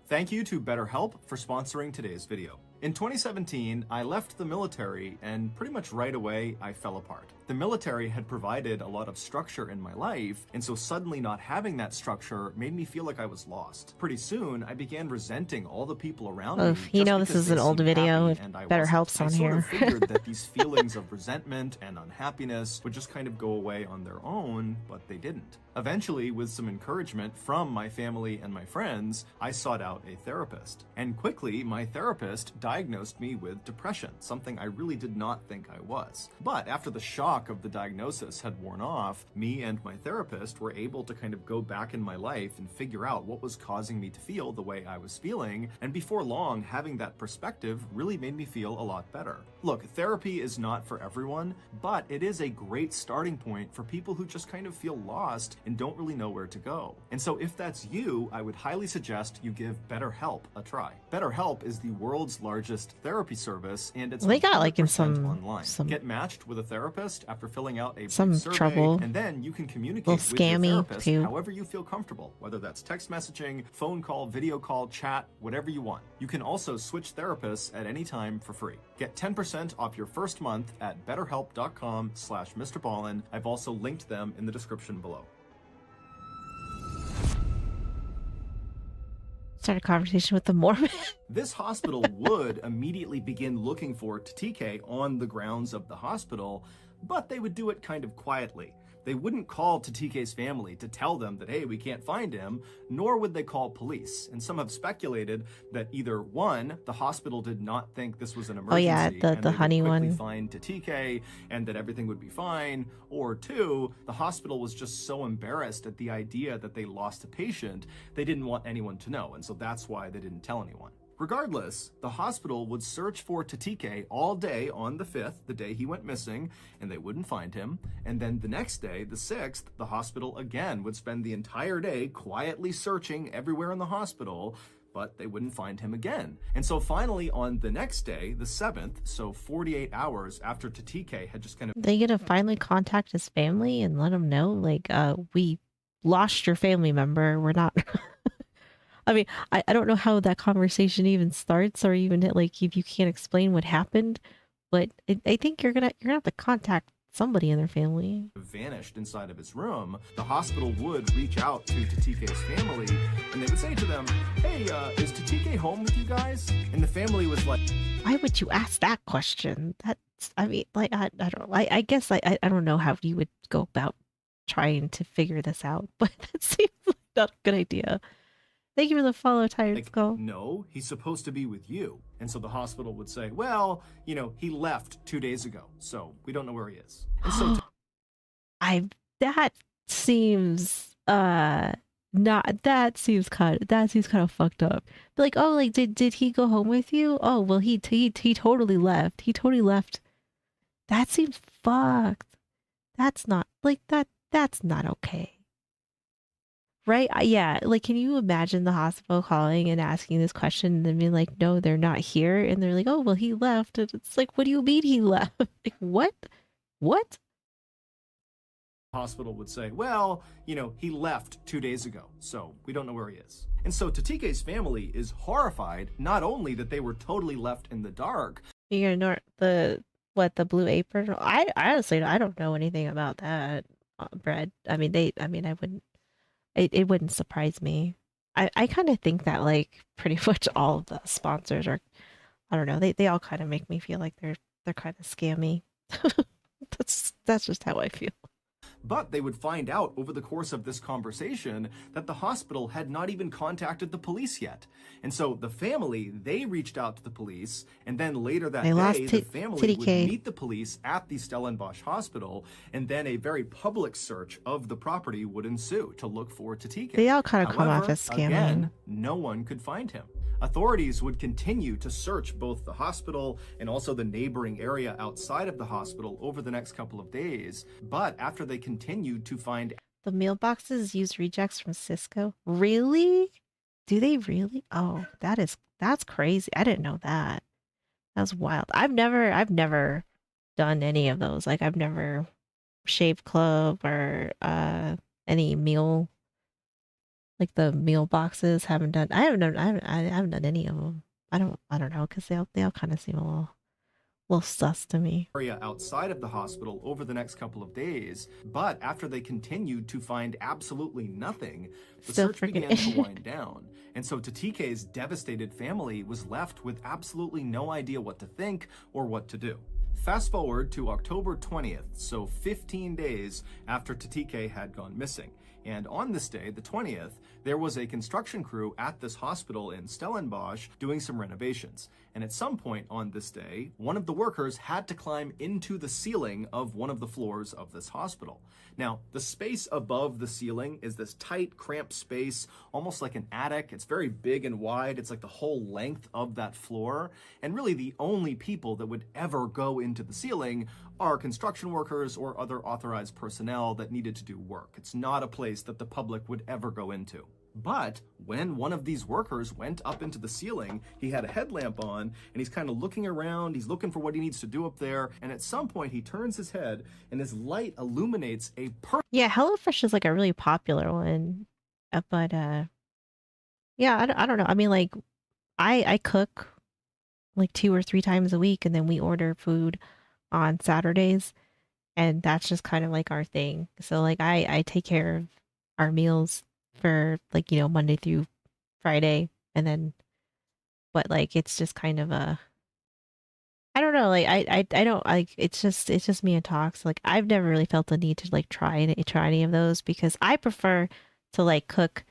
Thank you to BetterHelp for sponsoring today's video. In 2017, I left the military, and pretty much right away, I fell apart. The military had provided a lot of structure in my life, and so suddenly not having that structure made me feel like I was lost. Pretty soon, I began resenting all the people around me. You know, this because is they an old seemed video. happy It and I better wasn't. helps I on sort here. of figured that these feelings of resentment and unhappiness would just kind of go away on their own, but they didn't. Eventually, with some encouragement from my family and my friends, I sought out a therapist. And quickly, my therapist diagnosed me with depression, something I really did not think I was. But after the shock of the diagnosis had worn off, me and my therapist were able to kind of go back in my life and figure out what was causing me to feel the way I was feeling. And before long, having that perspective really made me feel a lot better. Look, therapy is not for everyone, but it is a great starting point for people who just kind of feel lost and don't really know where to go. And so if that's you, I would highly suggest you give BetterHelp a try. BetterHelp is the world's largest therapy service, and it's They got like in 100% some online. Get matched with a therapist after filling out a some brief survey, trouble. and then you can communicate Little with your scammy, therapist too. however you feel comfortable, whether that's text messaging, phone call, video call, chat, whatever you want. You can also switch therapists at any time for free. Get 10% off your first month at betterhelp.com/MrBallin. I've also linked them in the description below. Start a conversation with the Mormon. This hospital would immediately begin looking for TK on the grounds of the hospital, but they would do it kind of quietly. They wouldn't call to TK's family to tell them that, hey, we can't find him, nor would they call police. And some have speculated that either one, the hospital did not think this was an emergency, Oh yeah, and the they honey would quickly one. find to TK and that everything would be fine, or two, the hospital was just so embarrassed at the idea that they lost a patient, they didn't want anyone to know, and so that's why they didn't tell anyone. Regardless, the hospital would search for Tatike all day on the 5th, the day he went missing, and they wouldn't find him. And then the next day, the 6th, the hospital again would spend the entire day quietly searching everywhere in the hospital, but they wouldn't find him again. And so finally on the next day, the 7th, so 48 hours after Tatike had just kind of... They gonna finally contact his family and let him know, like, we lost your family member. We're not... I mean, I don't know how that conversation even starts, or even like if you can't explain what happened, but I think you're gonna have to contact somebody in their family. Vanished inside of his room. The hospital would reach out to Tatike's family, and they would say to them, hey, is Tatike home with you guys? And the family was like, why would you ask that question? That's, I mean, like, I don't know. I guess I don't know how you would go about trying to figure this out, but that seems like not a good idea. Thank you for the follow, Tired Skull. No, he's supposed to be with you. And so the hospital would say, well, you know, he left 2 days ago, so we don't know where he is. And so that seems that seems kind of fucked up. But like, oh, like did he go home with you? Oh, well, he totally left. He totally left. That seems fucked. That's not like that's not okay. Right? Yeah. Like, can you imagine the hospital calling and asking this question and then being like, no, they're not here. And they're like, oh, well, he left. And it's like, what do you mean he left? Like, what? What? Hospital would say, well, you know, he left 2 days ago, so we don't know where he is. And so Tatike's family is horrified, not only that they were totally left in the dark. You're not the Blue Apron? I honestly, I don't know anything about that, Brad. I mean, I wouldn't. It wouldn't surprise me. I kind of think that like pretty much all of the sponsors are, I don't know, they all kind of make me feel like they're kind of scammy. That's just how I feel. But they would find out over the course of this conversation that the hospital had not even contacted the police yet. And so the family, they reached out to the police, and then later that day, the family would meet the police at the Stellenbosch hospital, and then a very public search of the property would ensue to look for Tatike. They all kind of come off as scamming. Again, no one could find him. Authorities would continue to search both the hospital and also the neighboring area outside of the hospital over the next couple of days. But after they continued to find... The mailboxes use rejects from Cisco? Really? Do they really? Oh, that's crazy. I didn't know that. That's wild. I've never done any of those. Like, I've never Shave Club or any meal... Like the meal boxes, I haven't done any of them. I don't know, because they all kind of seem a little sus to me. Area outside of the hospital over the next couple of days, but after they continued to find absolutely nothing, the Still search freaking began to wind down. And so Tatike's devastated family was left with absolutely no idea what to think or what to do. Fast forward to October 20th, so 15 days after Tatike had gone missing. And on this day, the 20th, there was a construction crew at this hospital in Stellenbosch doing some renovations. And at some point on this day, one of the workers had to climb into the ceiling of one of the floors of this hospital. Now, the space above the ceiling is this tight, cramped space, almost like an attic. It's very big and wide. It's like the whole length of that floor. And really the only people that would ever go into the ceiling are construction workers or other authorized personnel that needed to do work. It's not a place that the public would ever go into. But when one of these workers went up into the ceiling, he had a headlamp on and he's kind of looking around. He's looking for what he needs to do up there. And at some point he turns his head and his light illuminates a Yeah, HelloFresh is like a really popular one. But yeah, I don't know. I mean, like I cook like 2 or 3 times a week, and then we order food on Saturdays, and that's just kind of like our thing. So like I take care of our meals for like, Monday through Friday, and then but like it's just kind of a I don't know, like I don't like it's just me and Talks. Like I've never really felt the need to like try any of those, because I prefer to like cook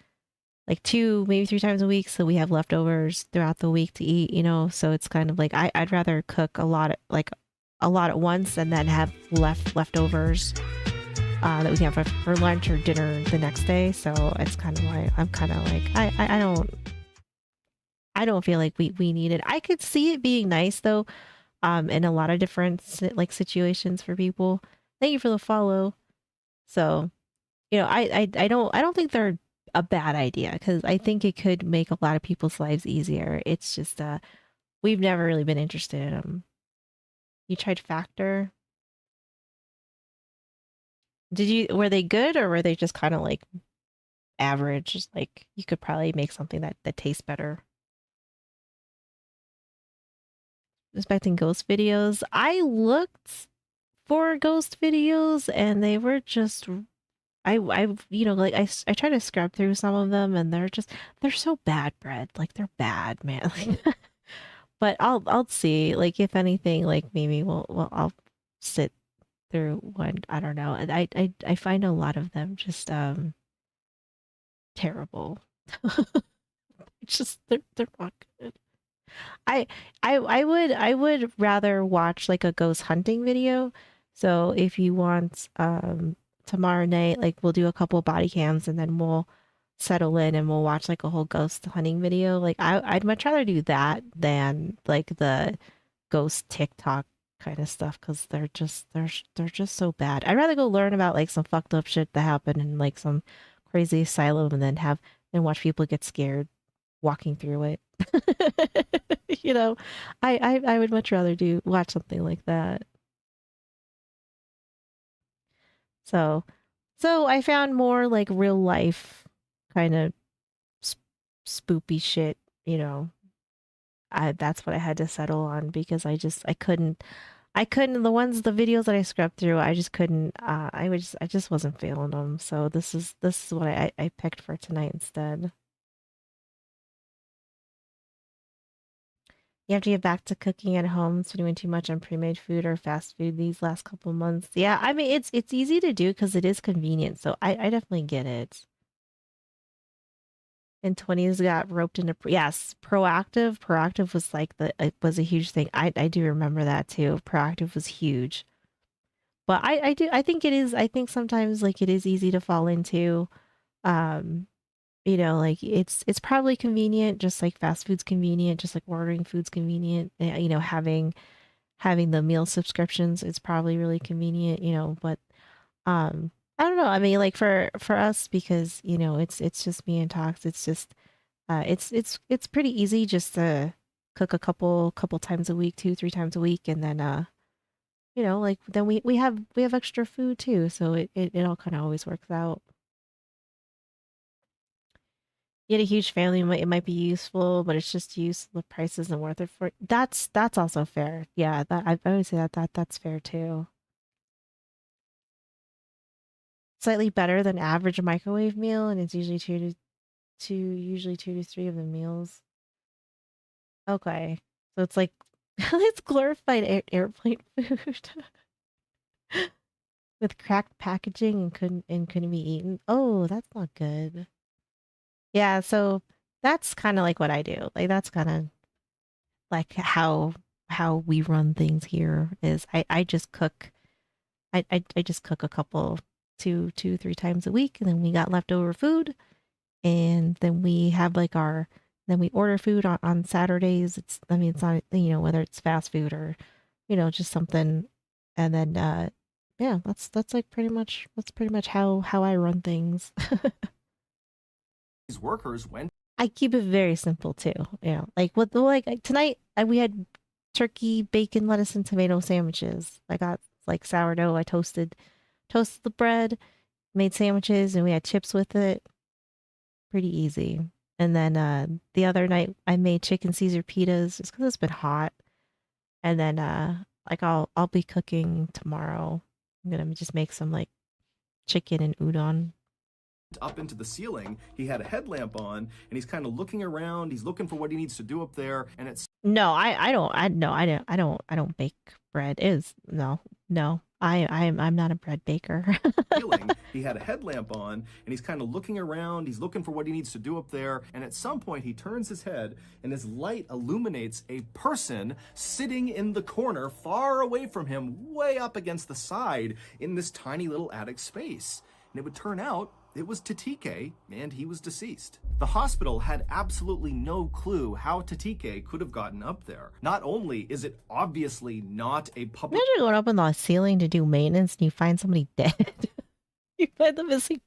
like 2 maybe 3 times a week, so we have leftovers throughout the week to eat, so it's kind of like I'd rather cook a lot at once, and then have leftovers that we can have for lunch or dinner the next day. So it's kind of why I'm kind of like I don't feel like we need it. I could see it being nice though, in a lot of different like situations for people. Thank you for the follow. So, I don't think they're a bad idea, because I think it could make a lot of people's lives easier. It's just we've never really been interested in them. You tried Factor? Were they good, or were they just kind of like average? Just like you could probably make something that tastes better. Expecting ghost videos. I looked for ghost videos, and they were just like I try to scrub through some of them, and they're so bad, Bread. Like they're bad, man. Like, but I'll see. Like if anything, like maybe I'll sit through one. I don't know. And I find a lot of them just terrible. It's just they're not good. I I would rather watch like a ghost hunting video. So if you want tomorrow night, like we'll do a couple body cams, and then we'll settle in and we'll watch like a whole ghost hunting video. Like I'd much rather do that than like the ghost TikTok kind of stuff, because they're just so bad. I'd rather go learn about like some fucked up shit that happened in like some crazy asylum, and then watch people get scared walking through it. You know, I would much rather watch something like that. So I found more like real life kind of spoopy shit, you know. That's what I had to settle on, because I couldn't the videos that I scrubbed through, I just couldn't I just wasn't feeling them. So this is what I picked for tonight instead. You have to get back to cooking at home. It's been doing too much on pre-made food or fast food these last couple months. Yeah, I mean it's easy to do because it is convenient. So I definitely get it. In 20s got roped into yes, proactive. Proactive was like it was a huge thing. I do remember that too. Proactive was huge. But I think it is, I think sometimes like it is easy to fall into. Um like it's probably convenient, just like fast food's convenient, just like ordering food's convenient. Having the meal subscriptions is probably really convenient, but I don't know. I mean, like for us, because it's just me and Tox. It's just it's pretty easy just to cook a couple times a week, 2 3 times a week, and then like then we have extra food too, so it all kind of always works out. you had a huge family, it might be useful, but it's just use the price isn't worth it for. That's also fair. Yeah, that I would say that's fair too. Slightly better than average microwave meal, and it's usually usually 2 to 3 of the meals. Okay, so it's like it's glorified airplane food with cracked packaging and couldn't be eaten. Oh, that's not good. Yeah, so that's kind of like what I do. Like that's kind of like how we run things here is I just cook. I just cook a couple 3 times a week, and then we got leftover food, and then we have like then we order food on Saturdays. I mean it's not, whether it's fast food or just something, and then yeah, that's like pretty much how I run things. These workers went. I keep it very simple too. Like tonight we had turkey, bacon, lettuce, and tomato sandwiches. I got like sourdough. I toasted the bread, made sandwiches, and we had chips with it. Pretty easy. And then the other night I made chicken Caesar pitas just because it's been hot. And then like I'll be cooking tomorrow. I'm gonna just make some like chicken and udon. Up into the ceiling, he had a headlamp on, and he's kind of looking around. He's looking for what he needs to do up there, and it's No, I don't bake bread. I'm not a bread baker. ceiling. He had a headlamp on, and he's kind of looking around. He's looking for what he needs to do up there, and at some point he turns his head, and his light illuminates a person sitting in the corner, far away from him, way up against the side in this tiny little attic space. And it would turn out it was Tatike, and he was deceased. The hospital had absolutely no clue how Tatike could have gotten up there. Not only is it obviously not a public... Imagine going up in the ceiling to do maintenance and you find somebody dead. You find the missing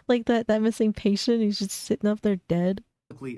like that missing patient who's just sitting up there dead.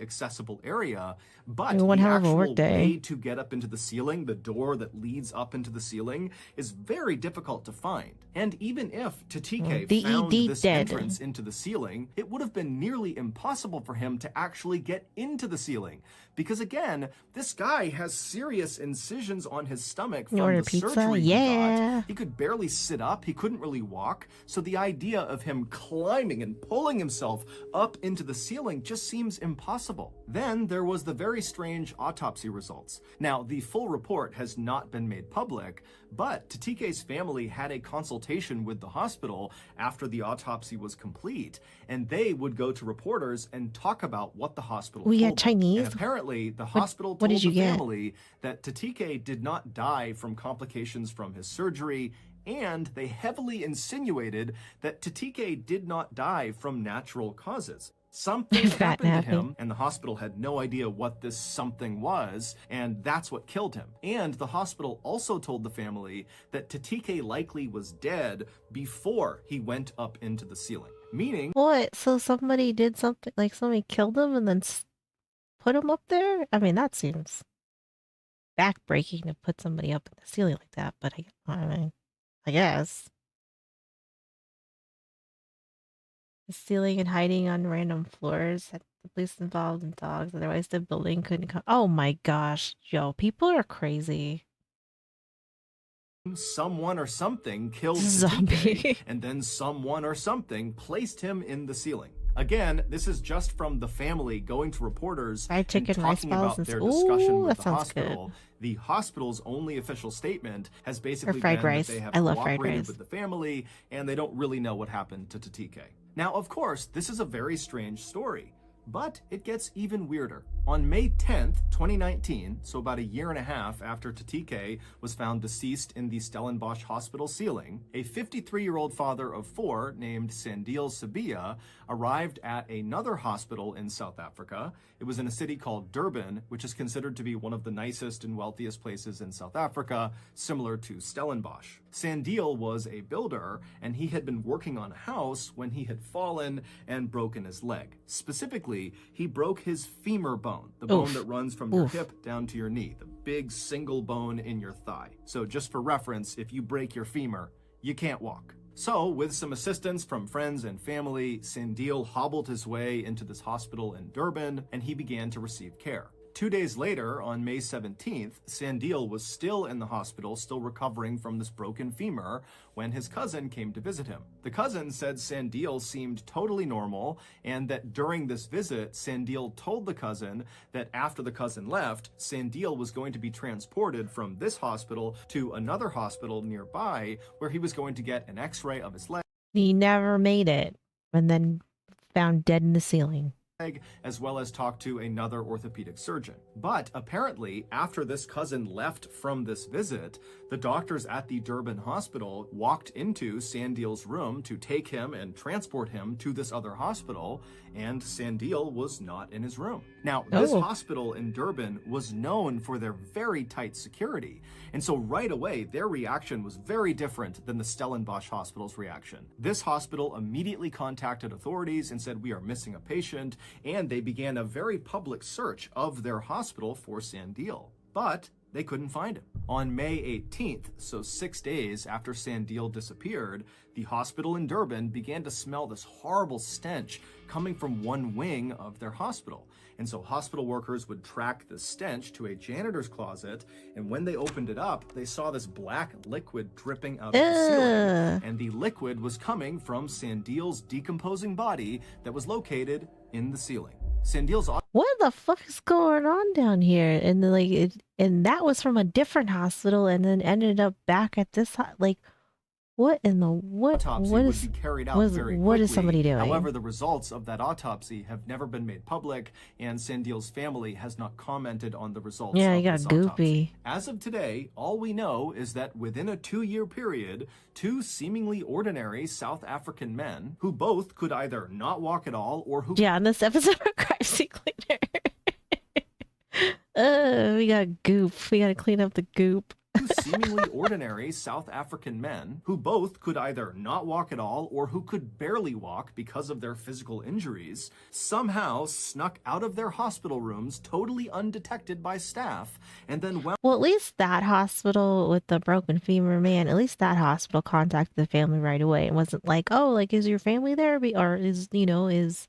Accessible area, but One the hell of a actual work day. way to get up into the ceiling, the door that leads up into the ceiling, is very difficult to find. And even if Tatike found this entrance into the ceiling, it would have been nearly impossible for him to actually get into the ceiling. Because again, this guy has serious incisions on his stomach from the surgery he got. He could barely sit up, he couldn't really walk, so the idea of him climbing and pulling himself up into the ceiling just seems impossible. Then there was the very strange autopsy results. Now, the full report has not been made public, but Tatike's family had a consultation with the hospital after the autopsy was complete, and they would go to reporters and talk about what the hospital told them. Chinese? And apparently, the hospital told the family that Tatike did not die from complications from his surgery, and they heavily insinuated that Tatike did not die from natural causes. Something happened to him, and the hospital had no idea what this something was, and that's what killed him. And the hospital also told the family that Tatike likely was dead before he went up into the ceiling. Meaning... What? So somebody did something, like somebody killed him and then put him up there? I mean, that seems backbreaking to put somebody up in the ceiling like that, but I guess. Stealing and hiding on random floors. The police involved in dogs. Otherwise, the building couldn't come. Oh my gosh, yo, people are crazy. Someone or something killed Tatike, and then someone or something placed him in the ceiling. Again, this is just from the family going to reporters and talking about their discussion with the hospital. Good. The hospital's only official statement has basically been that they have cooperated with the family and they don't really know what happened to Tatike. Now, of course, this is a very strange story, but it gets even weirder. On May 10th, 2019, so about a year and a half after Tatike was found deceased in the Stellenbosch hospital ceiling, a 53-year-old father of 4 named Sandile Sabia arrived at another hospital in South Africa. It was in a city called Durban, which is considered to be one of the nicest and wealthiest places in South Africa, similar to Stellenbosch. Sandile was a builder, and he had been working on a house when he had fallen and broken his leg. Specifically, he broke his femur bone, the bone that runs from your hip down to your knee, the big single bone in your thigh. So just for reference, if you break your femur, you can't walk. So, with some assistance from friends and family, Sandil hobbled his way into this hospital in Durban, and he began to receive care. 2 days later, on May 17th, Sandil was still in the hospital, still recovering from this broken femur, when his cousin came to visit him. The cousin said Sandil seemed totally normal, and that during this visit, Sandil told the cousin that after the cousin left, Sandil was going to be transported from this hospital to another hospital nearby, where he was going to get an x-ray of his leg. He never made it, and then found dead in the ceiling. As well as talk to another orthopedic surgeon. But apparently, after this cousin left from this visit, the doctors at the Durban hospital walked into Sandil's room to take him and transport him to this other hospital, and Sandil was not in his room. Now, this hospital in Durban was known for their very tight security, and so right away, their reaction was very different than the Stellenbosch hospital's reaction. This hospital immediately contacted authorities and said, "We are missing a patient," and they began a very public search of their hospital for Sandil. But they couldn't find him. On May 18th, so 6 days after Sandil disappeared, the hospital in Durban began to smell this horrible stench coming from one wing of their hospital. And so hospital workers would track the stench to a janitor's closet, and when they opened it up, they saw this black liquid dripping out of the ceiling. And the liquid was coming from Sandil's decomposing body that was located in the ceiling. Sandil's... What the fuck is going on down here? And then, like, and that was from a different hospital, and then ended up back at this like, what in the autopsy what would is be carried out what very quickly. is somebody doing? However, the results of that autopsy have never been made public, and Sandil's family has not commented on the results Yeah, of he got this goopy. autopsy. As of today, all we know is that within a 2-year period, 2 seemingly ordinary South African men, who both could either not walk at all or who... Yeah, on this episode of Crime Scene Cleaner. We got goop. We gotta clean up the goop. 2 seemingly ordinary South African men who both could either not walk at all or who could barely walk because of their physical injuries somehow snuck out of their hospital rooms totally undetected by staff, and then Well, at least that hospital with the broken femur man, at least that hospital contacted the family right away and wasn't like, oh, like, is your family there? Or is, you know, is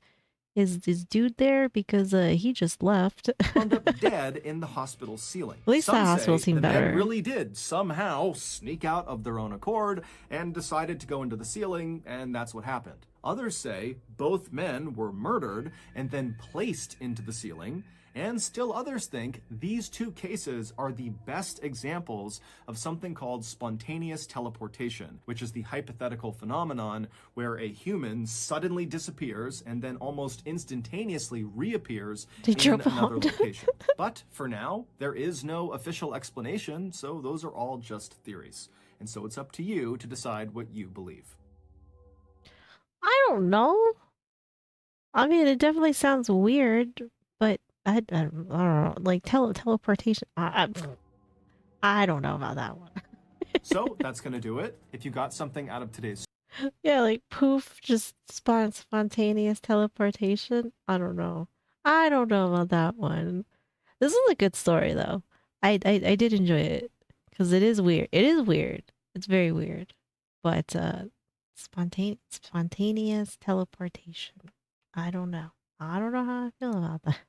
this dude there? Because he just left. wound up dead in the hospital ceiling. At least Some that hospital say seemed the better. men really did somehow sneak out of their own accord and decided to go into the ceiling, and that's what happened. Others say both men were murdered and then placed into the ceiling, and still others think these 2 cases are the best examples of something called spontaneous teleportation, which is the hypothetical phenomenon where a human suddenly disappears and then almost instantaneously reappears in another location. But for now, there is no official explanation, so those are all just theories. And so it's up to you to decide what you believe. I don't know. I mean, it definitely sounds weird, but I don't know. Like teleportation. I don't know about that one. So that's gonna do it. If you got something out of today's Yeah, like poof, just spontaneous teleportation. I don't know. I don't know about that one. This is a good story though. I did enjoy it because it is weird. It is weird. It's very weird, but spontaneous teleportation. I don't know. I don't know how I feel about that.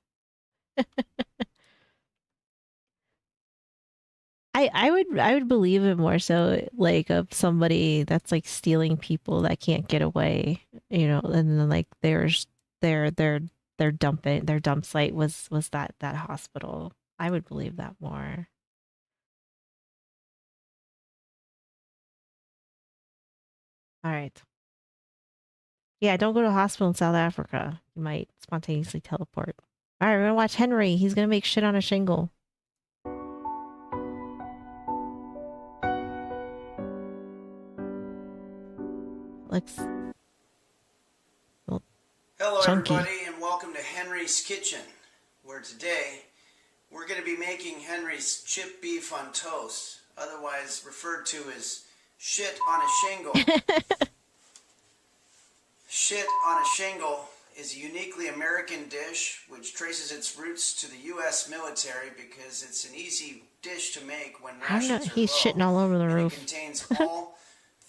I would believe it more so like of somebody that's like stealing people that can't get away, you know, and then like their dump site was that hospital. I would believe that more. All right. Yeah, don't go to a hospital in South Africa. You might spontaneously teleport. All right, we're gonna watch Henry. He's gonna make shit on a shingle. Looks Hello, chunky. everybody, and welcome to Henry's Kitchen, where today we're going to be making Henry's chip beef on toast, otherwise referred to as shit on a shingle. Shit on a shingle is a uniquely American dish which traces its roots to the U.S. military because it's an easy dish to make when I don't know. rations are He's low, shitting all over the and roof. it contains all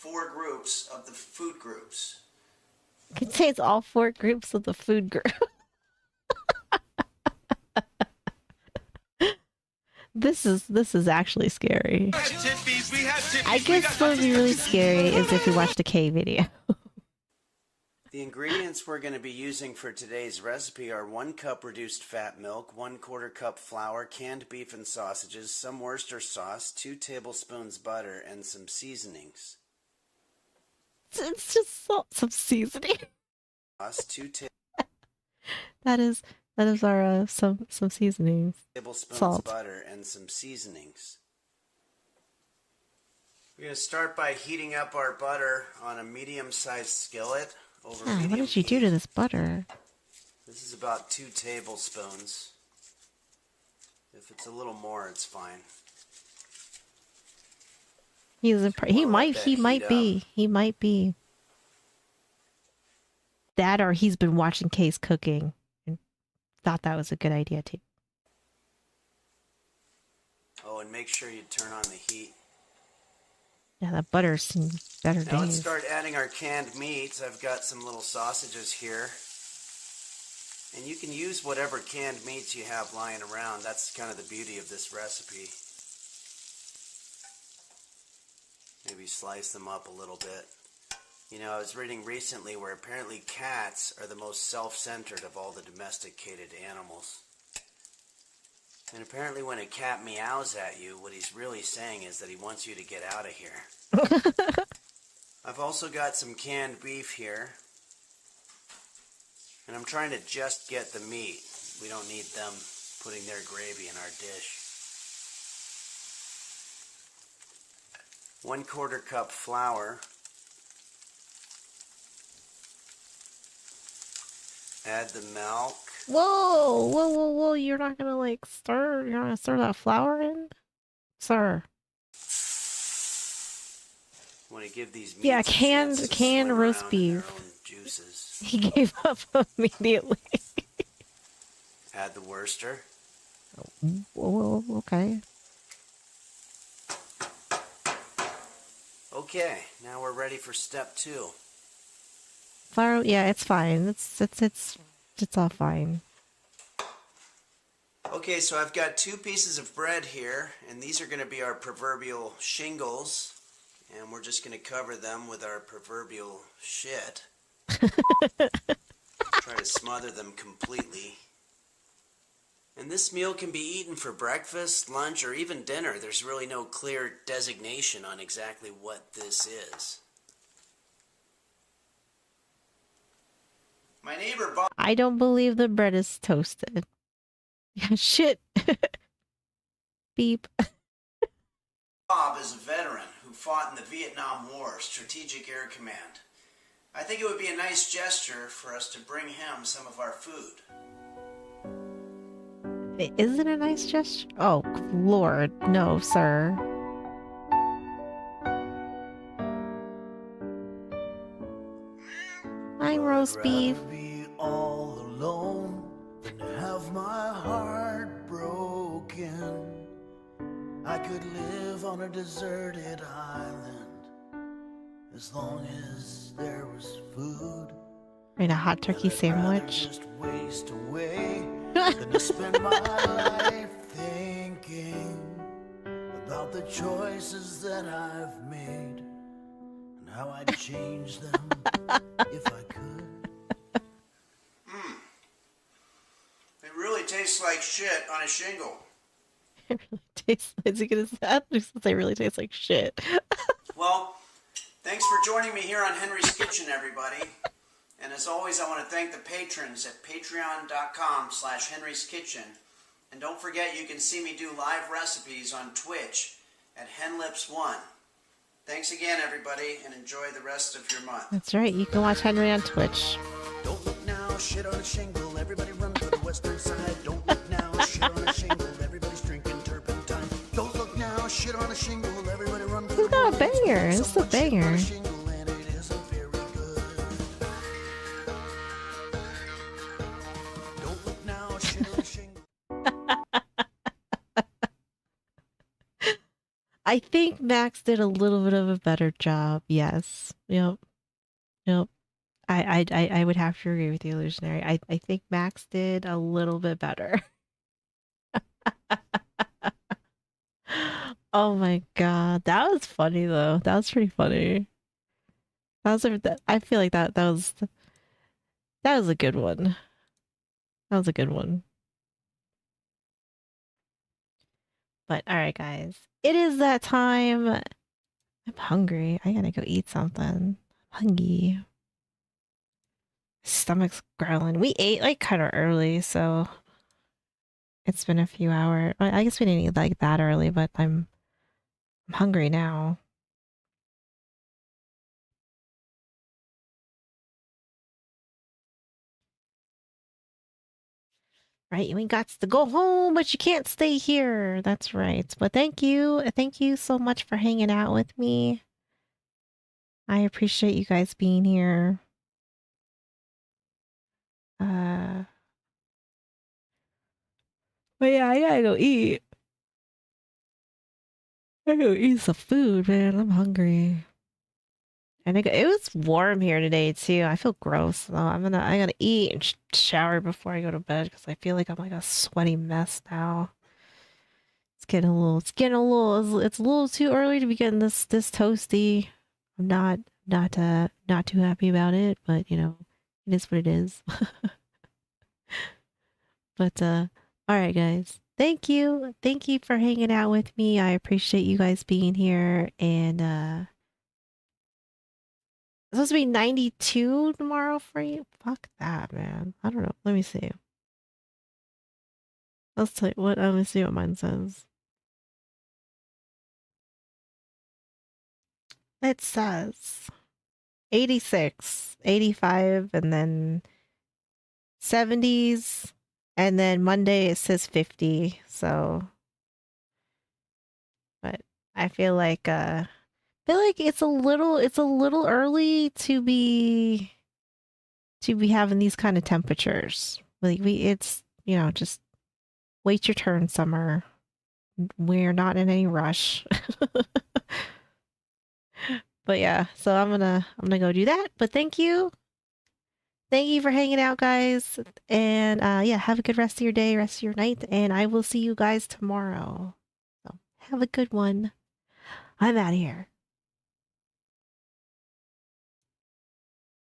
4 groups of the food groups. Contains all 4 groups of the food group. This is actually scary. I guess what would be really scary is if you watched a K video. The ingredients we're going to be using for today's recipe are 1 cup reduced fat milk, 1/4 cup flour, canned beef and sausages, some Worcester sauce, 2 tablespoons butter, and some seasonings. It's just salt, some seasoning. That is our some seasonings. Tablespoons Salt. butter and some seasonings. We're going to start by heating up our butter on a medium-sized skillet over Yeah, medium what did you do to this butter? This is about 2 tablespoons. If it's a little more, it's fine. He might be that, or he's been watching Kay's cooking and thought that was a good idea too. Oh, and make sure you turn on the heat. Yeah, that butter's seen better Now let's days. start adding our canned meats. I've got some little sausages here. And you can use whatever canned meats you have lying around. That's kind of the beauty of this recipe. Maybe slice them up a little bit. You know, I was reading recently where apparently cats are the most self-centered of all the domesticated animals. And apparently when a cat meows at you, what he's really saying is that he wants you to get out of here. I've also got some canned beef here. And I'm trying to just get the meat. We don't need them putting their gravy in our dish. 1/4 cup flour. Add the milk. Whoa! You're not gonna like stir. You're not gonna stir that flour in, sir. Want to give these meats Yeah, a chance to canned swim roast around in their beef. own juices. He gave up immediately. Add the Worcester. Whoa, okay. Okay, now we're ready for step 2. Flour, yeah, it's fine. It's all fine. Okay, so I've got 2 pieces of bread here, and these are going to be our proverbial shingles, and we're just going to cover them with our proverbial shit. Try to smother them completely. And this meal can be eaten for breakfast, lunch, or even dinner. There's really no clear designation on exactly what this is. My neighbor Bob... I don't believe the bread is toasted. Yeah, shit. Beep. Bob is a veteran who fought in the Vietnam War, Strategic Air Command. I think it would be a nice gesture for us to bring him some of our food. Is it a nice gesture? Oh, Lord, no, sir. I'm roast beef. Be all alone than to have my heart broken. I could live on a deserted island as long as there was food. Right, a hot turkey sandwich. Just waste away than to spend my life thinking about the choices that I've made and how I'd change them if I could. It really tastes like shit on a shingle. It really tastes. Is he gonna say? They really taste like shit. Well, thanks for joining me here on Henry's Kitchen, everybody. And as always, I want to thank the patrons at patreon.com/Henry's Kitchen. And don't forget, you can see me do live recipes on Twitch at HenLips1. Thanks again, everybody, and enjoy the rest of your month. That's right. You can watch Henry on Twitch. Don't look now, shit on a shingle. Everybody run for the western side. Don't look now, shit on a shingle. Everybody's drinking turpentine. Don't look now, shit on a shingle. Everybody run for the Who got a banger? This is a banger. I think Max did a little bit of a better job. Yes. Yep. Yep. I would have to agree with you, Illusionary. I think Max did a little bit better. Oh my god, that was funny though. That was pretty funny. I feel like that was a good one. That was a good one. But all right, guys, it is that time. I'm hungry. I gotta go eat something. I'm hungry. Stomach's growling. We ate like kind of early, so it's been a few hours. I guess we didn't eat like that early, but I'm hungry now. Right, we got to go home, but you can't stay here. That's right. But thank you so much for hanging out with me. I appreciate you guys being here. But yeah, I gotta go eat. I gotta go eat some food, man. I'm hungry. And it was warm here today too. I feel gross, so I gotta eat and shower before I go to bed because I feel like I'm like a sweaty mess now. It's a little too early to be getting this toasty. I'm not too happy about it, but you know, it is what it is. But all right, guys. Thank you. Thank you for hanging out with me. I appreciate you guys being here. And it's supposed to be 92 tomorrow for you. Fuck that, man. I don't know. Let me see. Let's tell you what. Let me see what mine says. It says 86, 85, and then 70s, and then Monday it says 50. So, but I feel like it's a little early to be having these kind of temperatures. Like it's, you know, just wait your turn, summer. We're not in any rush. But yeah, so I'm gonna go do that. But thank you. Thank you for hanging out, guys. And yeah, have a good rest of your day, rest of your night, and I will see you guys tomorrow. So have a good one. I'm out of here.